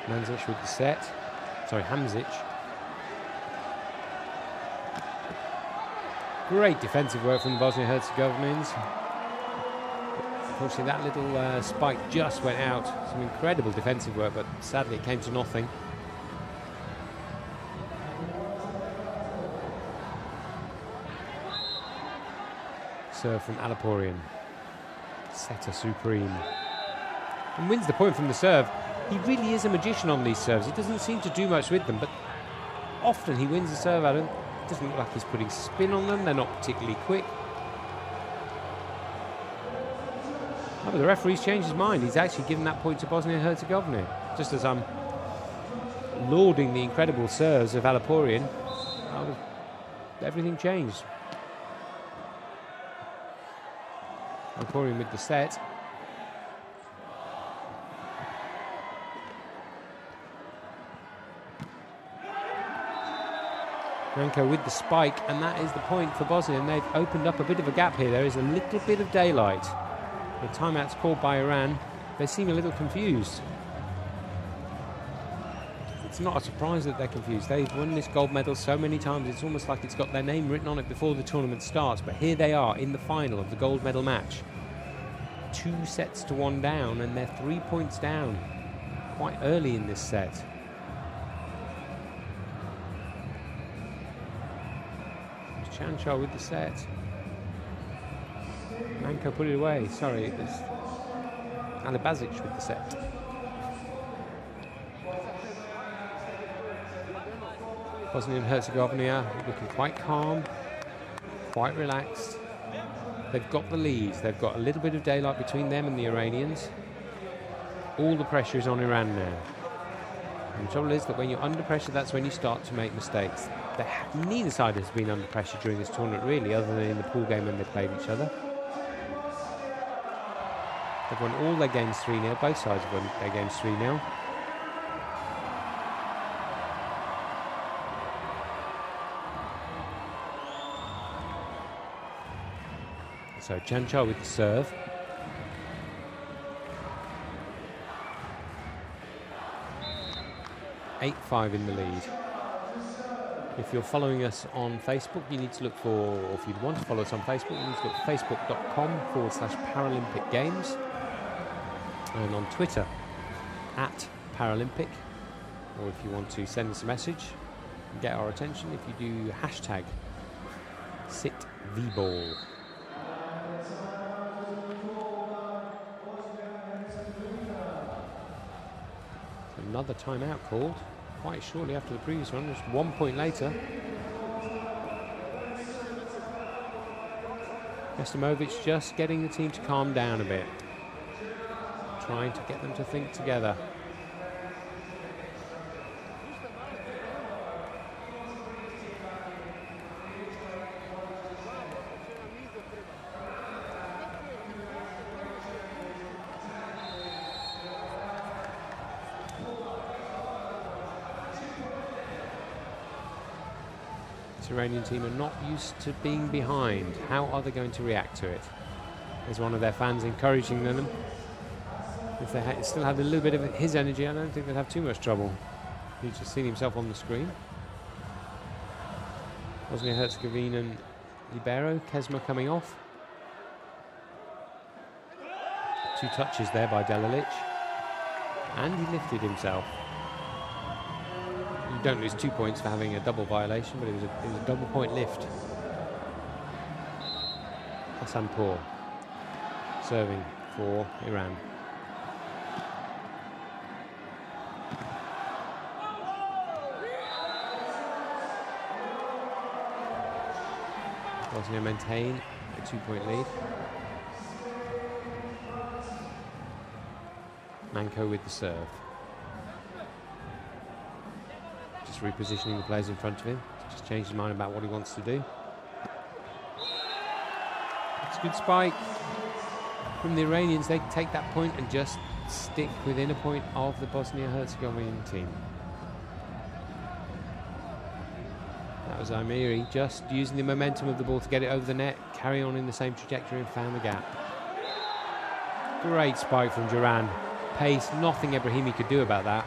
Manzic with the set. Sorry, Hamzic. Great defensive work from the Bosnia-Herzegovins. Unfortunately, that little spike just went out. Some incredible defensive work, but sadly it came to nothing. Serve from Alaporian. Setter supreme. And wins the point from the serve. He really is a magician on these serves. He doesn't seem to do much with them, but often he wins the serve out of them. It doesn't look like he's putting spin on them. They're not particularly quick. Oh, but the referee's changed his mind. He's actually given that point to Bosnia and Herzegovina. Just as I'm lauding the incredible serves of Alaporian, everything changed. Alaporian with the set. Manko with the spike, and that is the point for Bosnia, and they've opened up a bit of a gap here. There is a little bit of daylight. The timeout's called by Iran. They seem a little confused. It's not a surprise that they're confused. They've won this gold medal so many times, it's almost like it's got their name written on it before the tournament starts. But here they are in the final of the gold medal match. 2-1 down, and they're 3 points down quite early in this set. Chanchar with the set. Manko put it away. Sorry, it was Alibazic with the set. Bosnia and Herzegovina looking quite calm, quite relaxed. They've got the lead. They've got a little bit of daylight between them and the Iranians. All the pressure is on Iran now. And the trouble is that when you're under pressure, that's when you start to make mistakes. Neither side has been under pressure during this tournament, really, other than in the pool game when they played each other. They've won all their games 3-0. Both sides have won their games 3-0. So Chanchar with the serve. (8-5) in the lead. If you're following us on Facebook, you need to look for, or if you want to follow us on Facebook, you need to look for facebook.com/Paralympic Games. And on Twitter, @Paralympic. Or if you want to send us a message and get our attention, if you do hashtag #SitVBall. Another timeout called quite shortly after the previous one, just 1 point later. Kestimovic just getting the team to calm down a bit, trying to get them to think together. The Iranian team are not used to being behind. How are they going to react to it? There's one of their fans encouraging them. If they still had a little bit of his energy, I don't think they'd have too much trouble. He's just seen himself on the screen. Bosnia-Herzegovina and libero, Kesma coming off. 2 touches there by Delalic. And he lifted himself. You don't lose 2 points for having a double violation, but it was a double point lift. Hassanpour serving for Iran. Bosnia maintain a 2-point lead. Manko with the serve. Just repositioning the players in front of him. Just changed his mind about what he wants to do. It's a good spike from the Iranians. They take that point and just stick within a point of the Bosnia-Herzegovina team. That was Amiri just using the momentum of the ball to get it over the net, carry on in the same trajectory and found the gap. Great spike from Duran. Pace, nothing Ebrahimi could do about that.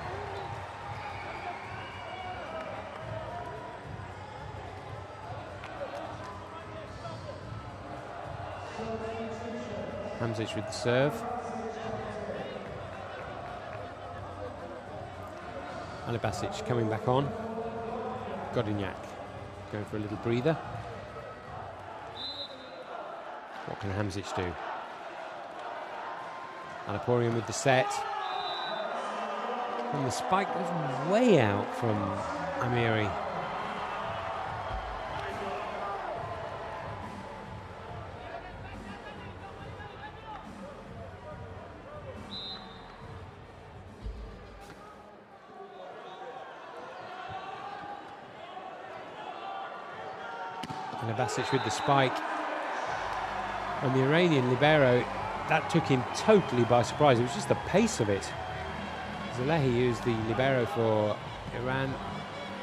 Hamzic with the serve. Alibasic coming back on. Godinyak going for a little breather. What can Hamzic do? Anaporian with the set. And the spike was way out from Amiri. And Abasic with the spike. And the Iranian libero, that took him totally by surprise. It was just the pace of it. Zalehi, who's the libero for Iran,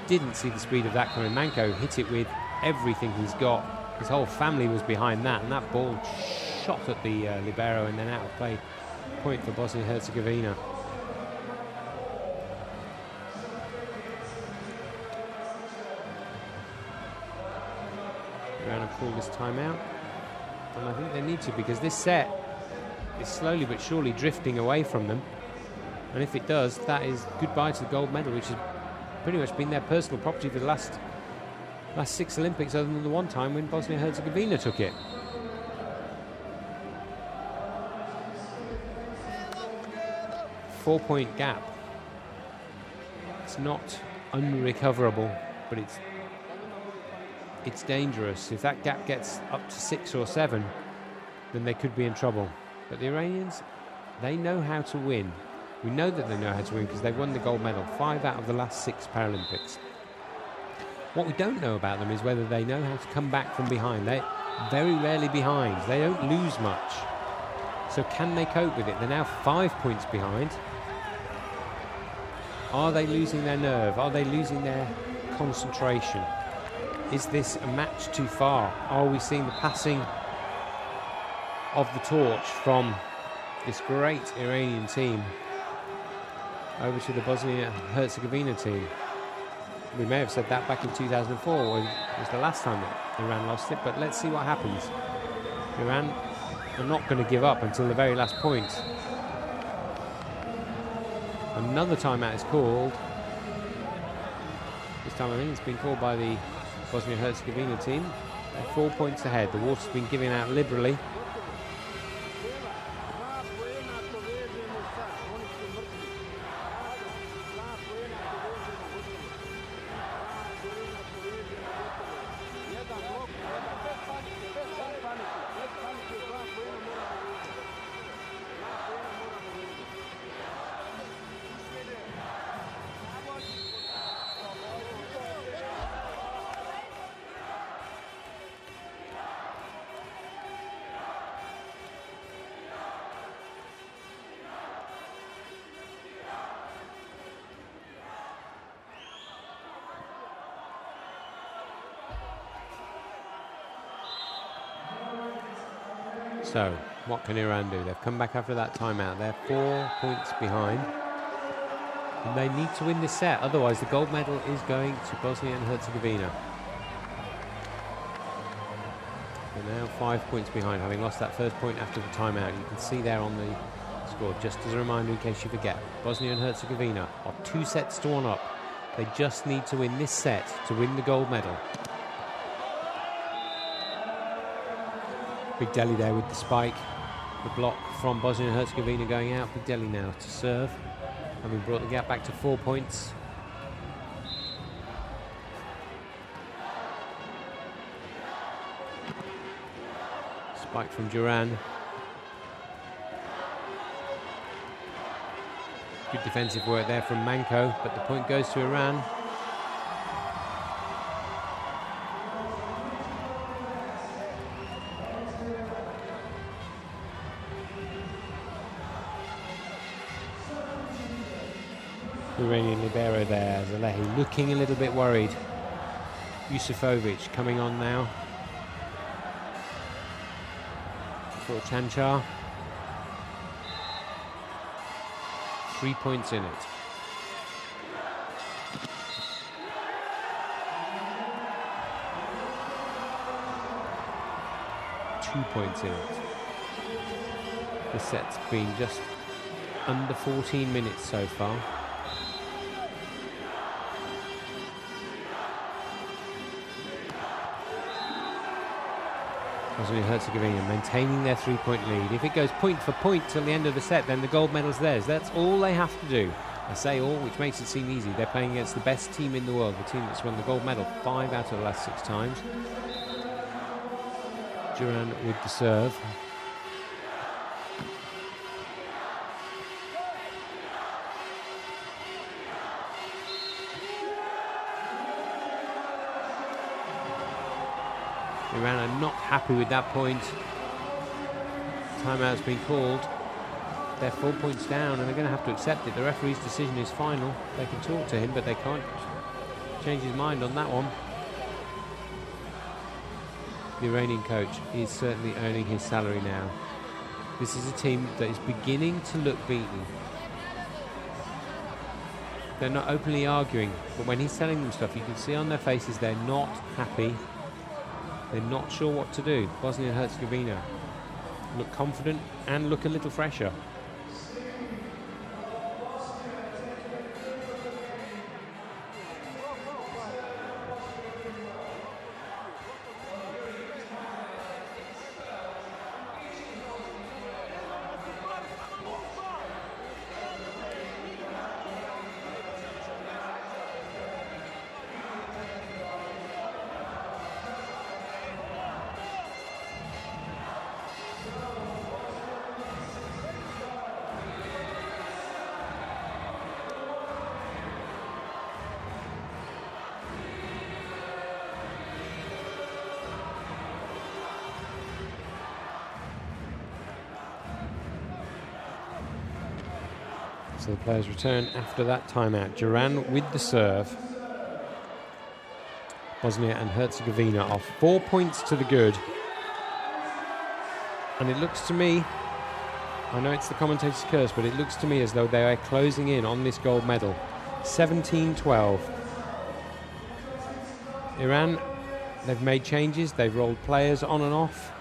didn't see the speed of that coming. Manko hit it with everything he's got. His whole family was behind that, and that ball shot at the libero and then out of play. Point for Bosnia-Herzegovina. Iran have called this timeout, and I think they need to, because this set is slowly but surely drifting away from them. And if it does, that is goodbye to the gold medal, which has pretty much been their personal property for the last 6 Olympics, other than the one time when Bosnia-Herzegovina took it. Four-point gap. It's not unrecoverable, but it's dangerous. If that gap gets up to 6 or 7, then they could be in trouble. But the Iranians, they know how to win. We know that they know how to win because they've won the gold medal 5 out of the last 6 Paralympics. What we don't know about them is whether they know how to come back from behind. They're very rarely behind. They don't lose much. So can they cope with it? They're now 5 points behind. Are they losing their nerve? Are they losing their concentration? Is this a match too far? Are we seeing the passing of the torch from this great Iranian team over to the Bosnia-Herzegovina team? We may have said that back in 2004, when it was the last time that Iran lost it, but let's see what happens. Iran are not going to give up until the very last point. Another timeout is called. This time I think it's been called by the Bosnia-Herzegovina team. They're 4 points ahead. The water's been given out liberally. So, what can Iran do? They've come back after that timeout. They're 4 points behind. And they need to win this set, otherwise the gold medal is going to Bosnia and Herzegovina. They're now 5 points behind, having lost that first point after the timeout. You can see there on the score, just as a reminder in case you forget, Bosnia and Herzegovina are 2 sets to 1 up. They just need to win this set to win the gold medal. Big Deli there with the spike. The block from Bosnia and Herzegovina going out. Big Deli now to serve, having brought the gap back to 4 points. Spike from Duran. Good defensive work there from Manko, but the point goes to Iran. Iranian libero there, Zalehi looking a little bit worried. Yusufovic coming on now for Chanchar. 3 points in it. Two points in it. The set's been just under 14 minutes so far. Bosnia and Herzegovina maintaining their 3-point lead. If it goes point for point till the end of the set, then the gold medal's theirs. That's all they have to do. I say all, which makes it seem easy. They're playing against the best team in the world, the team that's won the gold medal 5 out of the last 6 times. Duran with the serve. Iran are not happy with that point. Timeout's been called. They're 4 points down and they're going to have to accept it. The referee's decision is final. They can talk to him, but they can't change his mind on that one. The Iranian coach is certainly earning his salary now. This is a team that is beginning to look beaten. They're not openly arguing, but when he's telling them stuff, you can see on their faces they're not happy. They're not sure what to do. Bosnia and Herzegovina look confident and look a little fresher. So the players return after that timeout. Duran with the serve. Bosnia and Herzegovina are 4 points to the good. And it looks to me, I know it's the commentator's curse, but it looks to me as though they are closing in on this gold medal. 17-12. Iran, they've made changes, they've rolled players on and off.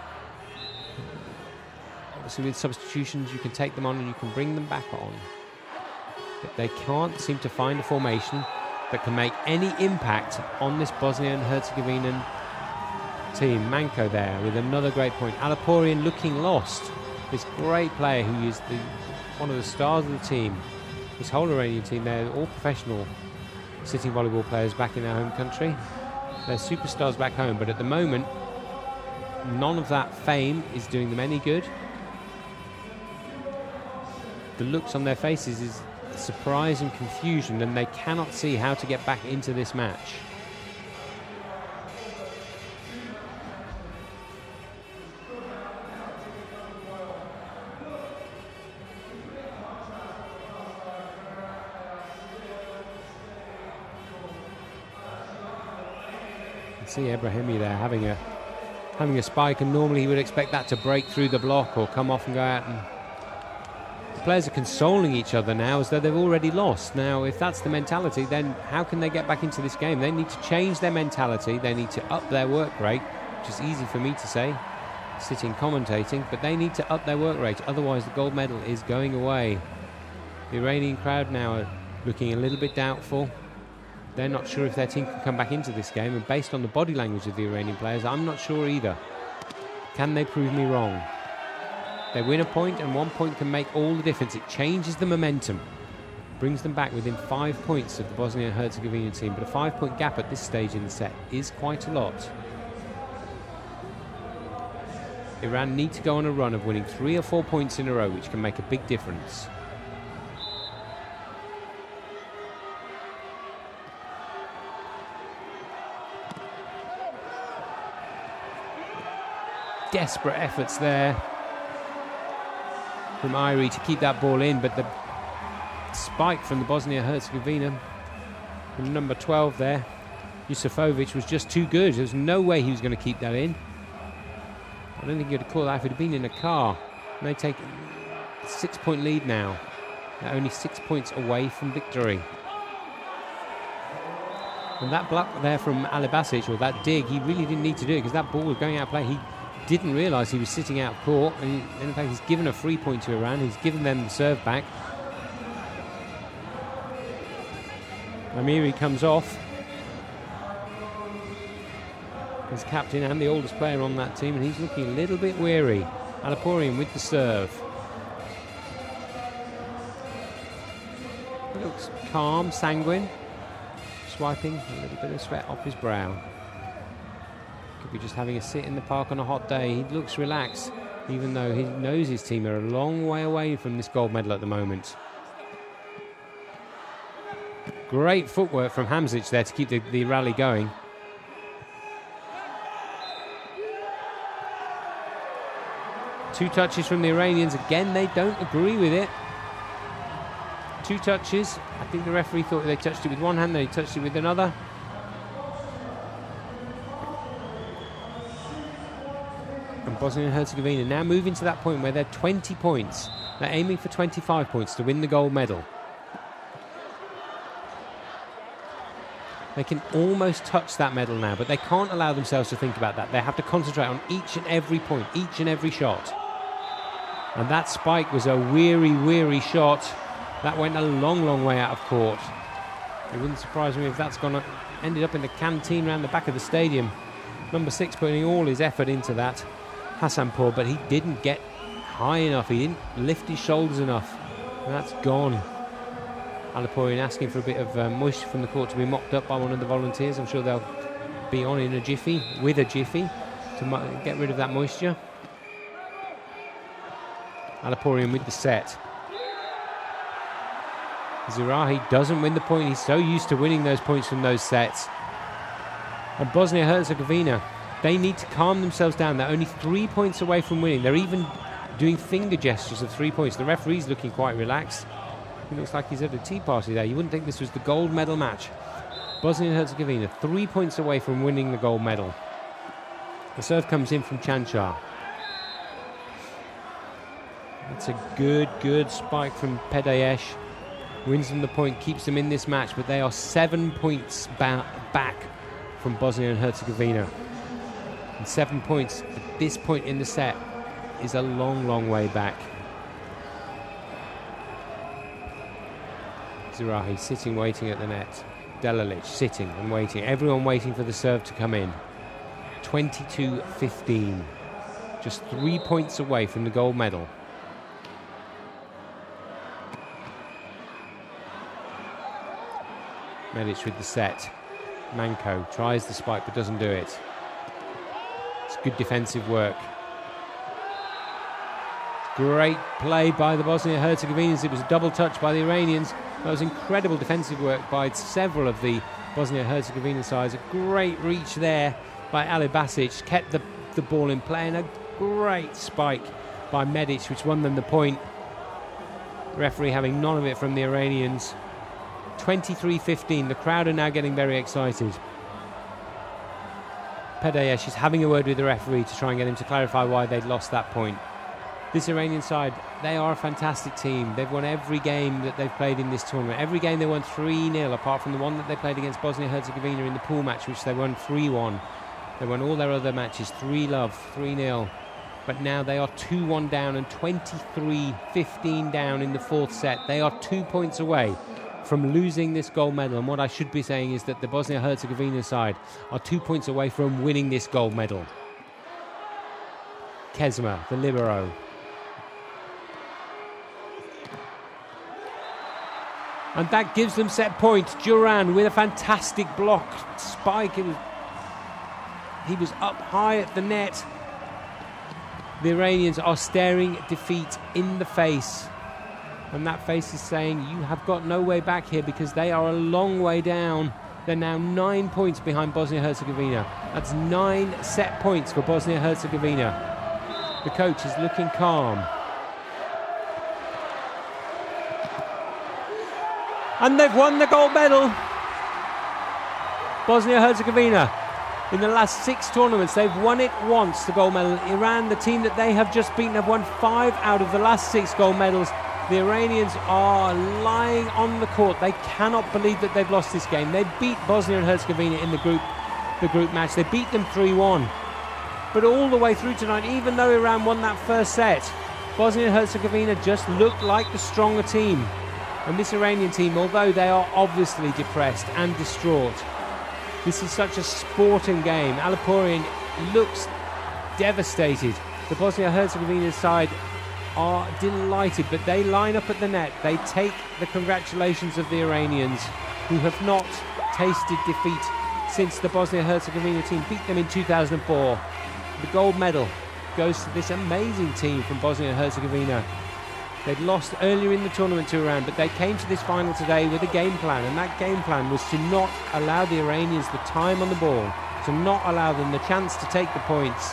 Obviously with substitutions you can take them on and you can bring them back on. But they can't seem to find a formation that can make any impact on this Bosnia and Herzegovina team. Manko there with another great point. Alaporian looking lost. This great player who is one of the stars of the team. This whole Iranian team, they're all professional sitting volleyball players back in their home country. They're superstars back home, but at the moment, none of that fame is doing them any good. The looks on their faces is surprise and confusion, and they cannot see how to get back into this match. You can see Ebrahimi there having a spike, and normally he would expect that to break through the block or come off and go out, and players are consoling each other now as though they've already lost. Now, if that's the mentality, then how can they get back into this game? They need to change their mentality. They need to up their work rate, which is easy for me to say, sitting commentating, but they need to up their work rate. Otherwise, the gold medal is going away. The Iranian crowd now are looking a little bit doubtful. They're not sure if their team can come back into this game, and based on the body language of the Iranian players, I'm not sure either. Can they prove me wrong? They win a point, and 1 point can make all the difference. It changes the momentum, brings them back within 5 points of the Bosnia and Herzegovina team. But a 5-point gap at this stage in the set is quite a lot. Iran need to go on a run of winning 3 or 4 points in a row, which can make a big difference. Desperate efforts there from Irie to keep that ball in, but the spike from the Bosnia-Herzegovina from number 12 there, Yusufovic, was just too good. There's no way he was going to keep that in. I don't think he would have caught that if it had been in a car. And they take a 6-point lead now. They're only 6 points away from victory. And that block there from Alibasic, or that dig, he really didn't need to do it because that ball was going out of play. He didn't realise he was sitting out of court, and in fact he's given a free point to Iran. He's given them the serve back. Amiri comes off. He's captain and the oldest player on that team, and he's looking a little bit weary. Aliporian with the serve. He looks calm, sanguine, swiping a little bit of sweat off his brow. Could be just having a sit in the park on a hot day. He looks relaxed, even though he knows his team are a long way away from this gold medal at the moment. Great footwork from Hamzic there to keep the rally going. Two touches from the Iranians. Again, they don't agree with it. Two touches. I think the referee thought they touched it with one hand, then he touched it with another. And Bosnia and Herzegovina now moving to that point where they're 20 points. They're aiming for 25 points to win the gold medal. They can almost touch that medal now, but they can't allow themselves to think about that. They have to concentrate on each and every point, each and every shot. And that spike was a weary shot. That went a long way out of court. It wouldn't surprise me if that's ended up in the canteen around the back of the stadium. Number 6 putting all his effort into that, Hasanpour, but he didn't get high enough. He didn't lift his shoulders enough. And that's gone. Aliporian asking for a bit of moisture from the court to be mopped up by one of the volunteers. I'm sure they'll be on in a jiffy, to get rid of that moisture. Aliporian with the set. Zurahi doesn't win the point. He's so used to winning those points from those sets. And Bosnia-Herzegovina, they need to calm themselves down. They're only 3 points away from winning. They're even doing finger gestures of 3 points. The referee's looking quite relaxed. He looks like he's at a tea party there. You wouldn't think this was the gold medal match. Bosnia-Herzegovina 3 points away from winning the gold medal. The serve comes in from Chanchar. That's a good spike from Pedayesh. Wins them the point, keeps them in this match, but they are 7 points back from Bosnia and Herzegovina. And 7 points at this point in the set is a long way back. Zurahi sitting, waiting at the net. Delalic sitting and waiting. Everyone waiting for the serve to come in. 22-15. Just 3 points away from the gold medal. Medic with the set. Manko tries the spike but doesn't do it. It's good defensive work. Great play by the Bosnia-Herzegovinans. It was a double touch by the Iranians. That was incredible defensive work by several of the Bosnia-Herzegovina sides. A great reach there by Ali Basic. Kept the ball in play, and a great spike by Medic, which won them the point. The referee having none of it from the Iranians. 23-15. The crowd are now getting very excited. Pedayesh is having a word with the referee to try and get him to clarify why they'd lost that point. This Iranian side, they are a fantastic team. They've won every game that they've played in this tournament. Every game they won 3-0, apart from the one that they played against Bosnia-Herzegovina in the pool match, which they won 3-1. They won all their other matches 3-0, 3-0. But now they are 2-1 down and 23-15 down in the fourth set. They are 2 points away from losing this gold medal. And what I should be saying is that the Bosnia-Herzegovina side are 2 points away from winning this gold medal. Kezma, the libero. And that gives them set point. Duran with a fantastic block spike. He was up high at the net. The Iranians are staring defeat in the face. And that face is saying, you have got no way back here, because they are a long way down. They're now 9 points behind Bosnia-Herzegovina. That's 9 set points for Bosnia-Herzegovina. The coach is looking calm. And they've won the gold medal. Bosnia-Herzegovina, in the last 6 tournaments, they've won it once, the gold medal. Iran, the team that they have just beaten, have won 5 out of the last 6 gold medals. The Iranians are lying on the court. They cannot believe that they've lost this game. They beat Bosnia and Herzegovina in the group match. They beat them 3-1. But all the way through tonight, even though Iran won that first set, Bosnia and Herzegovina just looked like the stronger team. And this Iranian team, although they are obviously depressed and distraught, This is such a sporting game. Aliporian looks devastated. The Bosnia-Herzegovina side are delighted, but they line up at the net. They take the congratulations of the Iranians, who have not tasted defeat since the Bosnia-Herzegovina team beat them in 2004. The gold medal goes to this amazing team from Bosnia-Herzegovina. They'd lost earlier in the tournament to Iran, but they came to this final today with a game plan, and that game plan was to not allow the Iranians the time on the ball, to not allow them the chance to take the points,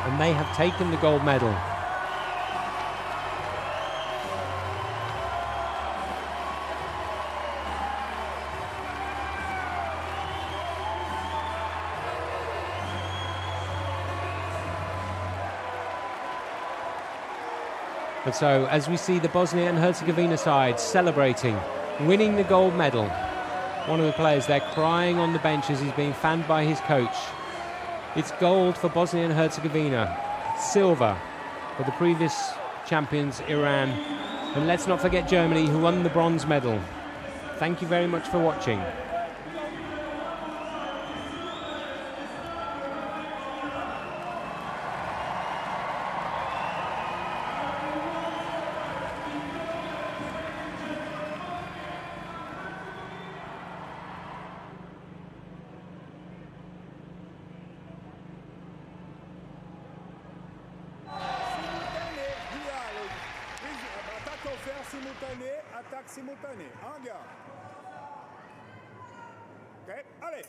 and they have taken the gold medal. And so, as we see the Bosnia and Herzegovina side celebrating, winning the gold medal, one of the players there crying on the bench as he's being fanned by his coach. It's gold for Bosnia and Herzegovina, silver for the previous champions, Iran. And let's not forget Germany, who won the bronze medal. Thank you very much for watching. Attaque simultanée. En garde. Okay, allez.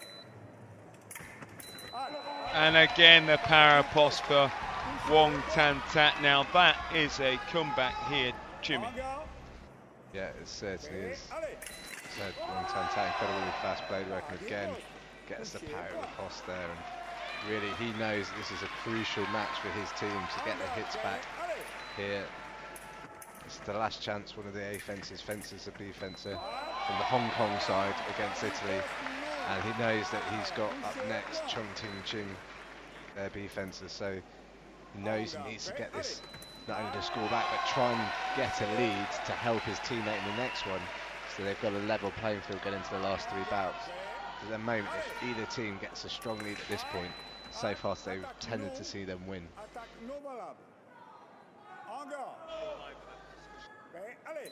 And again the para post for Wong Tan Tat. Now that is a comeback here, Jimmy. Yeah, it certainly is. Said Wong Tan Tat, incredibly fast blade working again. Gets the power of the post there, and really he knows this is a crucial match for his team to get the hits back here. It's the last chance one of the A fences fences the B fencer from the Hong Kong side against Italy, and he knows that he's got up next Chung Ting Ching, their B fencer, so he knows he needs to get this, not only to score back but try and get a lead to help his teammate in the next one, so they've got a level playing field going into the last three bouts. At the moment, if either team gets a strong lead at this point, so far they've tended to see them win. Okay, allez.